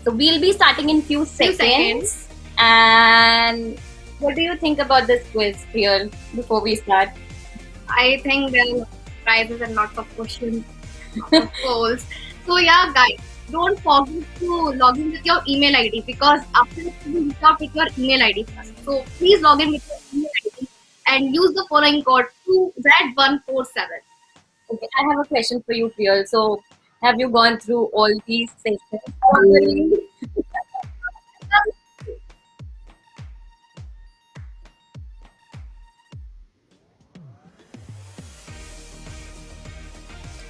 So we'll be starting in few seconds. And what do you think about this quiz, Priyal, before we start? I think there are prizes and lots of questions, lots of polls. So yeah, guys, don't forget to log in with your email ID because after this you will start with your email ID first. So please log in with your email ID and use the following code 2Z147. Okay, I have a question for you, Priyal. So have you gone through all these sessions already?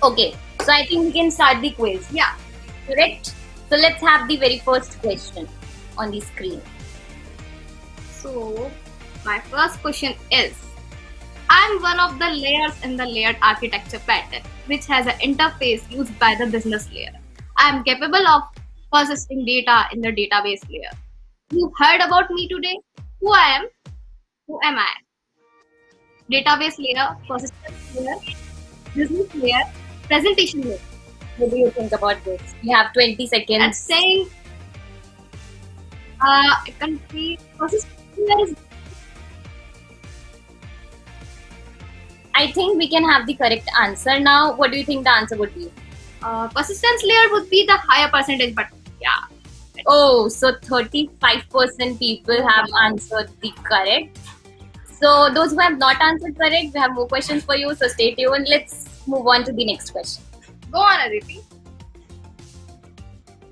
Okay, so I think we can start the quiz. Yeah. Correct? So let's have the very first question on the screen. So my first question is, I'm one of the layers in the layered architecture pattern, which has an interface used by the business layer. I am capable of persisting data in the database layer. You heard about me today? Who I am? Who am I? Database layer, persistence layer, business layer, presentation layer. What do you think about this? We have 20 seconds. That's saying I can see persistence layer is. I think we can have the correct answer now. What do you think the answer would be? Persistence layer would be the higher percentage, but yeah. Oh, so 35% people have answered the correct. So those who have not answered correct, we have more questions for you. So stay tuned. Let's move on to the next question. Go on, Aditi.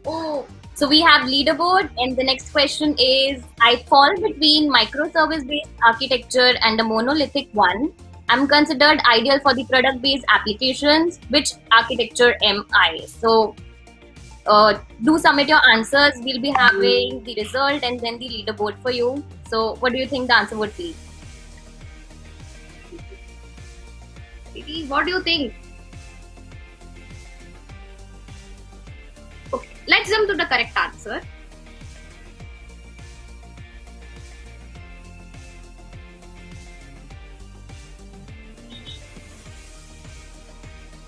Oh, so we have leaderboard, and the next question is: I fall between microservice-based architecture and a monolithic one. I'm considered ideal for the product-based applications. Which architecture am I? So do submit your answers. We'll be having the result and then the leaderboard for you. So what do you think the answer would be? Aditi, what do you think? Okay, let's jump to the correct answer.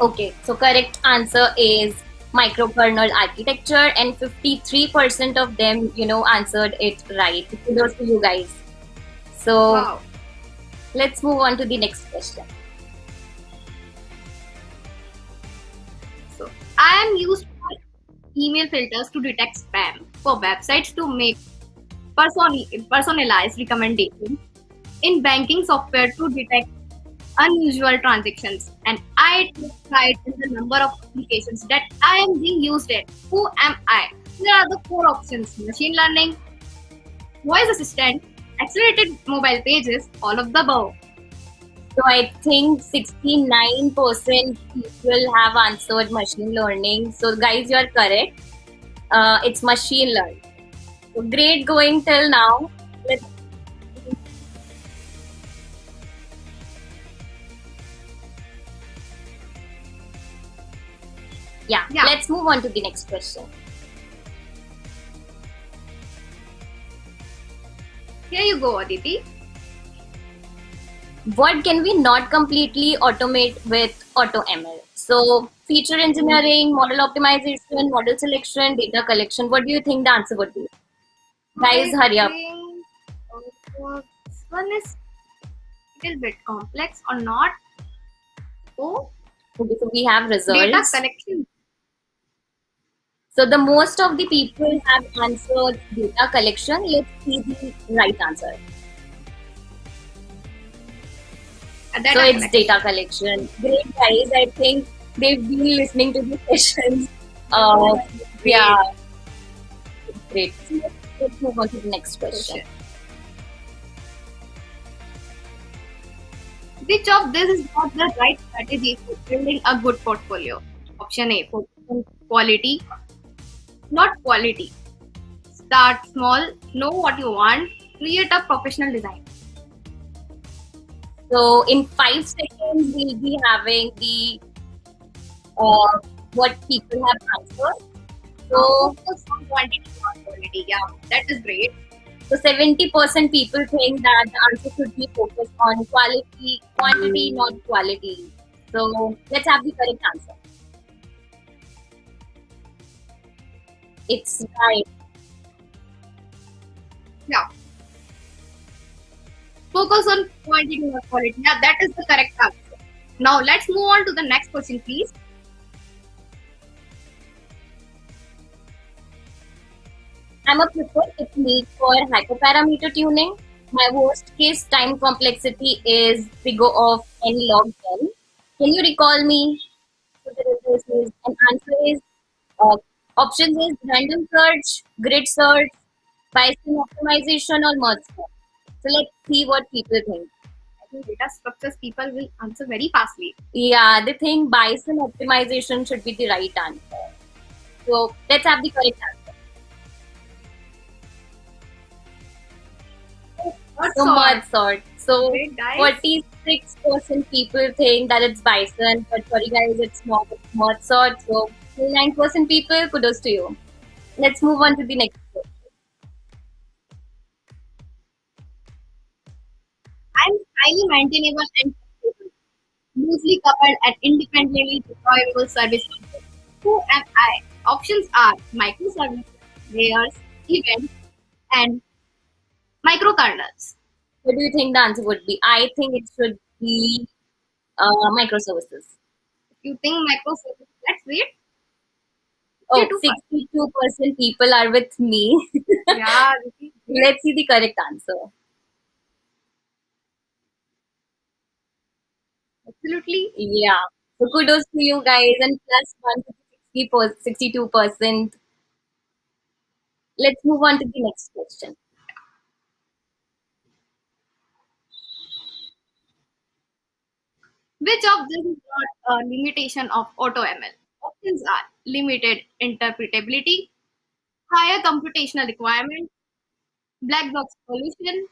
Okay, so correct answer is microkernel architecture, and 53% of them, answered it right. Kudos to you guys. So Wow. let's move on to the next question. So I am used for email filters to detect spam, for websites to make personalized recommendations, in banking software to detect unusual transactions, and I take pride in the number of applications that I am being used in. Who am I? Here are the four options: machine learning, voice assistant, accelerated mobile pages, all of the above. So I think 69% people have answered machine learning. So guys, you are correct. It's machine learning. So great going till now. Let's Yeah. let's move on to the next question. Here you go, Aditi. What can we not completely automate with AutoML? So feature engineering, model optimization, model selection, data collection. What do you think the answer would be? Guys, hurry up. think, this one is a little bit complex or not. Oh, Okay, so we have data results. collection. So the most of the people have answered data collection. Let's see the right answer. So it's data collection. Great guys. I think they've been listening to the sessions. Yeah. Great. Let's move on to the next question. Which of this is not the right strategy for building a good portfolio? Option A, focus on quality, not quality. Start small, know what you want, create a professional design. So in 5 seconds, we'll be having the what people have answered. So Focus on quantity, not quality. Yeah, that is great. So 70% people think that the answer should be focused on quantity, not quality. So let's have the correct answer. It's right. Yeah. Focus on quantity, not quality. Yeah, that is the correct answer. Now let's move on to the next question, please. I'm a preferred technique for hyperparameter tuning. My worst case time complexity is big of n log n. Can you recall me? So the result is, and answer is options is random search, grid search, Bayesian optimization, or merge search. So let's see what people think. I think data structures people will answer very fastly. Yeah, they think Bayesian optimization should be the right answer. So let's have the correct answer. So merge sort. So Great, guys. 46% people think that it's Bison, but sorry guys, it's not. It's merge sort. So 29% people, kudos to you. Let's move on to the next question. I'm highly maintainable and flexible, loosely coupled and independently deployable service concept. Who am I? Options are microservices, layers, events, and microkernels. What do you think the answer would be? I think it should be microservices. If you think microservices, let's wait. Oh, 62% people are with me. Yeah, Let's see the correct answer. Absolutely. Yeah. So kudos to you guys, and plus 1 to 62%. Let's move on to the next question. Which of this is not a limitation of AutoML? Options are limited interpretability, higher computational requirement, black box solution,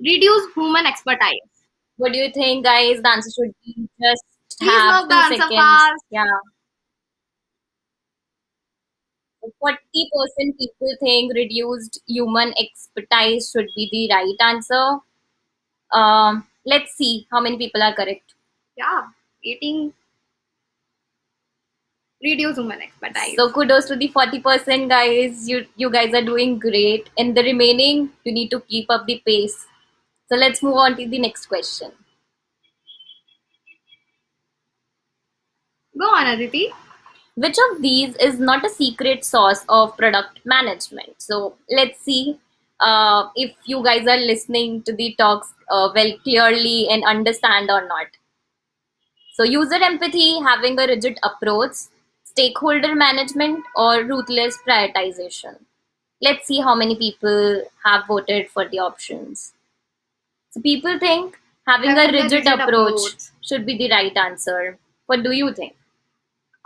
reduce human expertise. What do you think, guys? The answer should be just Please have log the two answer seconds. fast. Yeah. 40% people think reduced human expertise should be the right answer. Let's see how many people are correct. Yeah, eating reduce human expertise. So kudos to the 40% guys. You guys are doing great. And the remaining, you need to keep up the pace. So let's move on to the next question. Go on, Aditi. Which of these is not a secret sauce of product management? So let's see if you guys are listening to the talks well clearly and understand or not. So user empathy, having a rigid approach, stakeholder management, or ruthless prioritization. Let's see how many people have voted for the options. So people think having a rigid approach should be the right answer. What do you think?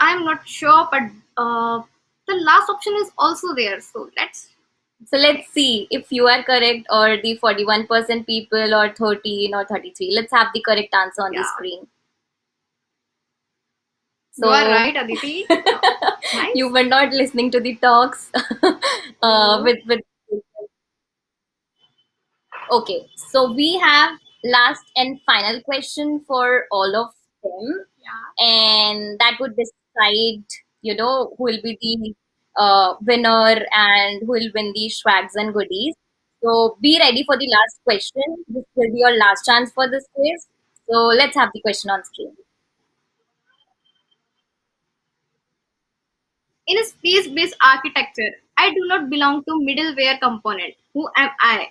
I'm not sure, but the last option is also there. So let's see if you are correct or the 41% people or 13 or 33. Let's have the correct answer on the screen. So, you are right, Aditi. Nice. You were not listening to the talks with Okay, so we have last and final question for all of them, and that would decide, who will be the winner and who will win the swags and goodies. So be ready for the last question. This will be your last chance for this quiz. So let's have the question on screen. In a space-based architecture, I do not belong to middleware component. Who am I?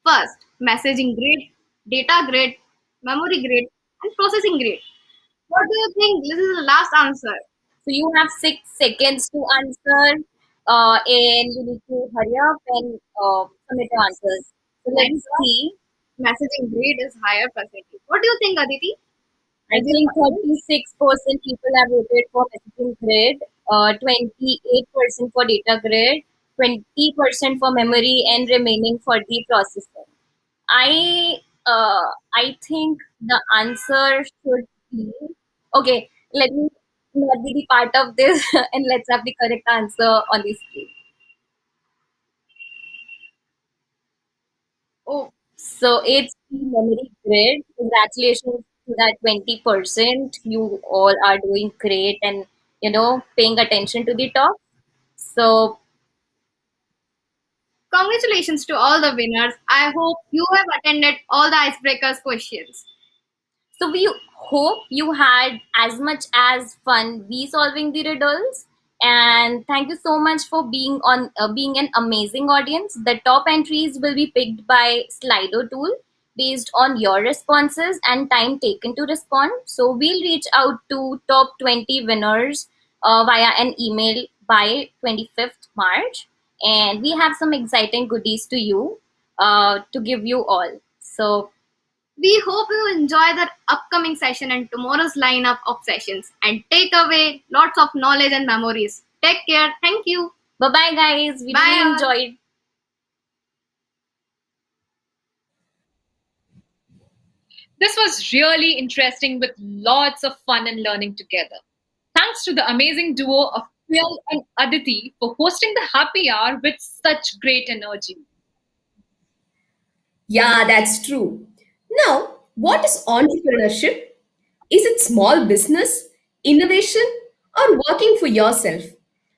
First, messaging grid, data grid, memory grid, and processing grid. What do you think? This is the last answer. So you have 6 seconds to answer, and you need to hurry up and submit your answers. So let's see. Messaging grid is higher percentage. What do you think, Aditi? I think 36% people have voted for messaging grid, 28% for data grid, 20% for memory, and remaining for the processor. I I think the answer should be okay. Let me not be the part of this, and let's have the correct answer on the screen. Oh, So it's the memory grid. Congratulations to that 20%. You all are doing great and paying attention to the talk. So congratulations to all the winners. I hope you have attended all the icebreakers questions. So we hope you had as much as fun we solving the riddles. And thank you so much for being an amazing audience. The top entries will be picked by Slido tool based on your responses and time taken to respond. So we'll reach out to top 20 winners via an email by 25th March. And we have some exciting goodies to you to give you all. So we hope you enjoy the upcoming session and tomorrow's lineup of sessions and take away lots of knowledge and memories. Take care. Thank you. Bye-bye, guys. We really enjoyed. This was really interesting with lots of fun and learning together. Thanks to the amazing duo of Phil and Aditi for hosting the happy hour with such great energy. Yeah, that's true. Now, what is entrepreneurship? Is it small business, innovation, or working for yourself?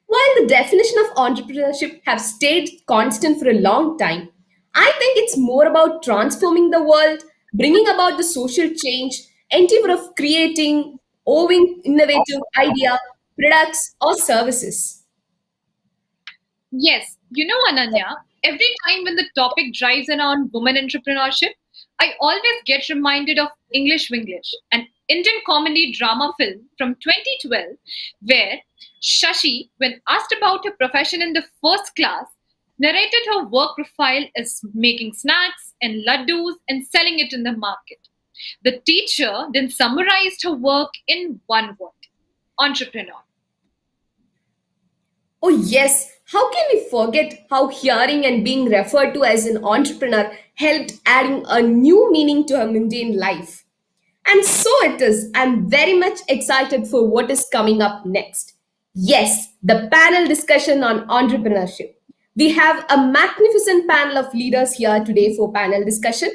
While the definition of entrepreneurship have stayed constant for a long time, I think it's more about transforming the world, bringing about the social change, endeavor of creating, owning innovative idea, products, or services. Yes, Ananya, every time when the topic drives around women entrepreneurship, I always get reminded of English Winglish, an Indian comedy drama film from 2012, where Shashi, when asked about her profession in the first class, narrated her work profile as making snacks and laddus and selling it in the market. The teacher then summarized her work in one word: entrepreneur. Oh, yes. How can we forget how hearing and being referred to as an entrepreneur helped adding a new meaning to her mundane life? And so it is. I'm very much excited for what is coming up next. Yes, the panel discussion on entrepreneurship. We have a magnificent panel of leaders here today for panel discussion.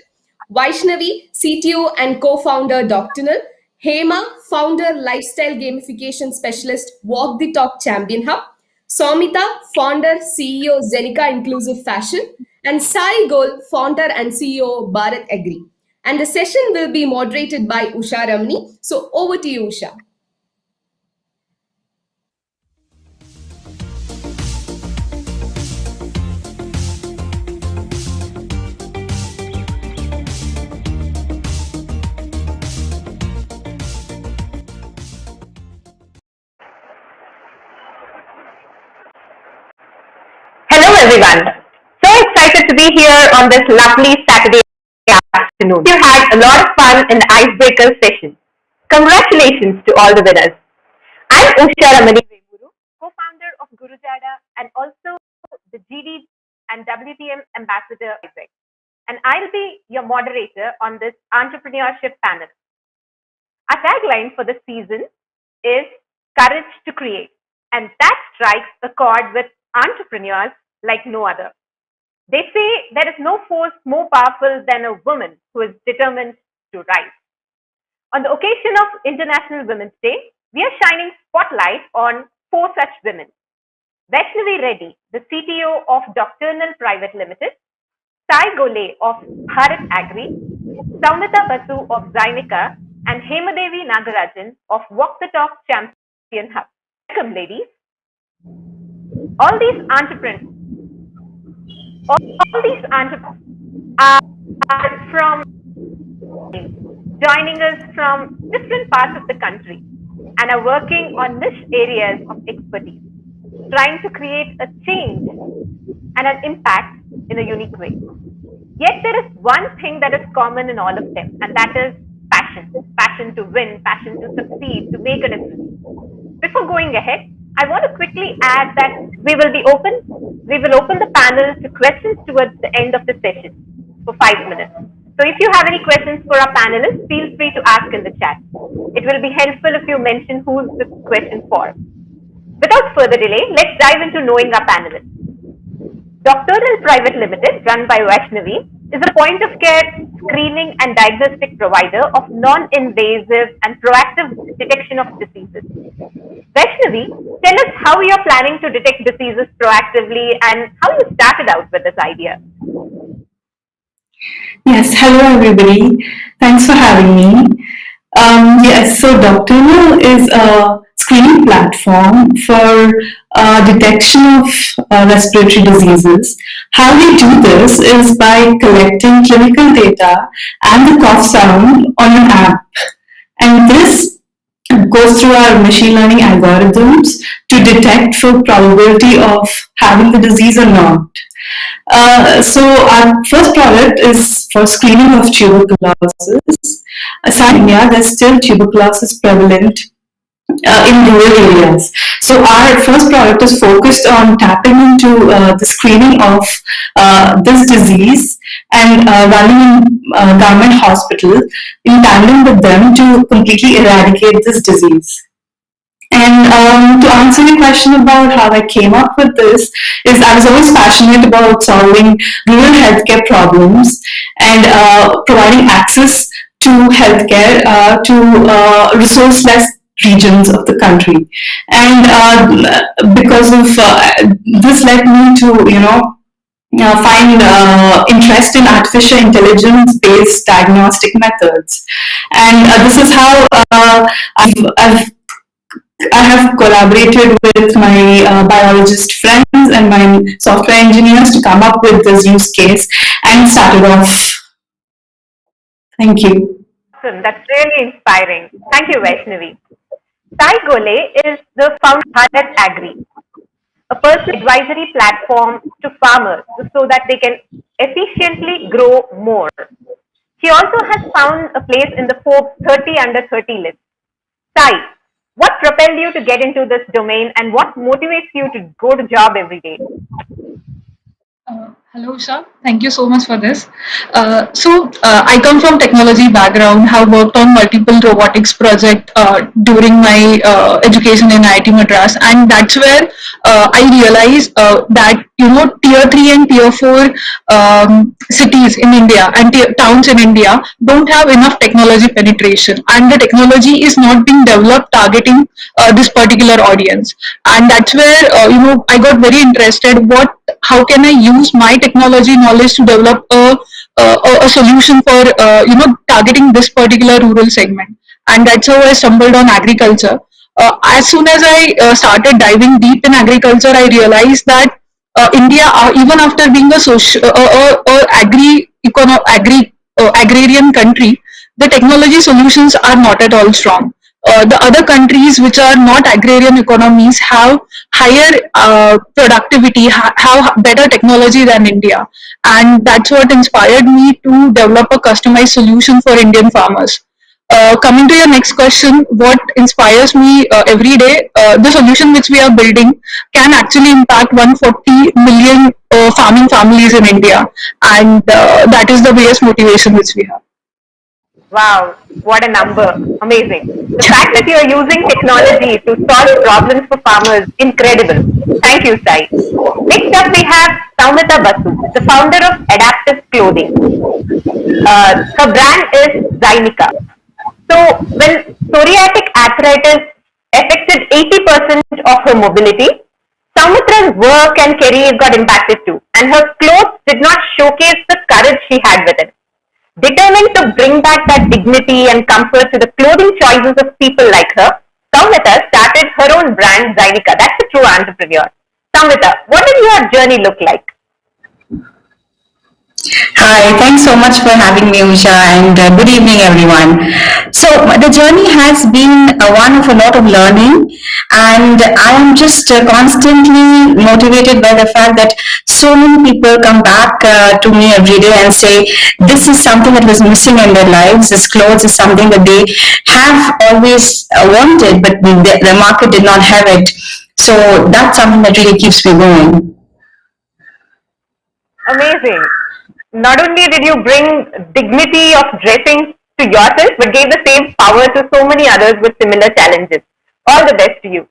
Vaishnavi, CTO and co-founder Doctrinal, Hema, founder lifestyle gamification specialist Walk the Talk Champion Hub, Somita, founder CEO Zenica Inclusive Fashion, and Sai Gol, founder and CEO Bharat Agri. And the session will be moderated by Usha Ramani. So over to you, Usha. Hello everyone. So excited to be here on this lovely Saturday afternoon. You had a lot of fun in the icebreaker session. Congratulations to all the winners. I'm Usha Ramani, co-founder of Gurujada and also the GD and WTM ambassador, and I'll be your moderator on this entrepreneurship panel. Our tagline for this season is Courage to Create, and that strikes a chord with entrepreneurs like no other. They say there is no force more powerful than a woman who is determined to rise. On the occasion of International Women's Day, we are shining spotlight on four such women. Vaishnavi Reddy, the CTO of Doctrinal Private Limited, Sai Gole of Bharat Agri, Saumita Basu of Zynica, and Hemadevi Nagarajan of Walk the Talk Champion Hub. Welcome, ladies. All these entrepreneurs are from joining us from different parts of the country and are working on niche areas of expertise, trying to create a change and an impact in a unique way. Yet there is one thing that is common in all of them, and that is passion. Passion to win, passion to succeed, to make a difference. Before going ahead, I want to quickly add that we will open the panel to questions towards the end of the session for 5 minutes. So if you have any questions for our panelists, feel free to ask in the chat. It will be helpful if you mention who's the question for. Without further delay, let's dive into knowing our panelists. Doctrinal Private Limited, run by Vaishnavi, is a point-of-care screening and diagnostic provider of non-invasive and proactive detection of diseases. Vaishnavi, tell us how you are planning to detect diseases proactively and how you started out with this idea. Yes, hello everybody. Thanks for having me. Yes, so Doctrinal is a screening platform for detection of respiratory diseases. How we do this is by collecting clinical data and the cough sound on an app. And this goes through our machine learning algorithms to detect for probability of having the disease or not. So our first product is for screening of tuberculosis. Aside in India, there's still tuberculosis prevalent in rural areas. So our first product is focused on tapping into the screening of this disease and running in government hospital in tandem with them to completely eradicate this disease. And to answer your question about how I came up with this is I was always passionate about solving rural healthcare problems and providing access to healthcare to resource-less regions of the country. And because of this led me to, find interest in artificial intelligence-based diagnostic methods. And this is how I have collaborated with my biologist friends and my software engineers to come up with this use case and started off. Thank you. Awesome. That's really inspiring. Thank you, Vaishnavi. Sai Gole is the founder of Bharat Agri, a personal advisory platform to farmers so that they can efficiently grow more. She also has found a place in the Forbes 30 under 30 list. Sai, what propelled you to get into this domain and what motivates you to go to job every day? Hello, Usha. Thank you so much for this. I come from technology background. Have worked on multiple robotics project during my education in IIT Madras, and that's where I realized that tier three and tier four cities in India and towns in India don't have enough technology penetration, and the technology is not being developed targeting this particular audience. And that's where I got very interested. How can I use my technology knowledge to develop a solution for targeting this particular rural segment? And that's how I stumbled on agriculture. As soon as I started diving deep in agriculture, I realized that India, even after being a social, agrarian country, the technology solutions are not at all strong. The other countries which are not agrarian economies have higher productivity, have better technology than India, and that's what inspired me to develop a customized solution for Indian farmers. Coming to your next question, what inspires me every day? The solution which we are building can actually impact 140 million farming families in India, and that is the biggest motivation which we have. Wow, what a number. Amazing. The fact that you are using technology to solve problems for farmers, incredible. Thank you, Sai. Next up, we have Saumita Basu, the founder of Adaptive Clothing. Her brand is Zynica. So, when psoriatic arthritis affected 80% of her mobility, Saumitra's work and career got impacted too, and her clothes did not showcase the courage she had within. Determined to bring back that dignity and comfort to the clothing choices of people like her, Samvita started her own brand, Zynica. That's a true entrepreneur. Samvita, what did your journey look like? Hi, thanks so much for having me, Usha, and good evening, everyone. So, the journey has been one of a lot of learning, and I am just constantly motivated by the fact that so many people come back to me every day and say, this is something that was missing in their lives. This clothes is something that they have always wanted, but the market did not have it. So, that's something that really keeps me going. Amazing. Not only did you bring dignity of dressing to yourself, but gave the same power to so many others with similar challenges. All the best to you.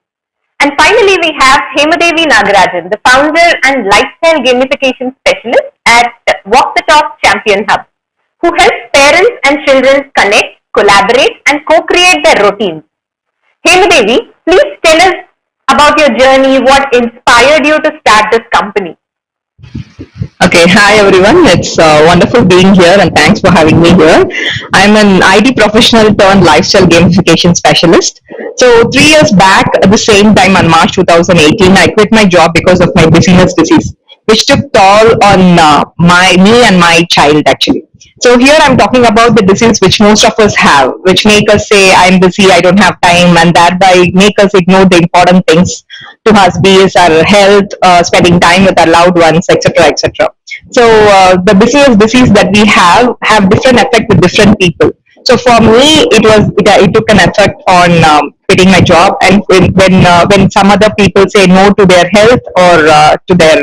And finally, we have Hemadevi Nagarajan, the founder and lifestyle gamification specialist at Walk the Talk Champion Hub, who helps parents and children connect, collaborate, and co-create their routines. Hemadevi, please tell us about your journey, what inspired you to start this company. Okay, hi everyone. It's wonderful being here and thanks for having me here. I'm an IT professional turned lifestyle gamification specialist. So 3 years back, at the same time on March 2018, I quit my job because of my busyness disease, which took toll on me and my child actually. So here I'm talking about the disease which most of us have, which make us say, I'm busy, I don't have time, and thereby make us ignore the important things to us, be it our health, spending time with our loved ones, etc., etc. So the disease that we have different effect with different people. So for me, it took an effect on quitting my job, and when some other people say no to their health or to their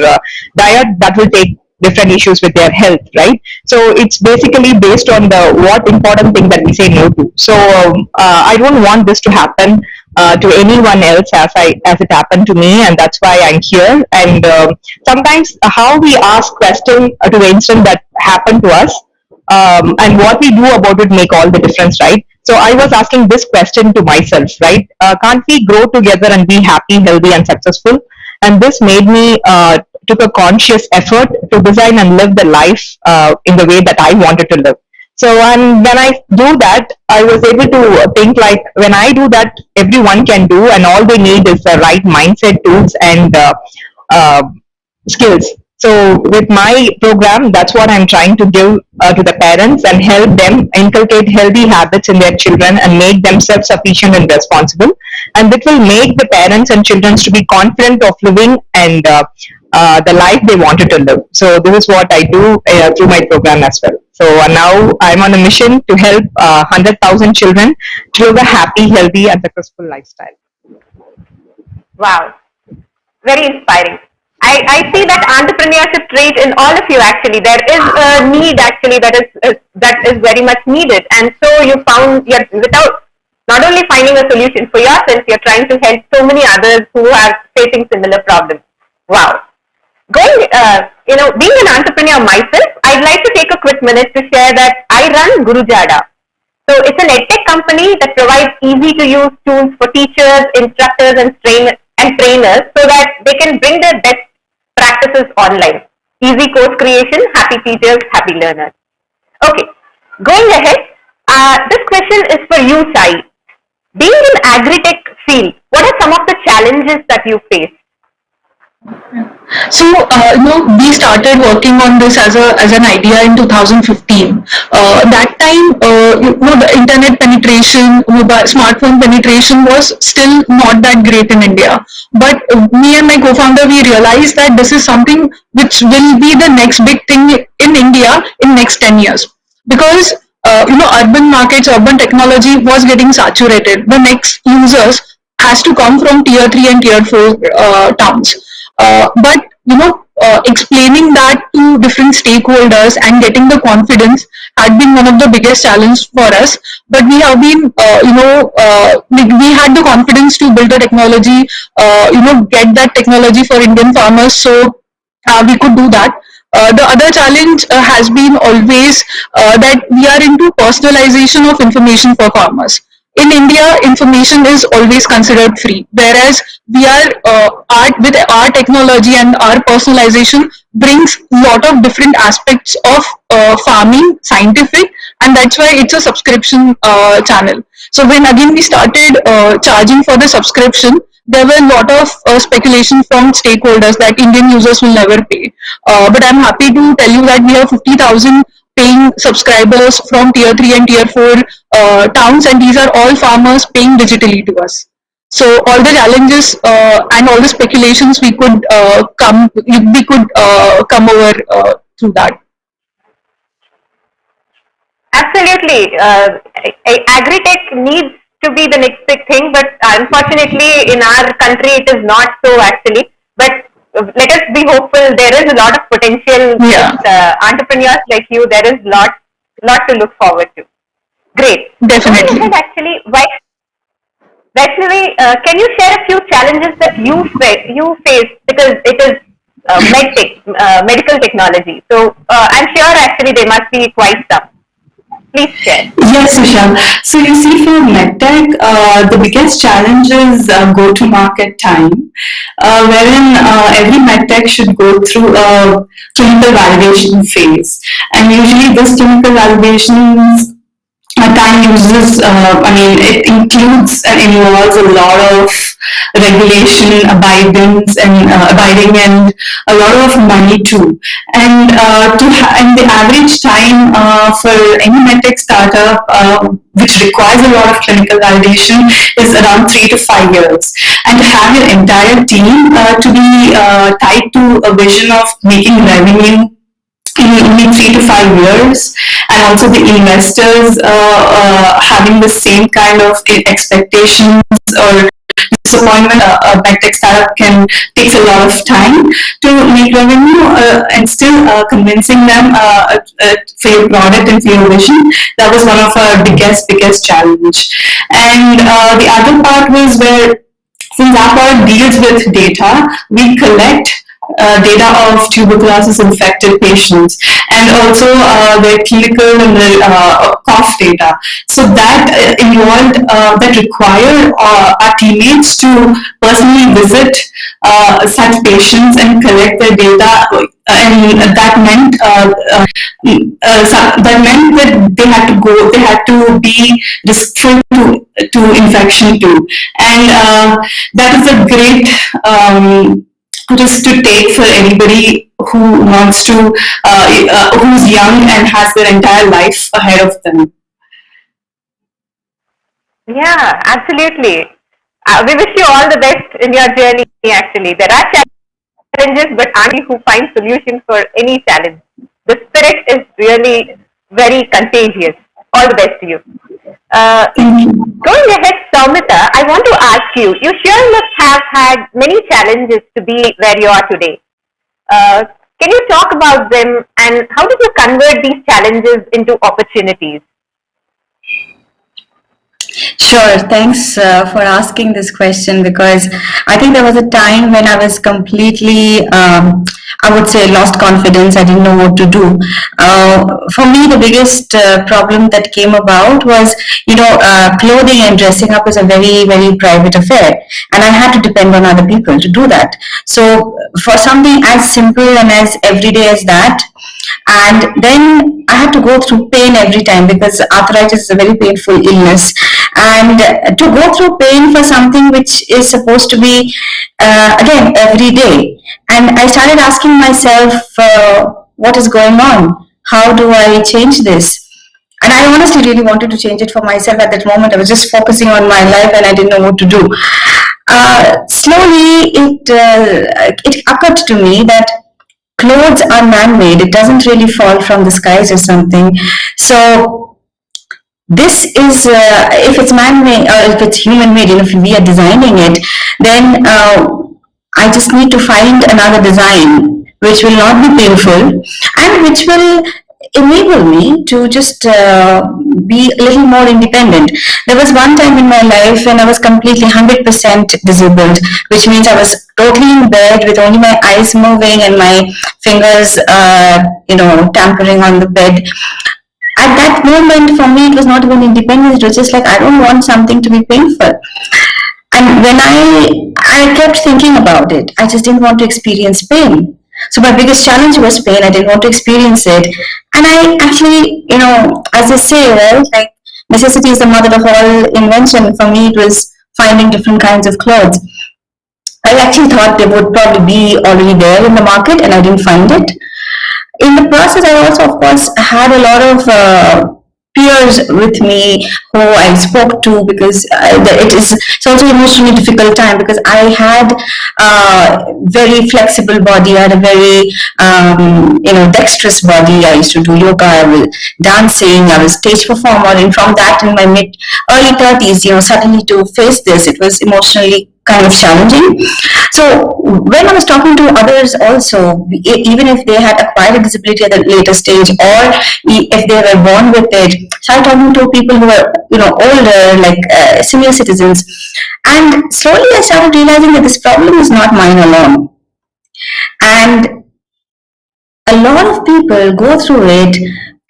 diet, that will take different issues with their health, right? So it's basically based on the what important thing that we say no to. So I don't want this to happen to anyone else as it happened to me, and that's why I'm here. And sometimes how we ask questions to the incident that happened to us, and what we do about it make all the difference, right? So I was asking this question to myself, right? Can't we grow together and be happy, healthy, and successful? And this made me took a conscious effort to design and live the life in the way that I wanted to live. So and when I do that, I was able to think like when I do that, everyone can do, and all they need is the right mindset, tools, and uh, skills. So with my program, that's what I'm trying to give to the parents and help them inculcate healthy habits in their children and make them self-sufficient and responsible. And it will make the parents and children to be confident of living and the life they wanted to live. So this is what I do through my program as well. So now I'm on a mission to help 100,000 children to live a happy, healthy, and successful lifestyle. Wow, very inspiring. I see that entrepreneurship trait in all of you actually. There is a need actually that is very much needed. And so you found you're without not only finding a solution for yourself, you're trying to help so many others who are facing similar problems. Wow. Being an entrepreneur myself, I'd like to take a quick minute to share that I run Gurujada. So it's an edtech company that provides easy to use tools for teachers, instructors, and trainers so that they can bring their best practices online. Easy course creation, happy teachers, happy learners. Okay, going ahead, this question is for you, Sai. Being in agri-tech field, what are some of the challenges that you face? So, we started working on this as an idea in 2015. That time, the internet penetration, smartphone penetration was still not that great in India. But me and my co-founder, we realized that this is something which will be the next big thing in India in next 10 years. Because urban markets, urban technology was getting saturated. The next users has to come from tier 3 and tier 4 towns. But explaining that to different stakeholders and getting the confidence had been one of the biggest challenges for us. But we have been, we had the confidence to build the technology, get that technology for Indian farmers. So we could do that. The other challenge has been always that we are into personalization of information for farmers. In India, information is always considered free, whereas we are with our technology and our personalization brings a lot of different aspects of farming, scientific, and that's why it's a subscription channel. So when again we started charging for the subscription, there were a lot of speculation from stakeholders that Indian users will never pay. But I'm happy to tell you that we have 50,000 paying subscribers from tier 3 and tier 4 towns, and these are all farmers paying digitally to us. So all the challenges and all the speculations we could come over through that. Absolutely. Agri-tech needs to be the next big thing, but unfortunately in our country it is not so actually. But let us be hopeful. There is a lot of potential with entrepreneurs like you. There is lot to look forward to. Great. Definitely. Going ahead, actually, Vaishnavi, can you share a few challenges that you face because it is medical technology. So I'm sure actually there must be quite some. Please share. Yes, Vishal. So you see, for medtech, the biggest challenge is go-to-market time, wherein every medtech should go through a clinical validation phase, and usually this clinical validation time uses, it includes and involves a lot of regulation, abiding and a lot of money too. And and the average time for any medtech startup, which requires a lot of clinical validation, is around 3 to 5 years. And to have your entire team to be tied to a vision of making revenue in only 3 to 5 years, and also the investors having the same kind of expectations or disappointment. A medtech startup takes a lot of time to make revenue, and still convincing them for your product and for your vision. That was one of our biggest challenge. And the other part was where, since our product deals with data, we collect data of tuberculosis infected patients, and also their clinical and their cough data. So that required our teammates to personally visit such patients and collect their data, and that meant that they had to be riskful to infection too, and that is a great risk to take for anybody who wants to, who's young and has their entire life ahead of them. Yeah, absolutely. We wish you all the best in your journey. Actually, there are challenges challenges, but Andy who finds solutions for any challenge. The spirit is really very contagious. All the best to you. Going ahead, Saumita, I want to ask you, you sure must have had many challenges to be where you are today. Can you talk about them and how did you convert these challenges into opportunities? Sure. Thanks for asking this question, because I think there was a time when I was completely, I would say, lost confidence. I didn't know what to do. For me, the biggest problem that came about was, clothing and dressing up is a very, very private affair. And I had to depend on other people to do that. So for something as simple and as everyday as that, and then I had to go through pain every time, because arthritis is a very painful illness, and to go through pain for something which is supposed to be again every day. And I started asking myself, what is going on? How do I change this? And I honestly really wanted to change it for myself at that moment. I was just focusing on my life and I didn't know what to do. Slowly, it occurred to me that clothes are man-made. It doesn't really fall from the skies or something. So this is, if it's man-made or if it's human-made, if we are designing it, then I just need to find another design which will not be painful and which will enable me to just be a little more independent. There was one time in my life when I was completely 100% disabled, which means I was totally in bed with only my eyes moving and my fingers, tampering on the bed. At that moment, for me, it was not even independence. It was just like, I don't want something to be painful. And when I kept thinking about it, I just didn't want to experience pain. So my biggest challenge was pain. I didn't want to experience it. And I actually, as they say, right, like necessity is the mother of all invention. For me, it was finding different kinds of clothes. I actually thought they would probably be already there in the market, and I didn't find it. In the process, I also, of course, had a lot of peers with me who I spoke to, because it's also an emotionally difficult time, because I had a very flexible body. I had a very dexterous body. I used to do yoga, I was dancing, I was stage performer, and from that in my early 30s, suddenly to face this, it was emotionally kind of challenging. So when I was talking to others also, even if they had acquired a disability at a later stage, or if they were born with it, started talking to people who were older, like senior citizens, and slowly I started realizing that this problem is not mine alone, and a lot of people go through it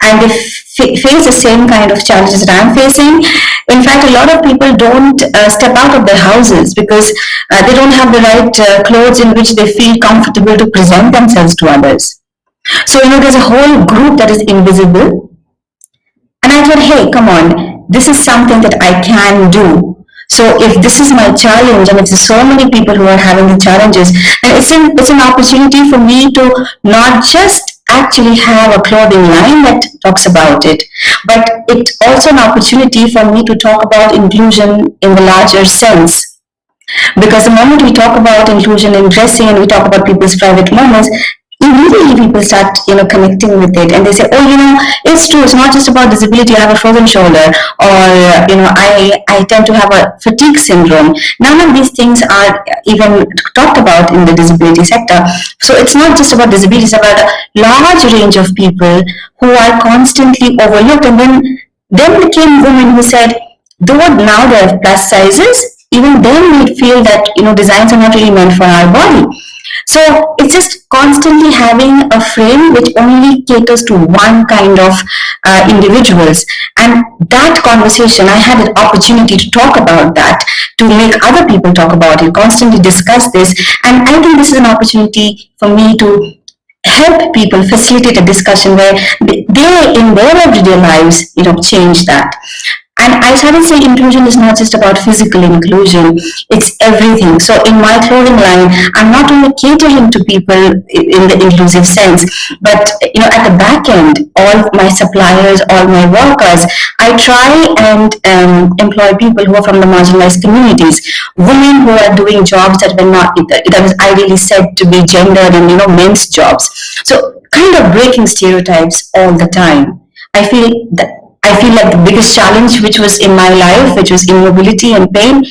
and they face the same kind of challenges that I'm facing. In fact, a lot of people don't step out of their houses because they don't have the right clothes in which they feel comfortable to present themselves to others. So, there's a whole group that is invisible. And I thought, hey, come on, this is something that I can do. So if this is my challenge, and if there's so many people who are having the challenges, and it's an opportunity for me to not just actually have a clothing line that talks about it, but it's also an opportunity for me to talk about inclusion in the larger sense. Because the moment we talk about inclusion in dressing and we talk about people's private moments, immediately people start connecting with it, and they say, oh, it's true, it's not just about disability. I have a frozen shoulder, or I tend to have a fatigue syndrome. None of these things are even talked about in the disability sector. So it's not just about disability, it's about a large range of people who are constantly overlooked. And then came women who said, though now they have plus sizes, even then we feel that designs are not really meant for our body. So it's just constantly having a frame which only caters to one kind of individuals. And that conversation, I had an opportunity to talk about that, to make other people talk about it, constantly discuss this. And I think this is an opportunity for me to help people facilitate a discussion where they in their everyday lives, change that. And I started saying inclusion is not just about physical inclusion, it's everything. So in my clothing line, I'm not only catering to people in the inclusive sense, but at the back end, all my suppliers, all my workers, I try and employ people who are from the marginalized communities, women who are doing jobs that were not that was ideally said to be gendered and men's jobs. So kind of breaking stereotypes all the time. I feel that I feel like the biggest challenge which was in my life, which was immobility and pain,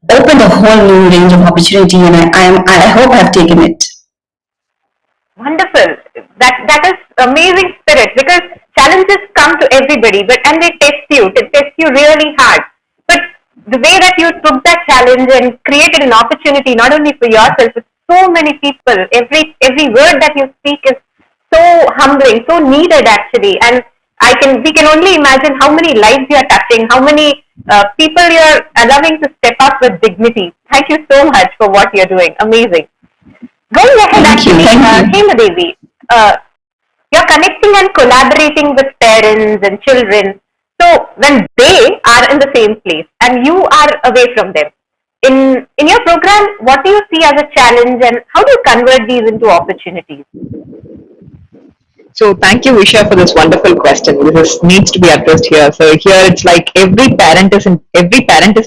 opened a whole new range of opportunity, and I hope I've taken it. Wonderful. That is amazing spirit, because challenges come to everybody, and they test you really hard. But the way that you took that challenge and created an opportunity not only for yourself but so many people. Every word that you speak is so humbling, so needed actually. And we can only imagine how many lives you are touching, how many people you are allowing to step up with dignity. Thank you so much for what you're doing. Amazing. Going ahead, actually, Hema Devi, you're connecting and collaborating with parents and children. So when they are in the same place and you are away from them, in your program, what do you see as a challenge, and how do you convert these into opportunities? So thank you, Visha, for this wonderful question. Needs to be addressed here. So here it's like every parent is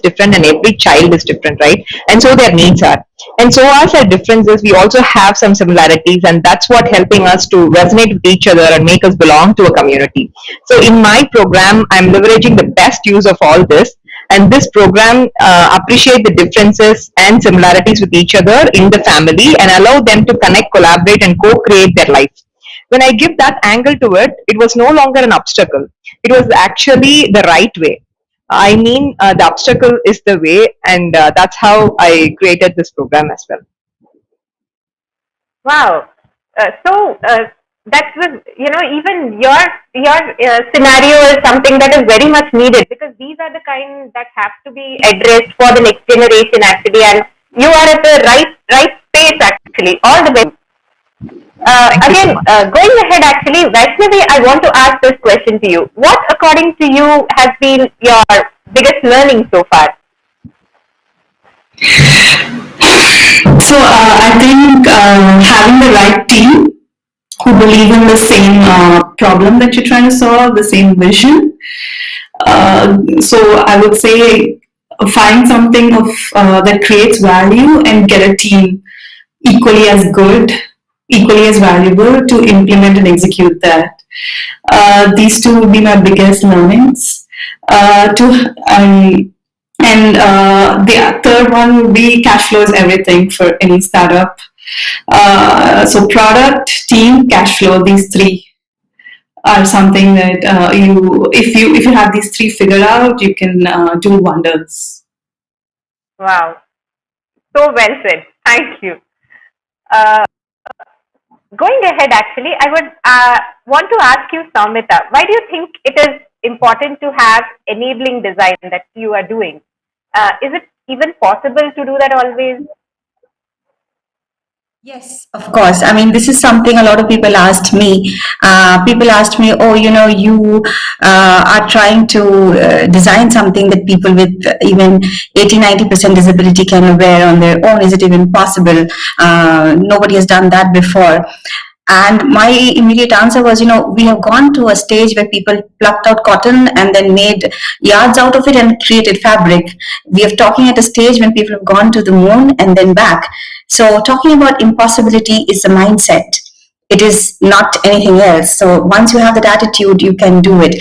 different and every child is different, right? And so their needs are. And so as our differences, we also have some similarities, and that's what helping us to resonate with each other and make us belong to a community. So in my program, I'm leveraging the best use of all this. And this program appreciate the differences and similarities with each other in the family and allow them to connect, collaborate, and co-create their life. When I give that angle to it, it was no longer an obstacle. It was actually the right way. I mean, the obstacle is the way, and that's how I created this program as well. Wow. That was, even your scenario is something that is very much needed, because these are the kind that have to be addressed for the next generation actually, and you are at the right space actually. All the best. Going ahead, actually, Vaishnavi, I want to ask this question to you. What, according to you, has been your biggest learning so far? So I think having the right team who believe in the same problem that you're trying to solve, the same vision. So I would say find something that creates value and get a team equally as good, equally as valuable to implement and execute that. These two would be my biggest learnings. And the third one would be cash flow is everything for any startup. So product, team, cash flow, these three are something that if you have these three figured out, you can do wonders. Wow. So well said. Thank you. Going ahead, actually, I would want to ask you, Saumita, why do you think it is important to have enabling design that you are doing? Is it even possible to do that always? Yes, of course. I mean, this is something a lot of people asked me. People asked me, oh, you are trying to design something that people with even 80-90% disability can wear on their own. Is it even possible? Nobody has done that before. And my immediate answer was, we have gone to a stage where people plucked out cotton and then made yards out of it and created fabric. We are talking at a stage when people have gone to the moon and then back. So talking about impossibility is a mindset. It is not anything else. So once you have that attitude, you can do it.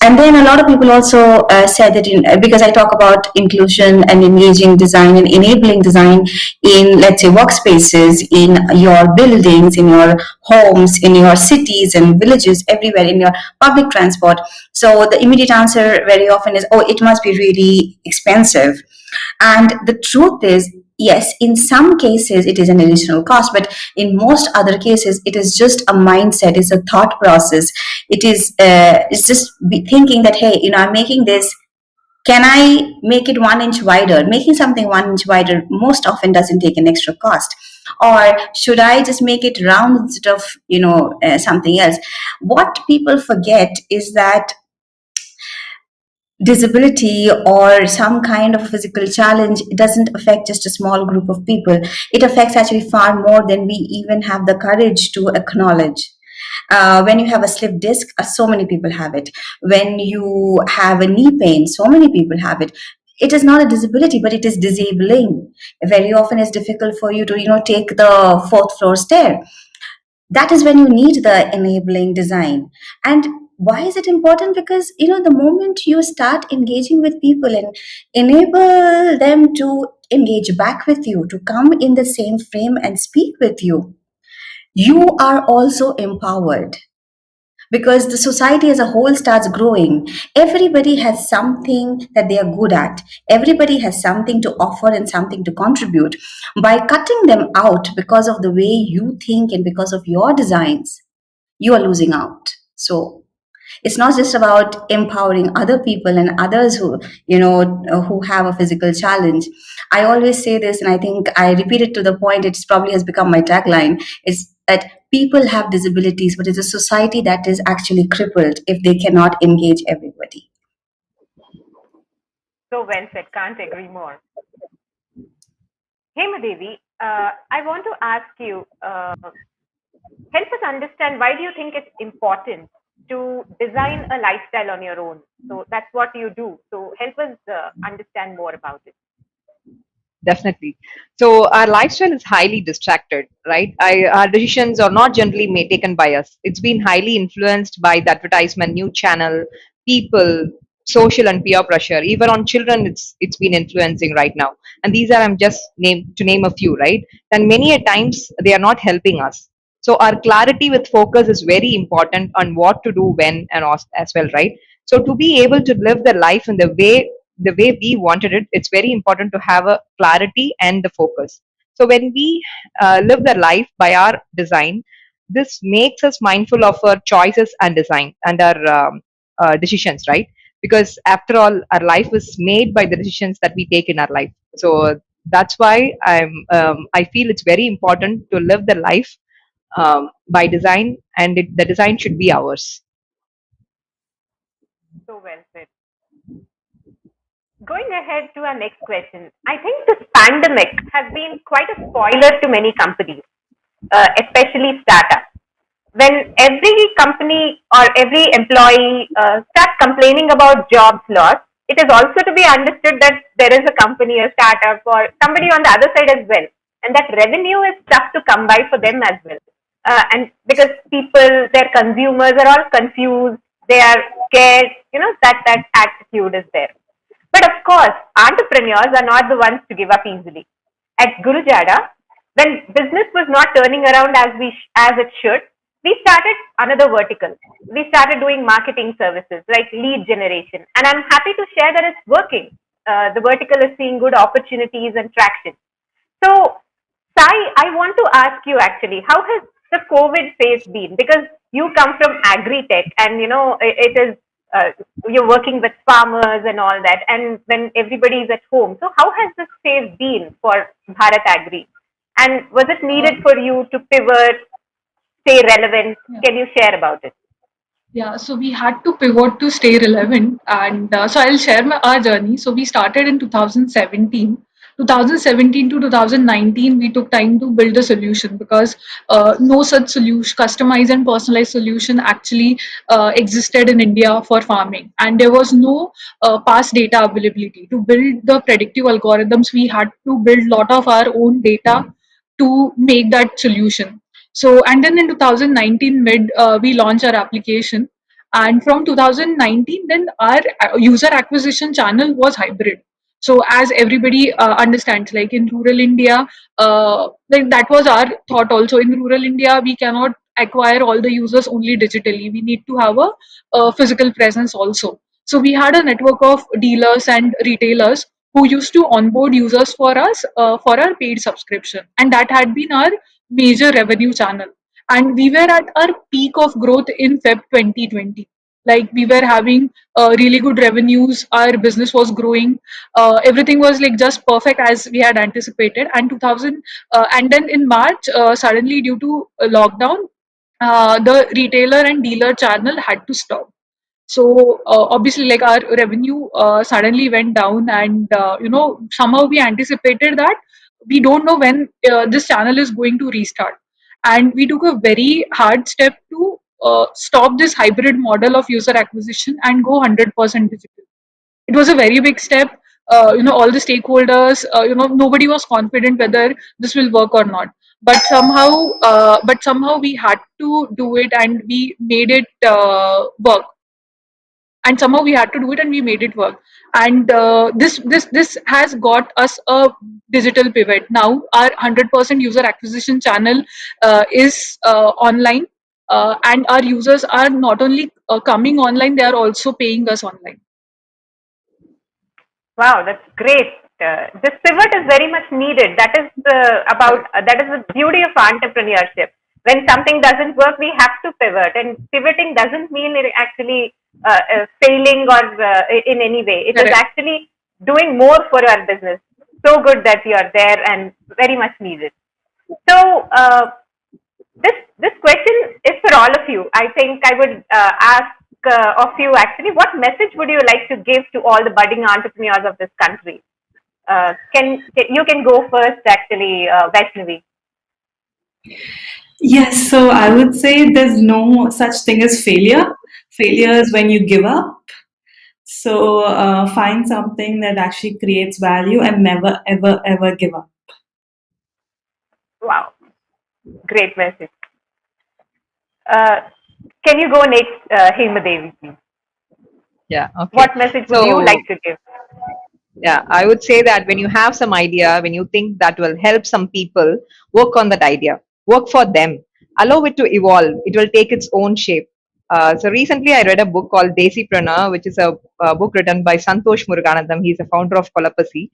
And then a lot of people also said that because I talk about inclusion and engaging design and enabling design in, let's say, workspaces, in your buildings, in your homes, in your cities and villages, everywhere, in your public transport. So the immediate answer very often is, oh, it must be really expensive. And the truth is, yes, in some cases it is an additional cost, but in most other cases it is just a mindset, it's a thought process. It's just thinking that, hey, I'm making this, can I make it 1 inch wider? Making something 1 inch wider most often doesn't take an extra cost. Or should I just make it round instead of something else? What people forget is that disability or some kind of physical challenge doesn't affect just a small group of people. It affects actually far more than we even have the courage to acknowledge. When you have a slip disc, so many people have it. When you have a knee pain, so many people have it. It is not a disability, but it is disabling. Very often, it's difficult for you to, take the fourth floor stair. That is when you need the enabling design. And why is it important? Because the moment you start engaging with people and enable them to engage back with you, to come in the same frame and speak with you, you are also empowered, because the society as a whole starts growing. Everybody has something that they are good at. Everybody has something to offer and something to contribute. By cutting them out because of the way you think and because of your designs, you are losing out. So it's not just about empowering other people and others who have a physical challenge. I always say this, and I think I repeat it to the point it probably has become my tagline, is that people have disabilities, but it's a society that is actually crippled if they cannot engage everybody. So well said. Can't agree more. Hema Devi, I want to ask you, help us understand why do you think it's important to design a lifestyle on your own? So that's what you do. So help us understand more about it. Definitely. So our lifestyle is highly distracted, right? Our decisions are not generally taken by us. It's been highly influenced by the advertisement, new channel, people, social and peer pressure. Even on children, it's been influencing right now. And these are I'm just to name a few, right? And many a times they are not helping us. So our clarity with focus is very important on what to do when and as well, right? So to be able to live the life in the way we wanted it, it's very important to have a clarity and the focus. So when we live the life by our design, this makes us mindful of our choices and design and our decisions, right? Because after all, our life is made by the decisions that we take in our life. So that's why I feel it's very important to live the life by design, and the design should be ours. So well said. Going ahead to our next question, I think this pandemic has been quite a spoiler to many companies, especially startups. When every company or every employee starts complaining about jobs lost, it is also to be understood that there is a company, a startup, or somebody on the other side as well, and that revenue is tough to come by for them as well. And because people, their consumers are all confused, they are scared, that attitude is there. But of course, entrepreneurs are not the ones to give up easily. At Gurujada, when business was not turning around as it should, we started another vertical. We started doing marketing services like lead generation, and I'm happy to share that it's working. The vertical is seeing good opportunities and traction. So, Sai, I want to ask you actually, how has the COVID phase been? Because you come from agri-tech, and it is you're working with farmers and all that, and when everybody is at home. So, how has this phase been for Bharat Agri? And was it needed for you to pivot, stay relevant? Yeah. Can you share about it? Yeah, so we had to pivot to stay relevant, and so I'll share our journey. So we started in 2017. 2017 to 2019, we took time to build a solution because no such solution, customized and personalized solution, actually existed in India for farming, and there was no past data availability. To build the predictive algorithms, we had to build lot of our own data to make that solution. So, and then in 2019 mid, we launched our application, and from 2019, then our user acquisition channel was hybrid. So, as everybody understands, like in rural India, like that was our thought also. In rural India, we cannot acquire all the users only digitally. We need to have a physical presence also. So, we had a network of dealers and retailers who used to onboard users for us for our paid subscription, and that had been our major revenue channel. And we were at our peak of growth in Feb 2020. Like we were having really good revenues, our business was growing, everything was like just perfect as we had anticipated. And 2000 and then in March, suddenly due to lockdown, the retailer and dealer channel had to stop. So obviously, like our revenue suddenly went down, and somehow we anticipated that we don't know when this channel is going to restart, and we took a very hard step to stop this hybrid model of user acquisition and go 100% digital. It was a very big step. All the stakeholders, nobody was confident whether this will work or not. But somehow we had to do it, and we made it work. And somehow we had to do it, and we made it work. And this has got us a digital pivot. Now our 100% user acquisition channel is online, and our users are not only coming online; they are also paying us online. Wow, that's great. This pivot is very much needed. That is that is the beauty of entrepreneurship. When something doesn't work, we have to pivot, and pivoting doesn't mean it actually failing or in any way. It is Correct. actually doing more for your business. So good that you are there and very much needed. So this question is for all of you. I think I would ask of you actually, what message would you like to give to all the budding entrepreneurs of this country? You can go first actually, Vaishnavi. Yes, so I would say there's no such thing as failure. Failure is when you give up. So find something that actually creates value and never, ever, ever give up. Wow, great message. Uh, can you go next, Hema Devi, please? Yeah, okay. What message would you like So, to give? yeah, I would say that when you have some idea, when you think that will help some people, work on that idea, work for them, allow it to evolve. It will take its own shape. So recently, I read a book called Desipreneur, which is a book written by Santosh Muruganandam. He's a founder of Kolapasi.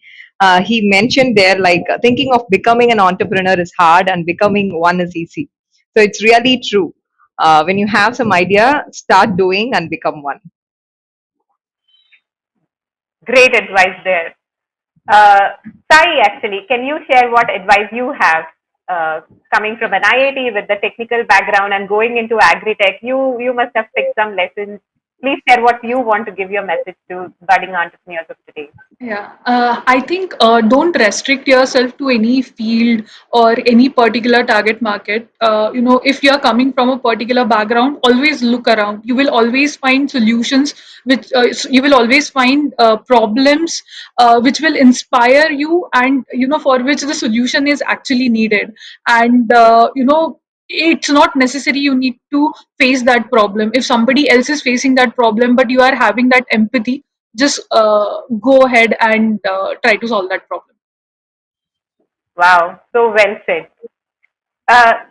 He mentioned there like thinking of becoming an entrepreneur is hard and becoming one is easy. So it's really true. When you have some idea, start doing and become one. Great advice there. Uh, Sai, actually, can you share what advice you have uh, coming from an IIT with the technical background and going into agri-tech? You must have picked some lessons. Please share what you want to give your message to budding entrepreneurs of today. Yeah, I think don't restrict yourself to any field or any particular target market. If you are coming from a particular background, always look around. You will always find solutions, which you will always find problems which will inspire you, and for which the solution is actually needed. And it's not necessary you need to face that problem. If somebody else is facing that problem, but you are having that empathy, just go ahead and try to solve that problem. Wow, so well said.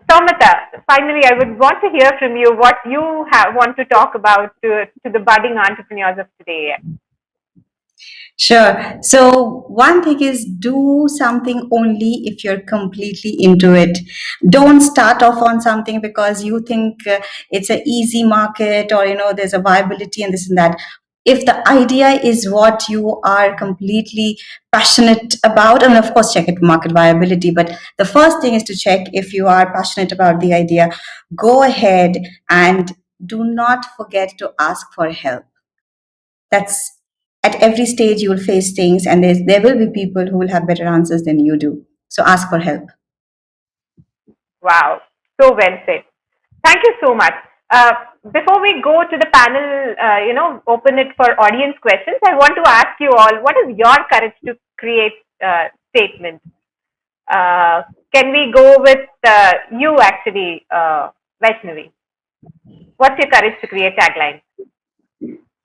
Somata, finally, I would want to hear from you what you want to talk about to the budding entrepreneurs of today. Sure. So, one thing is do something only if you're completely into it. Don't start off on something because you think it's an easy market or, there's a viability and this and that. If the idea is what you are completely passionate about, and of course, check it market viability. But the first thing is to check if you are passionate about the idea. Go ahead and do not forget to ask for help. That's at every stage you will face things, and there will be people who will have better answers than you do. So ask for help. Wow, so well said. Thank you so much. Uh, Before we go to the panel, open it for audience questions, I want to ask you all, what is your courage to create statement? Uh, can we go with you actually, Vaishnavi? What's your courage to create tagline?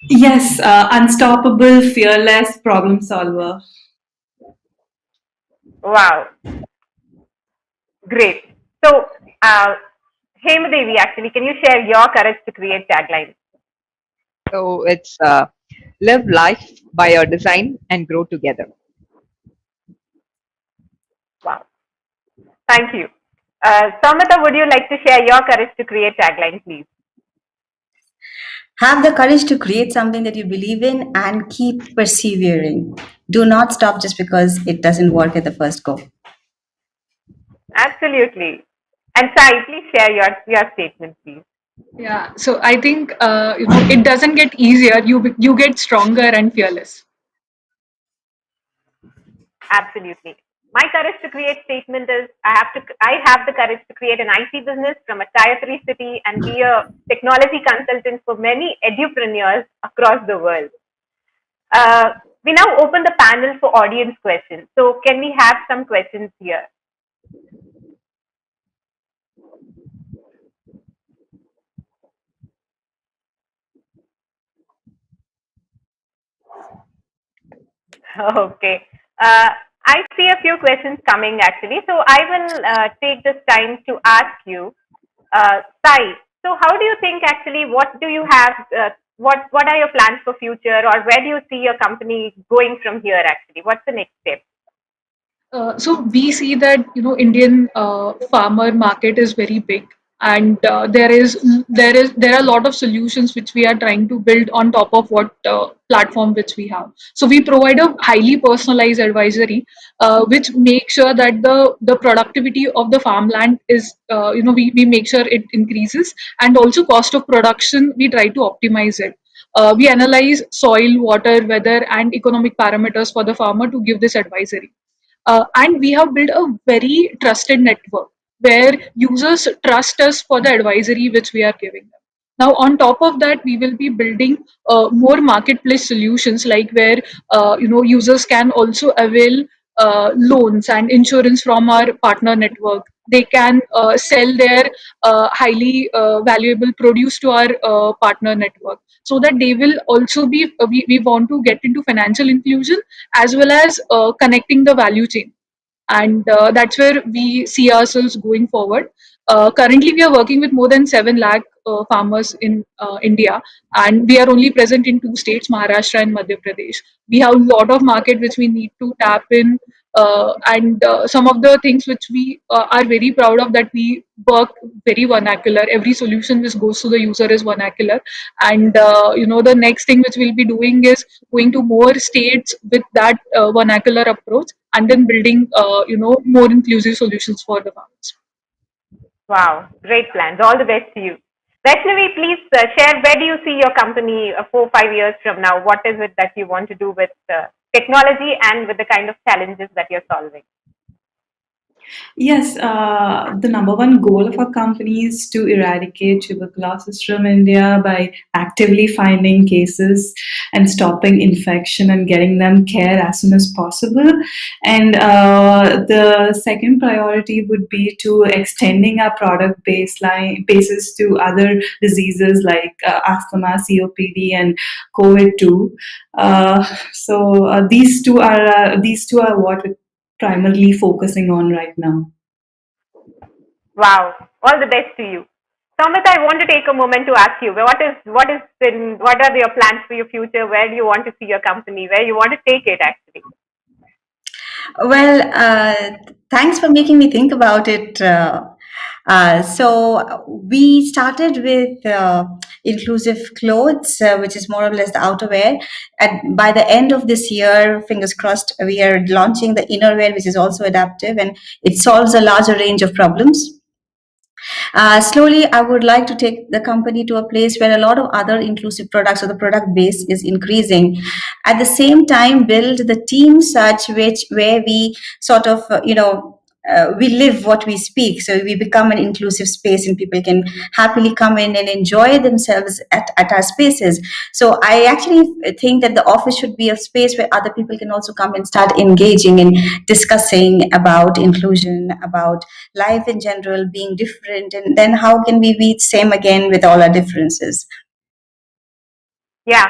Yes, unstoppable, fearless, problem solver. Wow, great. So, uh, Hemadevi, actually, can you share your courage to create tagline? So it's live life by your design and grow together. Wow, thank you. Samata, would you like to share your courage to create tagline, please? Have the courage to create something that you believe in and keep persevering. Do not stop just because it doesn't work at the first go. Absolutely. And Sai, please share your statement, please. Yeah, so I think it doesn't get easier. You get stronger and fearless. Absolutely. My courage to create statement is I have the courage to create an IT business from a tier 3 city and be a technology consultant for many edupreneurs across the world. Uh, we now open the panel for audience questions. So can we have some questions here? Okay. Uh, I see a few questions coming actually. So I will take this time to ask you, Sai. So how do you think actually? What do you have? What are your plans for future, or where do you see your company going from here? Actually, what's the next step? So we see that Indian farmer market is very big, and there are a lot of solutions which we are trying to build on top of what platform which we have. So we provide a highly personalized advisory, which makes sure that the productivity of the farmland is we make sure it increases, and also cost of production we try to optimize it. We analyze soil, water, weather, and economic parameters for the farmer to give this advisory. And we have built a very trusted network where users trust us for the advisory which we are giving them. Now, on top of that, we will be building more marketplace solutions, like where users can also avail loans and insurance from our partner network. They can sell their highly valuable produce to our partner network, so that they will also be. We want to get into financial inclusion as well as connecting the value chain, and that's where we see ourselves going forward. Currently, we are working with more than 7 lakh farmers in India, and we are only present in two states, Maharashtra and Madhya Pradesh. We have a lot of market which we need to tap in, and some of the things which we are very proud of, that we work very vernacular. Every solution which goes to the user is vernacular, and the next thing which we'll be doing is going to more states with that vernacular approach, and then building more inclusive solutions for the farmers. Wow, great plans. All the best to you. Vaishnavi, please share where do you see your company 4 5 years from now? What is it that you want to do with technology and with the kind of challenges that you're solving? Yes, the number one goal of our company is to eradicate tuberculosis from India by actively finding cases and stopping infection and getting them care as soon as possible. And the second priority would be to extending our product basis to other diseases like asthma, COPD, and COVID too. These two are what we're primarily focusing on right now. Wow, all the best to you. Samit, I want to take a moment to ask you what are your plans for your future? Where do you want to see your company? Where you want to take it actually? Well, thanks for making me think about it. So we started with inclusive clothes, which is more or less the outerwear. And by the end of this year, fingers crossed, we are launching the innerwear, which is also adaptive, and it solves a larger range of problems. Slowly, I would like to take the company to a place where a lot of other inclusive products or the product base is increasing. At the same time, build the team such which where we sort of we live what we speak, so we become an inclusive space and people can happily come in and enjoy themselves at our spaces. So I actually think that the office should be a space where other people can also come and start engaging and discussing about inclusion, about life in general being different, and then how can we be same again with all our differences. Yeah,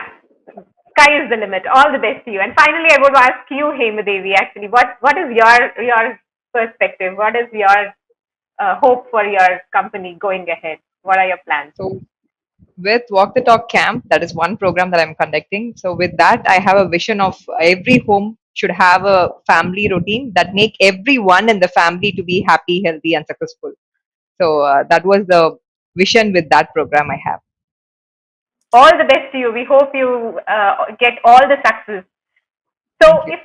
sky is the limit. All the best to you. And finally, I would ask you, Hemadevi, actually, what is your perspective? What is your hope for your company going ahead? What are your plans? So with Walk the Talk Camp, that is one program that I'm conducting. So with that, I have a vision of every home should have a family routine that make everyone in the family to be happy, healthy, and successful. So that was the vision with that program I have. All the best to you. We hope you get all the success. So, Thank you. if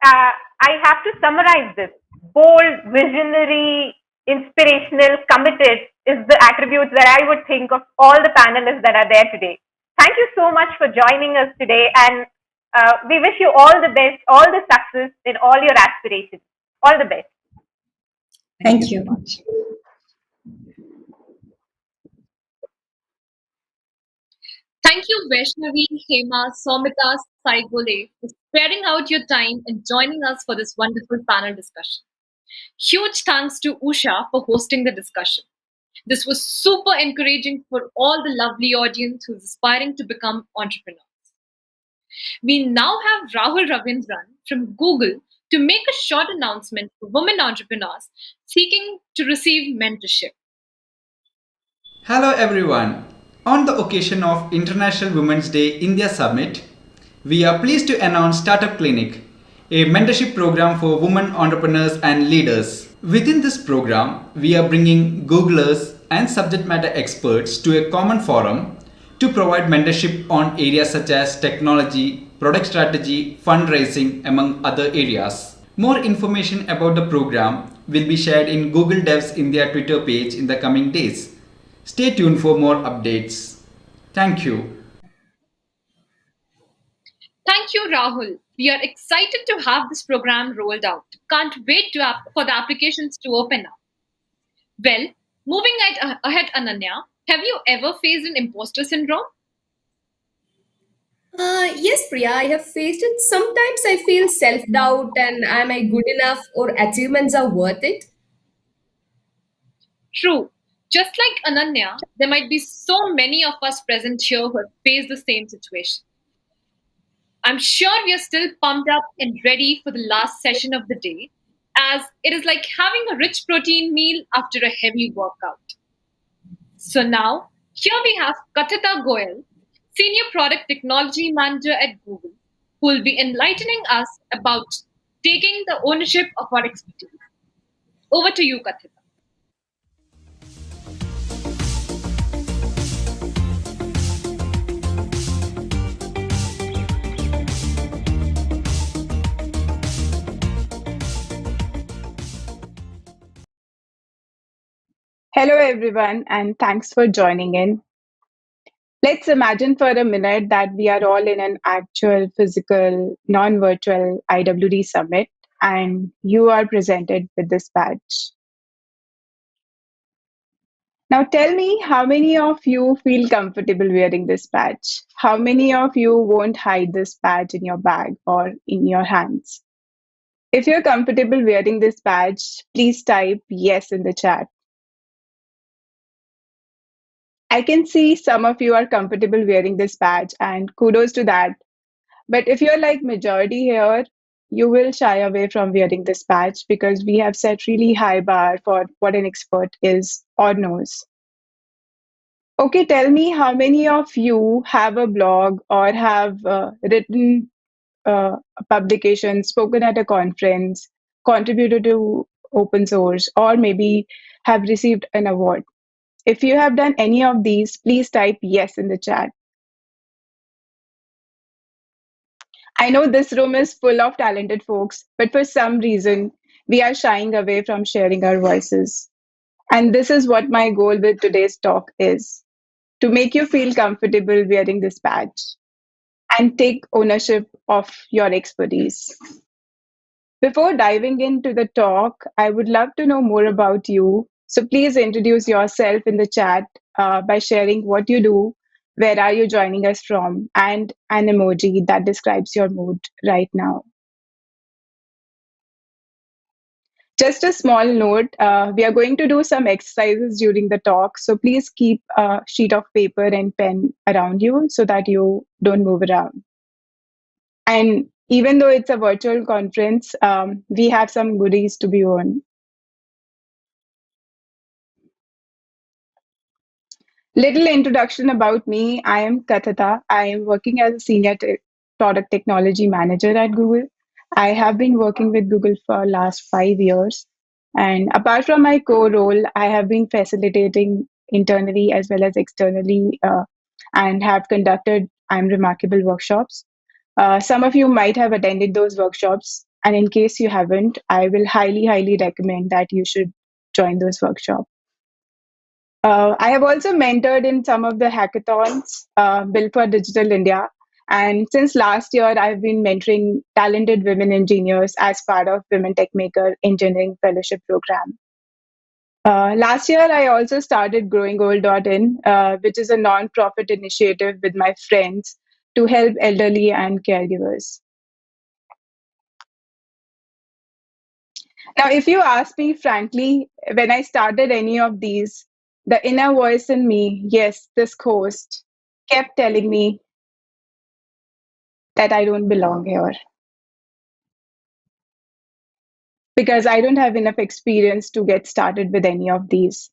I have to summarize this, bold, visionary, inspirational, committed, is the attributes that I would think of all the panelists that are there today. Thank you so much for joining us today, and we wish you all the best, all the success in all your aspirations. All the best. Thank you. So much. Thank you, Vaishnavi, Hema, Somita, Saigole, for sparing out your time and joining us for this wonderful panel discussion. Huge thanks to Usha for hosting the discussion. This was super encouraging for all the lovely audience who's aspiring to become entrepreneurs. We now have Rahul Ravindran from Google to make a short announcement for women entrepreneurs seeking to receive mentorship. Hello everyone. On the occasion of International Women's Day India Summit, we are pleased to announce Startup Clinic, a mentorship program for women entrepreneurs and leaders. Within this program, we are bringing Googlers and subject matter experts to a common forum to provide mentorship on areas such as technology, product strategy, fundraising, among other areas. More information about the program will be shared in Google Devs India Twitter page in the coming days. Stay tuned for more updates. Thank you. Thank you, Rahul. We are excited to have this program rolled out. Can't wait for the applications to open up. Well, moving ahead, Ananya, have you ever faced an imposter syndrome? Yes, Priya, I have faced it. Sometimes I feel self doubt and am I good enough or achievements are worth it? True. Just like Ananya, there might be so many of us present here who have faced the same situation. I'm sure we are still pumped up and ready for the last session of the day, as it is like having a rich protein meal after a heavy workout. So now, here we have Kathita Goyal, Senior Product Technology Manager at Google, who will be enlightening us about taking the ownership of our expertise. Over to you, Kathita. Hello, everyone, and thanks for joining in. Let's imagine for a minute that we are all in an actual, physical, non virtual IWD summit, and you are presented with this badge. Now, tell me how many of you feel comfortable wearing this badge? How many of you won't hide this badge in your bag or in your hands? If you're comfortable wearing this badge, please type yes in the chat. I can see some of you are comfortable wearing this badge, and kudos to that. But if you're like majority here, you will shy away from wearing this badge because we have set really high bar for what an expert is or knows. Okay, tell me how many of you have a blog or have written a publication, spoken at a conference, contributed to open source, or maybe have received an award. If you have done any of these, please type yes in the chat. I know this room is full of talented folks, but for some reason, we are shying away from sharing our voices. And this is what my goal with today's talk is to make you feel comfortable wearing this badge and take ownership of your expertise. Before diving into the talk, I would love to know more about you. So please introduce yourself in the chat by sharing what you do, where are you joining us from, and an emoji that describes your mood right now. Just a small note, we are going to do some exercises during the talk, so please keep a sheet of paper and pen around you so that you don't move around. And even though it's a virtual conference, we have some goodies to be won. Little introduction about me. I am Kathita. I am working as a senior product technology manager at Google. I have been working with Google for last 5 years. And apart from my core role, I have been facilitating internally as well as externally and have conducted I'm Remarkable workshops. Some of you might have attended those workshops. And in case you haven't, I will highly, highly recommend that you should join those workshops. I have also mentored in some of the hackathons built for Digital India. And since last year, I've been mentoring talented women engineers as part of Women Techmaker Engineering Fellowship Program. Last year, I also started growingold.in, which is a non-profit initiative with my friends to help elderly and caregivers. Now, if you ask me frankly, when I started any of these, the inner voice in me, yes, this host, kept telling me that I don't belong here because I don't have enough experience to get started with any of these.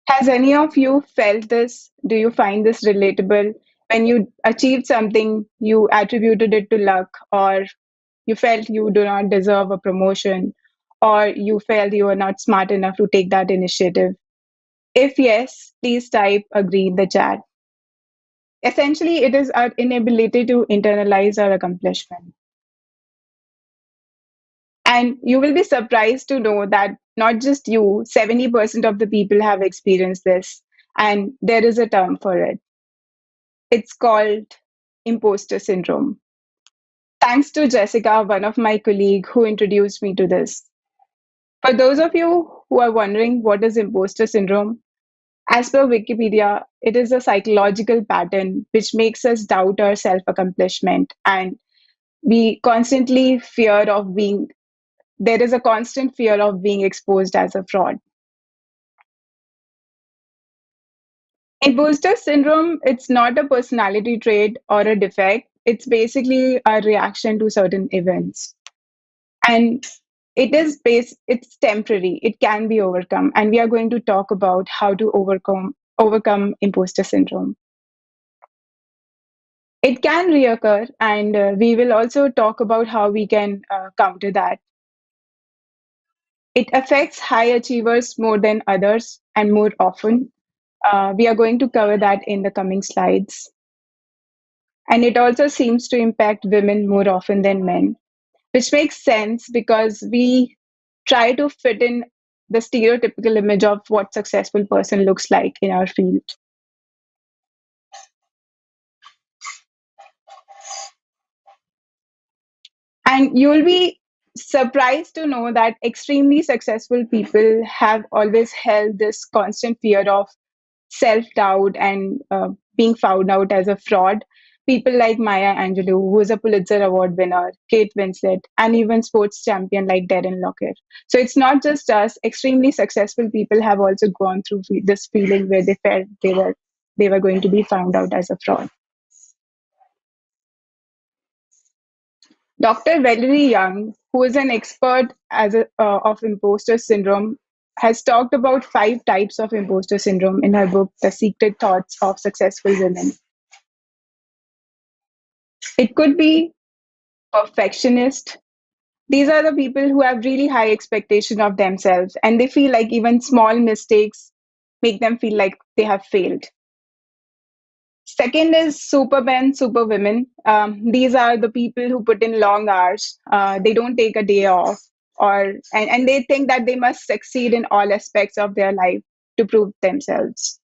Has any of you felt this? Do you find this relatable? When you achieved something, you attributed it to luck, or you felt you do not deserve a promotion, or you felt you were not smart enough to take that initiative? If yes, please type agree in the chat. Essentially, it is our inability to internalize our accomplishment. And you will be surprised to know that not just you, 70% of the people have experienced this. And there is a term for it. It's called imposter syndrome. Thanks to Jessica, one of my colleagues, who introduced me to this. For those of you who are wondering what is imposter syndrome, as per Wikipedia, it is a psychological pattern which makes us doubt our self accomplishment, and we constantly fear of being, there is a constant fear of being exposed as a fraud. Imposter syndrome, it's not a personality trait or a defect. It's basically a reaction to certain events. And it's temporary. It can be overcome. And we are going to talk about how to overcome imposter syndrome. It can reoccur, and we will also talk about how we can counter that. It affects high achievers more than others and more often. We are going to cover that in the coming slides. And it also seems to impact women more often than men, which makes sense because we try to fit in the stereotypical image of what successful person looks like in our field. And you'll be surprised to know that extremely successful people have always held this constant fear of self doubt and being found out as a fraud. People like Maya Angelou, who is a Pulitzer Award winner, Kate Winslet, and even sports champion like Darren Lockyer. So it's not just us. Extremely successful people have also gone through this feeling where they felt they were going to be found out as a fraud. Dr. Valerie Young, who is an expert of imposter syndrome, has talked about 5 types of imposter syndrome in her book, The Secret Thoughts of Successful Women. It could be perfectionist. These are the people who have really high expectation of themselves, and they feel like even small mistakes make them feel like they have failed. Second is supermen, superwomen. These are the people who put in long hours. They don't take a day off, and they think that they must succeed in all aspects of their life to prove themselves,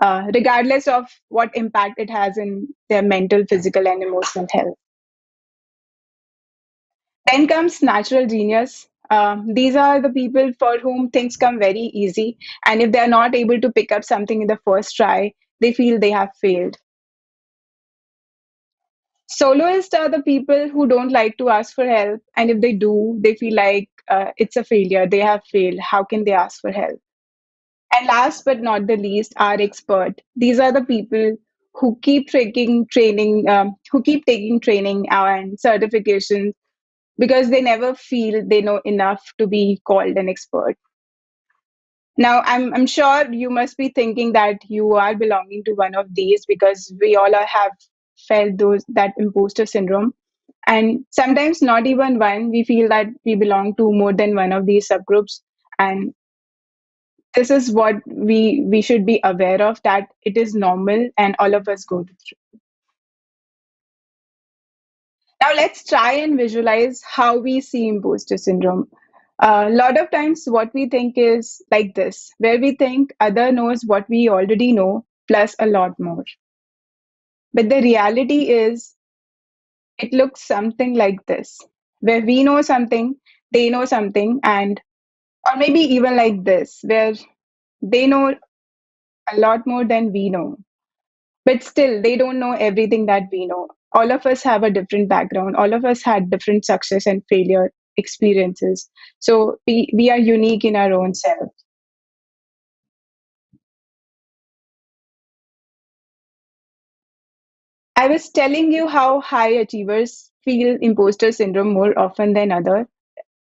regardless of what impact it has in their mental, physical, and emotional health. Then comes natural genius. These are the people for whom things come very easy, and if they're not able to pick up something in the first try, they feel they have failed. Soloists are the people who don't like to ask for help, and if they do, they feel like it's a failure. They have failed. How can they ask for help? And last but not the least, are expert. These are the people who keep taking training, who keep taking training and certifications because they never feel they know enough to be called an expert. Now, I'm sure you must be thinking that you are belonging to one of these because we all have felt that imposter syndrome. And sometimes not even one, we feel that we belong to more than one of these subgroups. And this is what we should be aware of, that it is normal and all of us go through. Now let's try and visualize how we see imposter syndrome. A lot of times, what we think is like this, where we think other knows what we already know, plus a lot more. But the reality is, it looks something like this, where we know something, they know something, and or maybe even like this, where they know a lot more than we know. But still, they don't know everything that we know. All of us have a different background. All of us had different success and failure experiences. So we are unique in our own self. I was telling you how high achievers feel imposter syndrome more often than others.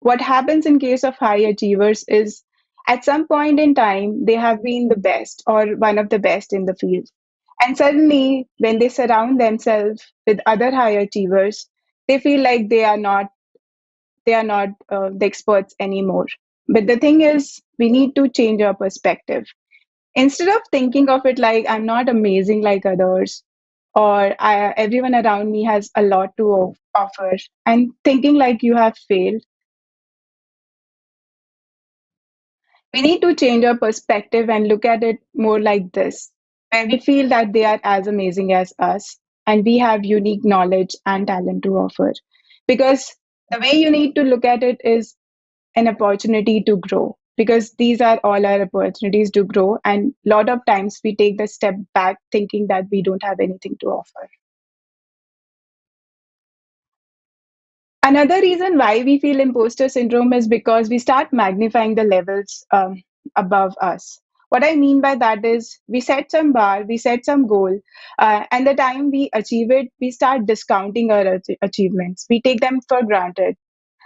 What happens in case of high achievers is at some point in time they have been the best or one of the best in the field, and suddenly when they surround themselves with other high achievers, they feel like they are not the experts anymore. But the thing is, we need to change our perspective. Instead of thinking of it like I'm not amazing like others, or everyone around me has a lot to offer, and thinking like you have failed, we need to change our perspective and look at it more like this, where we feel that they are as amazing as us and we have unique knowledge and talent to offer. Because the way you need to look at it is an opportunity to grow, because these are all our opportunities to grow, and a lot of times we take the step back thinking that we don't have anything to offer. Another reason why we feel imposter syndrome is because we start magnifying the levels above us. What I mean by that is we set some bar, we set some goal, and the time we achieve it, we start discounting our achievements. We take them for granted.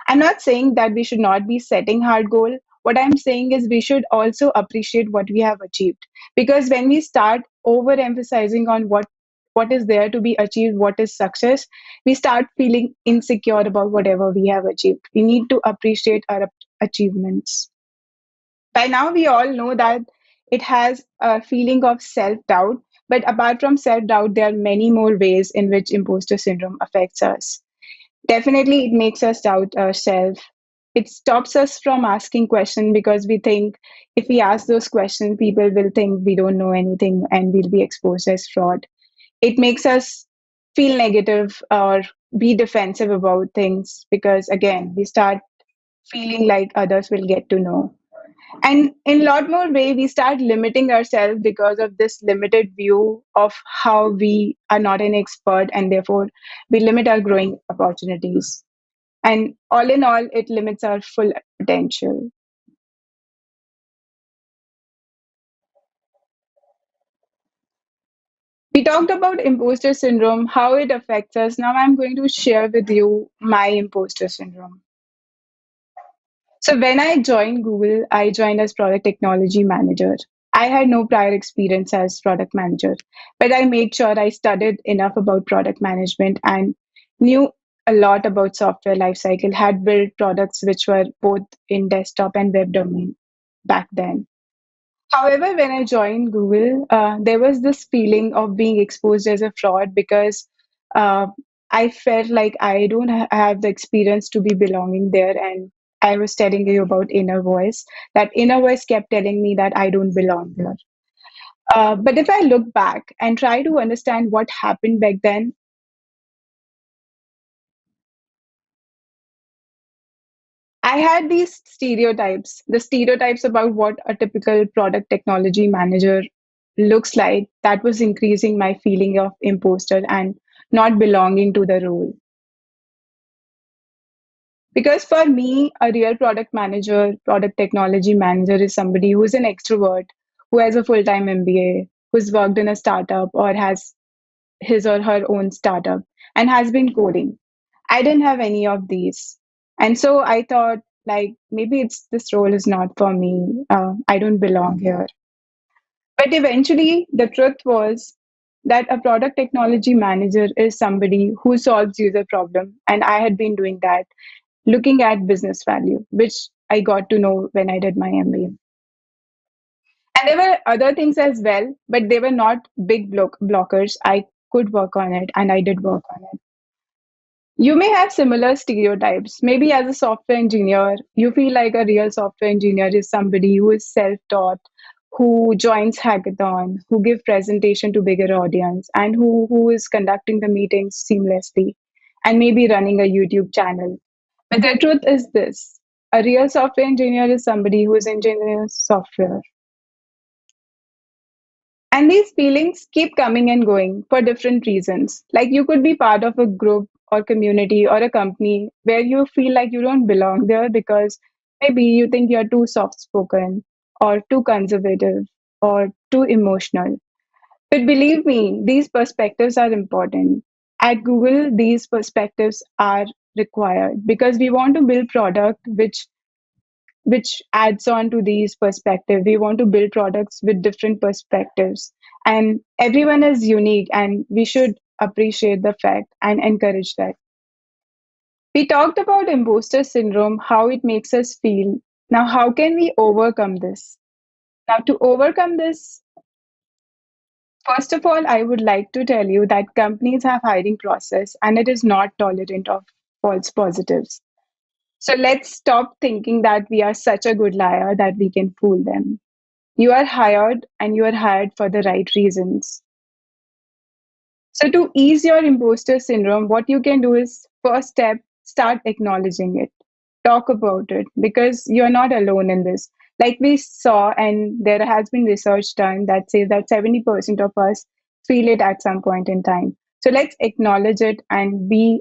I'm not saying that we should not be setting hard goal. What I'm saying is we should also appreciate what we have achieved. Because when we start overemphasizing on what is there to be achieved, what is success, we start feeling insecure about whatever we have achieved. We need to appreciate our achievements. By now, we all know that it has a feeling of self doubt. But apart from self doubt, there are many more ways in which imposter syndrome affects us. Definitely, it makes us doubt ourselves. It stops us from asking questions because we think if we ask those questions, people will think we don't know anything and we'll be exposed as fraud. It makes us feel negative or be defensive about things because, again, we start feeling like others will get to know. And in a lot more way, we start limiting ourselves because of this limited view of how we are not an expert, and therefore we limit our growing opportunities. And all in all, it limits our full potential. We talked about imposter syndrome, how it affects us. Now I'm going to share with you my imposter syndrome. So when I joined Google, I joined as product technology manager. I had no prior experience as product manager, but I made sure I studied enough about product management and knew a lot about software lifecycle, had built products which were both in desktop and web domain back then. However, when I joined Google, there was this feeling of being exposed as a fraud because uh, I felt like I don't have the experience to be belonging there. And I was telling you about inner voice. That inner voice kept telling me that I don't belong there. But if I look back and try to understand what happened back then, I had these stereotypes, the stereotypes about what a typical product technology manager looks like. That was increasing my feeling of imposter and not belonging to the role. Because for me, a real product manager, product technology manager is somebody who is an extrovert, who has a full time MBA, who's worked in a startup or has his or her own startup and has been coding. I didn't have any of these. And so I thought, like, maybe it's this role is not for me. I don't belong here. But eventually, the truth was that a product technology manager is somebody who solves user problem. And I had been doing that, looking at business value, which I got to know when I did my MBA. And there were other things as well, but they were not big blockers. I could work on it and I did work on it. You may have similar stereotypes. Maybe as a software engineer, you feel like a real software engineer is somebody who is self-taught, who joins hackathon, who give presentation to bigger audience, and who is conducting the meetings seamlessly, and maybe running a YouTube channel. But the truth is this: a real software engineer is somebody who is engineering software. And these feelings keep coming and going for different reasons. Like you could be part of a group or community or a company where you feel like you don't belong there because maybe you think you're too soft spoken or too conservative or too emotional. But believe me, these perspectives are important. At Google, these perspectives are required because we want to build product which adds on to these perspectives. We want to build products with different perspectives. And everyone is unique, and we should appreciate the fact and encourage that. We talked about imposter syndrome, how it makes us feel. Now, how can we overcome this? Now, to overcome this, first of all, I would like to tell you that companies have hiring process and it is not tolerant of false positives. So let's stop thinking that we are such a good liar that we can fool them. You are hired and you are hired for the right reasons. So, to ease your imposter syndrome, what you can do is first step, start acknowledging it. Talk about it because you're not alone in this. Like we saw, and there has been research done that says that 70% of us feel it at some point in time. So let's acknowledge it and be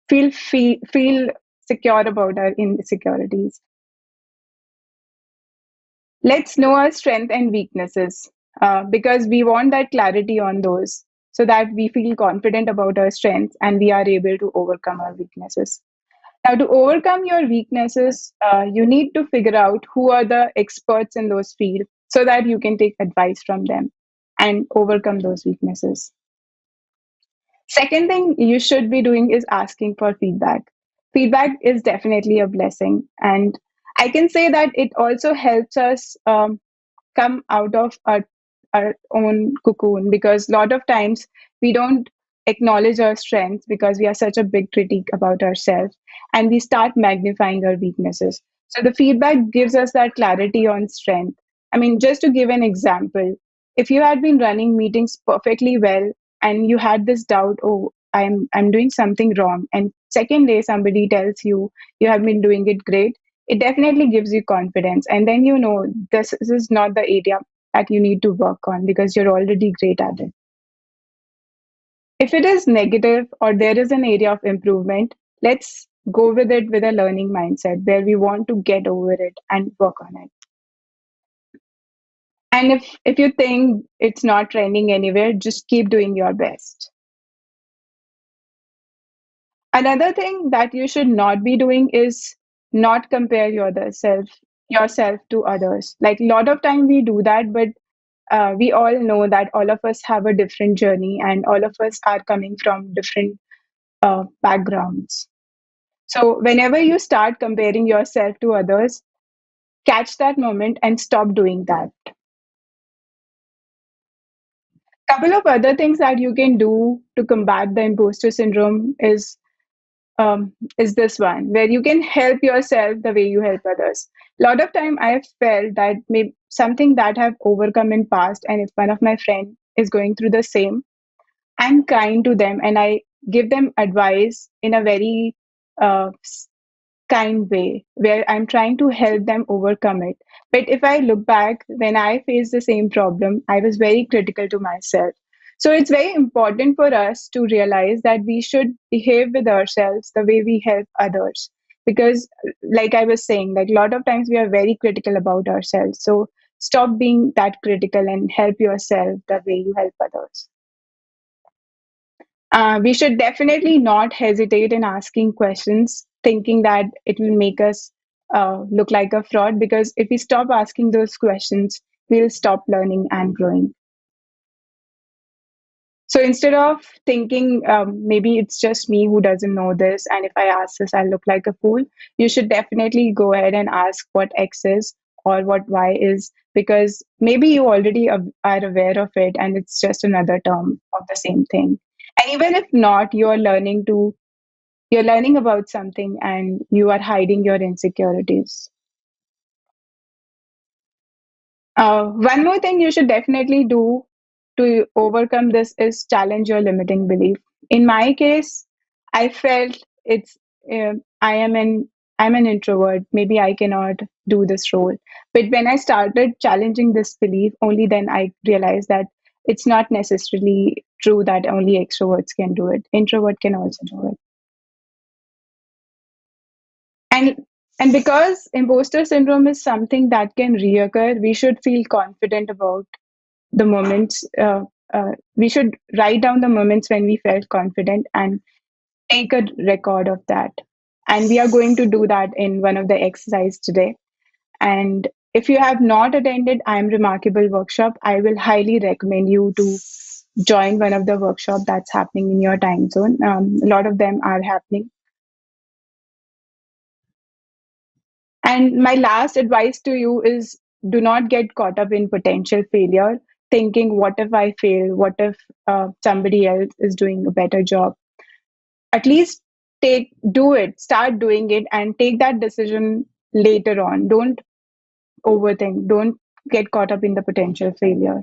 feel secure about our insecurities. Let's know our strength and weaknesses because we want that clarity on those so that we feel confident about our strengths and we are able to overcome our weaknesses. Now, to overcome your weaknesses, you need to figure out who are the experts in those fields so that you can take advice from them and overcome those weaknesses. Second thing you should be doing is asking for feedback. Feedback is definitely a blessing. And I can say that it also helps us come out of our own cocoon because a lot of times we don't acknowledge our strengths because we are such a big critique about ourselves and we start magnifying our weaknesses. So the feedback gives us that clarity on strength. I mean, just to give an example, if you had been running meetings perfectly well and you had this doubt, oh, I'm doing something wrong, and second day somebody tells you you have been doing it great, it definitely gives you confidence. And then you know this is not the area that you need to work on because you're already great at it. If it is negative or there is an area of improvement, let's go with it with a learning mindset where we want to get over it and work on it. And if you think it's not trending anywhere, just keep doing your best. Another thing that you should not be doing is not compare yourself to others. Like a lot of time we do that, but we all know that all of us have a different journey and all of us are coming from different backgrounds. So whenever you start comparing yourself to others, catch that moment and stop doing that. Couple of other things that you can do to combat the imposter syndrome is this one where you can help yourself the way you help others. A lot of time I have felt that maybe something that I've overcome in past, and if one of my friend is going through the same, I'm kind to them and I give them advice in a very uh, kind way where I'm trying to help them overcome it. But if I look back, when I faced the same problem, I was very critical to myself. So it's very important for us to realize that we should behave with ourselves the way we help others. Because, like I was saying, like a lot of times we are very critical about ourselves. So stop being that critical and help yourself the way you help others. We should definitely not hesitate in asking questions, thinking that it will make us look like a fraud. Because if we stop asking those questions, we'll stop learning and growing. So instead of thinking maybe it's just me who doesn't know this, and if I ask this, I'll look like a fool, you should definitely go ahead and ask what X is or what Y is, because maybe you already are aware of it and it's just another term of the same thing. And even if not, you're learning about something and you are hiding your insecurities. One more thing you should definitely do to overcome this is challenge your limiting belief. In my case, I felt it's uh, I am an I'm an introvert. Maybe I cannot do this role. But when I started challenging this belief, only then I realized that it's not necessarily true that only extroverts can do it. Introvert can also do it. And because imposter syndrome is something that can reoccur, we should feel confident about the moments. We should write down the moments when we felt confident and take a record of that. And we are going to do that in one of the exercise today. And if you have not attended I am Remarkable workshop, I will highly recommend you to join one of the workshop that's happening in your time zone. A lot of them are happening. And my last advice to you is do not get caught up in potential failure, thinking, what if I fail? What if somebody else is doing a better job? At least do it, start doing it, and take that decision later on. Don't overthink, don't get caught up in the potential failure.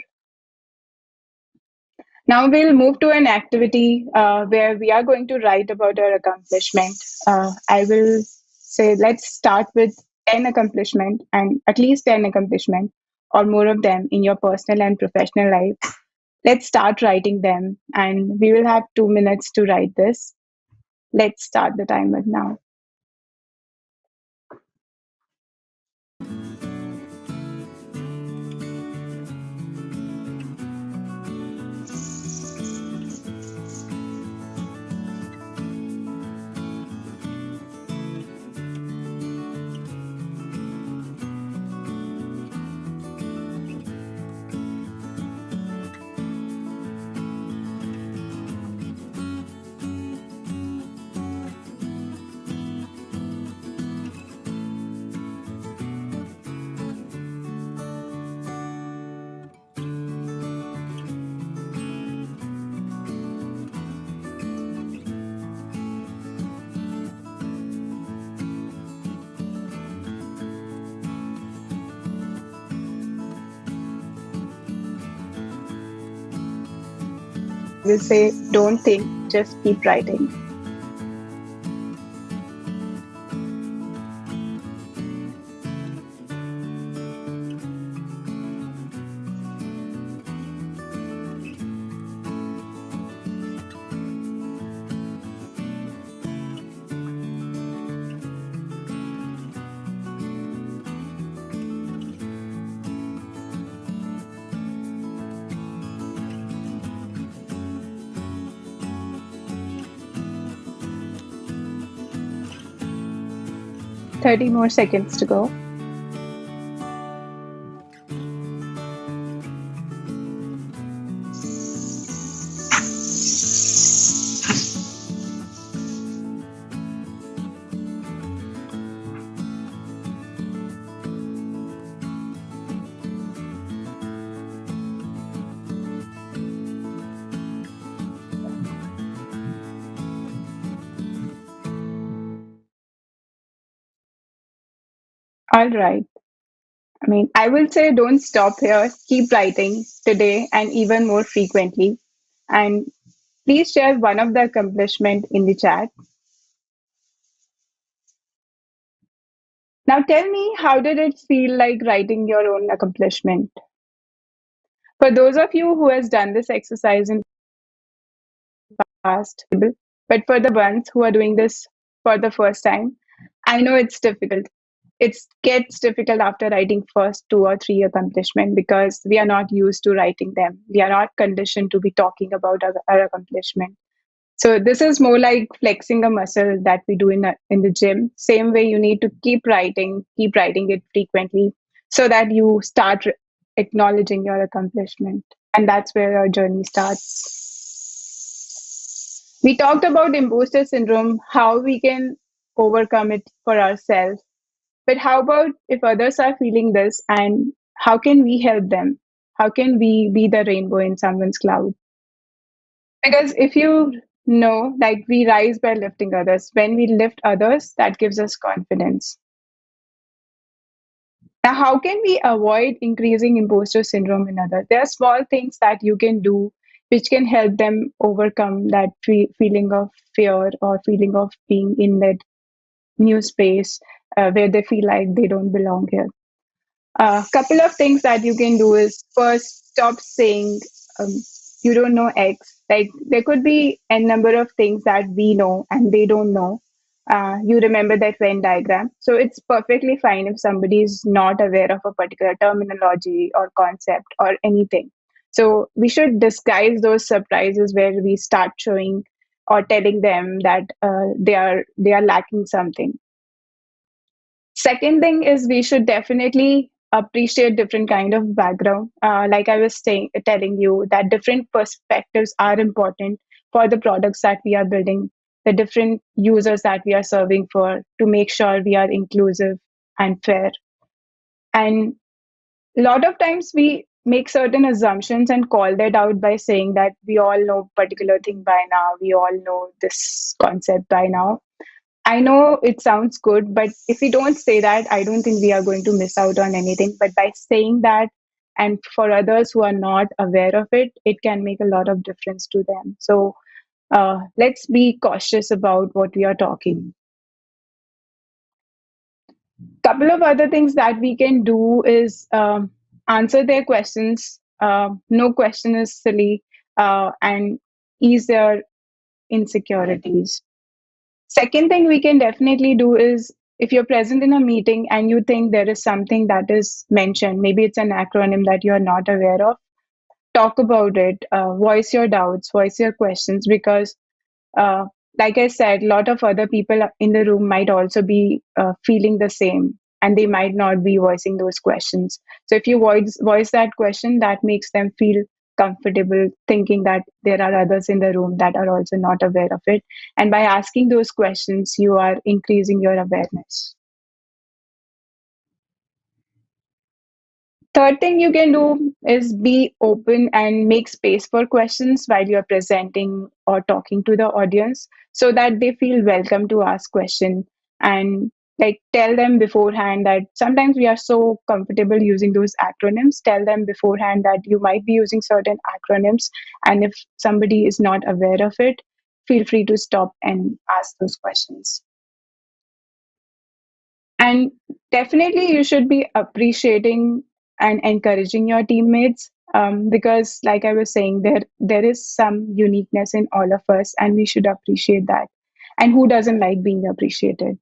Now we'll move to an activity where we are going to write about our accomplishment. I will say let's start with 10 accomplishment and at least 10 accomplishment or more of them in your personal and professional life. Let's start writing them and we will have 2 minutes to write this. Let's start the timer now. We'll say, don't think, just keep writing. Thirty more seconds to go. All right. I will say don't stop here. Keep writing today and even more frequently. And please share one of the accomplishment in the chat. Now tell me, how did it feel like writing your own accomplishment? For those of you who has done this exercise in the past, but for the ones who are doing this for the first time, I know it's difficult. It gets difficult after writing first 2 or 3 accomplishment because we are not used to writing them. We are not conditioned to be talking about our accomplishment. So this is more like flexing a muscle that we do in the gym. Same way, you need to keep writing it frequently, so that you start acknowledging your accomplishment, and that's where our journey starts. We talked about imposter syndrome, how we can overcome it for ourselves. But how about if others are feeling this, and how can we help them? How can we be the rainbow in someone's cloud? Because if you know, like we rise by lifting others, when we lift others, that gives us confidence. Now, how can we avoid increasing imposter syndrome in others? There are small things that you can do which can help them overcome that feeling of fear or feeling of being in that new space where they feel like they don't belong here. A couple of things that you can do is first stop saying um, you don't know X. Like there could be a number of things that we know and they don't know. You remember that Venn diagram. So it's perfectly fine if somebody is not aware of a particular terminology or concept or anything. So we should disguise those surprises where we start showing or telling them that they are lacking something. Second thing is we should definitely appreciate different kind of background. Like I was telling you that different perspectives are important for the products that we are building, the different users that we are serving for, to make sure we are inclusive and fair. And a lot of times we make certain assumptions and call that out by saying that we all know particular thing by now, we all know this concept by now. I know it sounds good, but if we don't say that, I don't think we are going to miss out on anything. But by saying that, and for others who are not aware of it, it can make a lot of difference to them. So let's be cautious about what we are talking. Couple of other things that we can do is answer their questions. No question is silly, and ease their insecurities. Second thing we can definitely do is if you're present in a meeting and you think there is something that is mentioned, maybe it's an acronym that you're not aware of, talk about it, voice your doubts, voice your questions, because, uh, like I said, a lot of other people in the room might also be feeling the same and they might not be voicing those questions. So if you voice that question, that makes them feel comfortable thinking that there are others in the room that are also not aware of it. And by asking those questions, you are increasing your awareness. Third thing you can do is be open and make space for questions while you're presenting or talking to the audience so that they feel welcome to ask questions, and like tell them beforehand that sometimes we are so comfortable using those acronyms. Tell them beforehand that you might be using certain acronyms, and if somebody is not aware of it, feel free to stop and ask those questions. And definitely, you should be appreciating and encouraging your teammates, because, like I was saying, there is some uniqueness in all of us, and we should appreciate that. And who doesn't like being appreciated?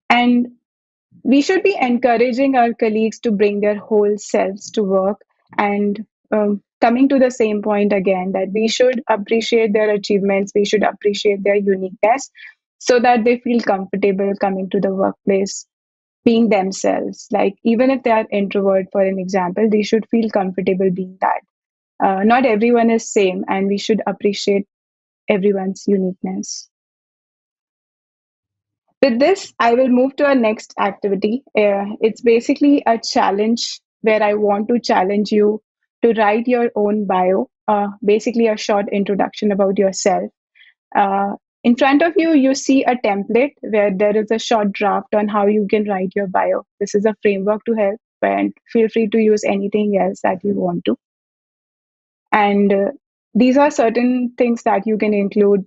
And we should be encouraging our colleagues to bring their whole selves to work, and coming to the same point again, that we should appreciate their achievements, we should appreciate their uniqueness so that they feel comfortable coming to the workplace being themselves. Like, even if they are introvert, for an example, they should feel comfortable being that. Not everyone is same, and we should appreciate everyone's uniqueness. With this, I will move to our next activity. It's basically a challenge where I want to challenge you to write your own bio, basically a short introduction about yourself. Uh, in front of you, you see a template where there is a short draft on how you can write your bio. This is a framework to help, and feel free to use anything else that you want to. And these are certain things that you can include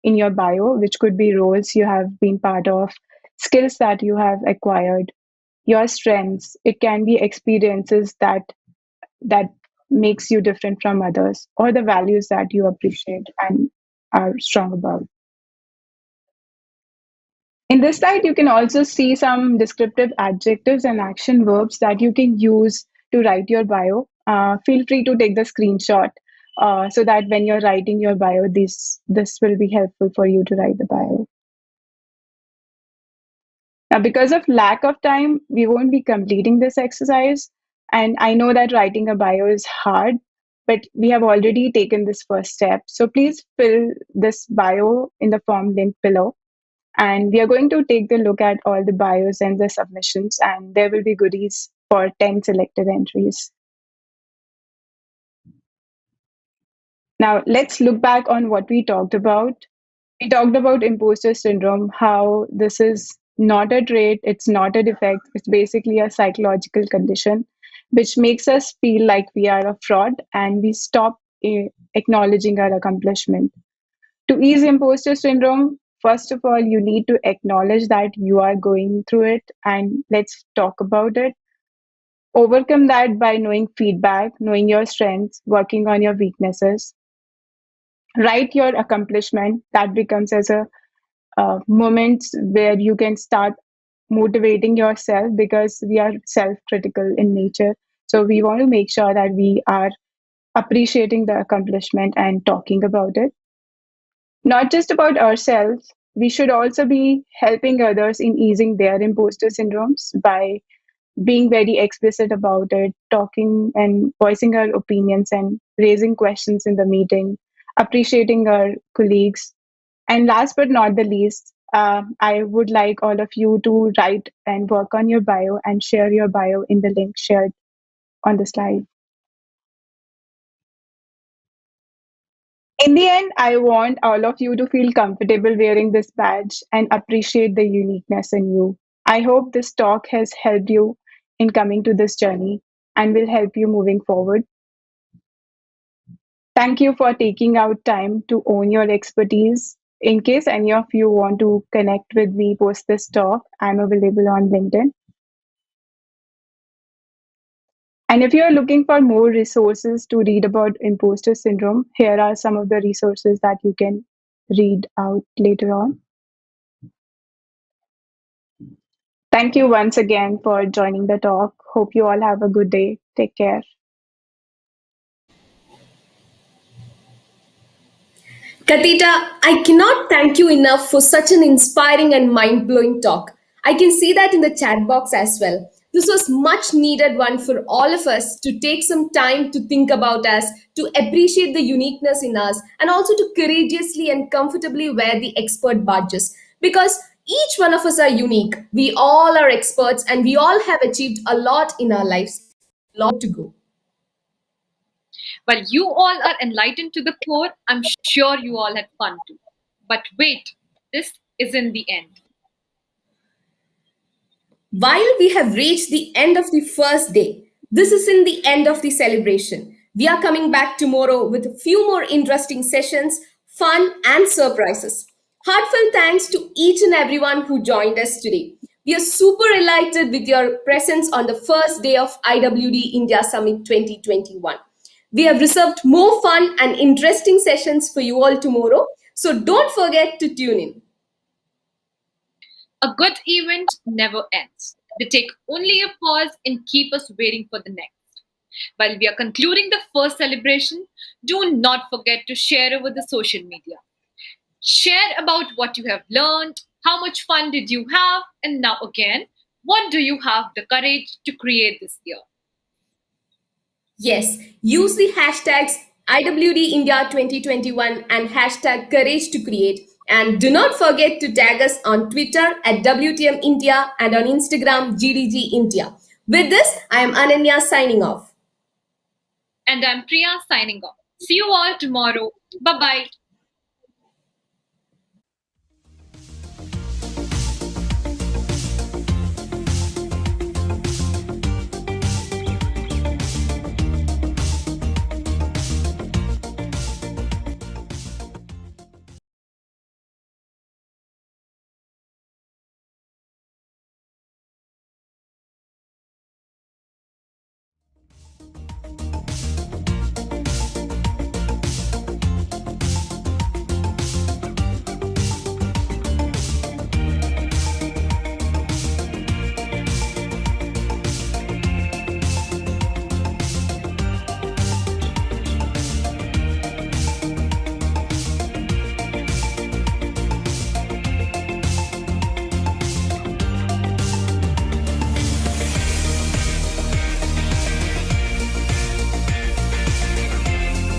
in your bio, which could be roles you have been part of, skills that you have acquired, your strengths. It can be experiences that makes you different from others, or the values that you appreciate and are strong about. In this slide, you can also see some descriptive adjectives and action verbs that you can use to write your bio. Feel free to take the screenshot so that when you're writing your bio, this will be helpful for you to write the bio. Now, because of lack of time, we won't be completing this exercise. And I know that writing a bio is hard, but we have already taken this first step. So please fill this bio in the form linked below. And we are going to take a look at all the bios and the submissions, and there will be goodies for 10 selected entries. Now, let's look back on what we talked about. We talked about imposter syndrome, how this is not a trait, it's not a defect, it's basically a psychological condition which makes us feel like we are a fraud and we stop acknowledging our accomplishment. To ease imposter syndrome, first of all, you need to acknowledge that you are going through it and let's talk about it. Overcome that by knowing feedback, knowing your strengths, working on your weaknesses. Write your accomplishment. That becomes as a moments where you can start motivating yourself because we are self-critical in nature. So we want to make sure that we are appreciating the accomplishment and talking about it. Not just about ourselves, we should also be helping others in easing their imposter syndromes by being very explicit about it, talking and voicing our opinions and raising questions in the meeting, appreciating our colleagues. And last but not the least, I would like all of you to write and work on your bio and share your bio in the link shared on the slide. In the end, I want all of you to feel comfortable wearing this badge and appreciate the uniqueness in you. I hope this talk has helped you in coming to this journey and will help you moving forward. Thank you for taking out time to own your expertise. In case any of you want to connect with me post this talk, I'm available on LinkedIn. And if you are looking for more resources to read about imposter syndrome, here are some of the resources that you can read out later on. Thank you once again for joining the talk. Hope you all have a good day. Take care. Katita, I cannot thank you enough for such an inspiring and mind blowing talk. I can see that in the chat box as well. This was much needed one for all of us to take some time to think about us, to appreciate the uniqueness in us, and also to courageously and comfortably wear the expert badges. Because each one of us are unique. We all are experts and we all have achieved a lot in our lives. Lot to go. While you all are enlightened to the core, I'm sure you all had fun too. But wait, this isn't the end. While we have reached the end of the first day, this isn't the end of the celebration. We are coming back tomorrow with a few more interesting sessions, fun, and surprises. Heartfelt thanks to each and everyone who joined us today. We are super delighted with your presence on the first day of IWD India Summit 2021. We have reserved more fun and interesting sessions for you all tomorrow, so don't forget to tune in. A good event never ends. They take only a pause and keep us waiting for the next. While we are concluding the first celebration, do not forget to share over the social media. Share about what you have learned, how much fun did you have, and now again, what do you have the courage to create this year? Yes, use the hashtags IWD India 2021 and hashtag Courage to Create. And do not forget to tag us on Twitter at WTM India and on Instagram GDG India. With this, I am Ananya signing off. And I'm Priya signing off. See you all tomorrow. Bye bye.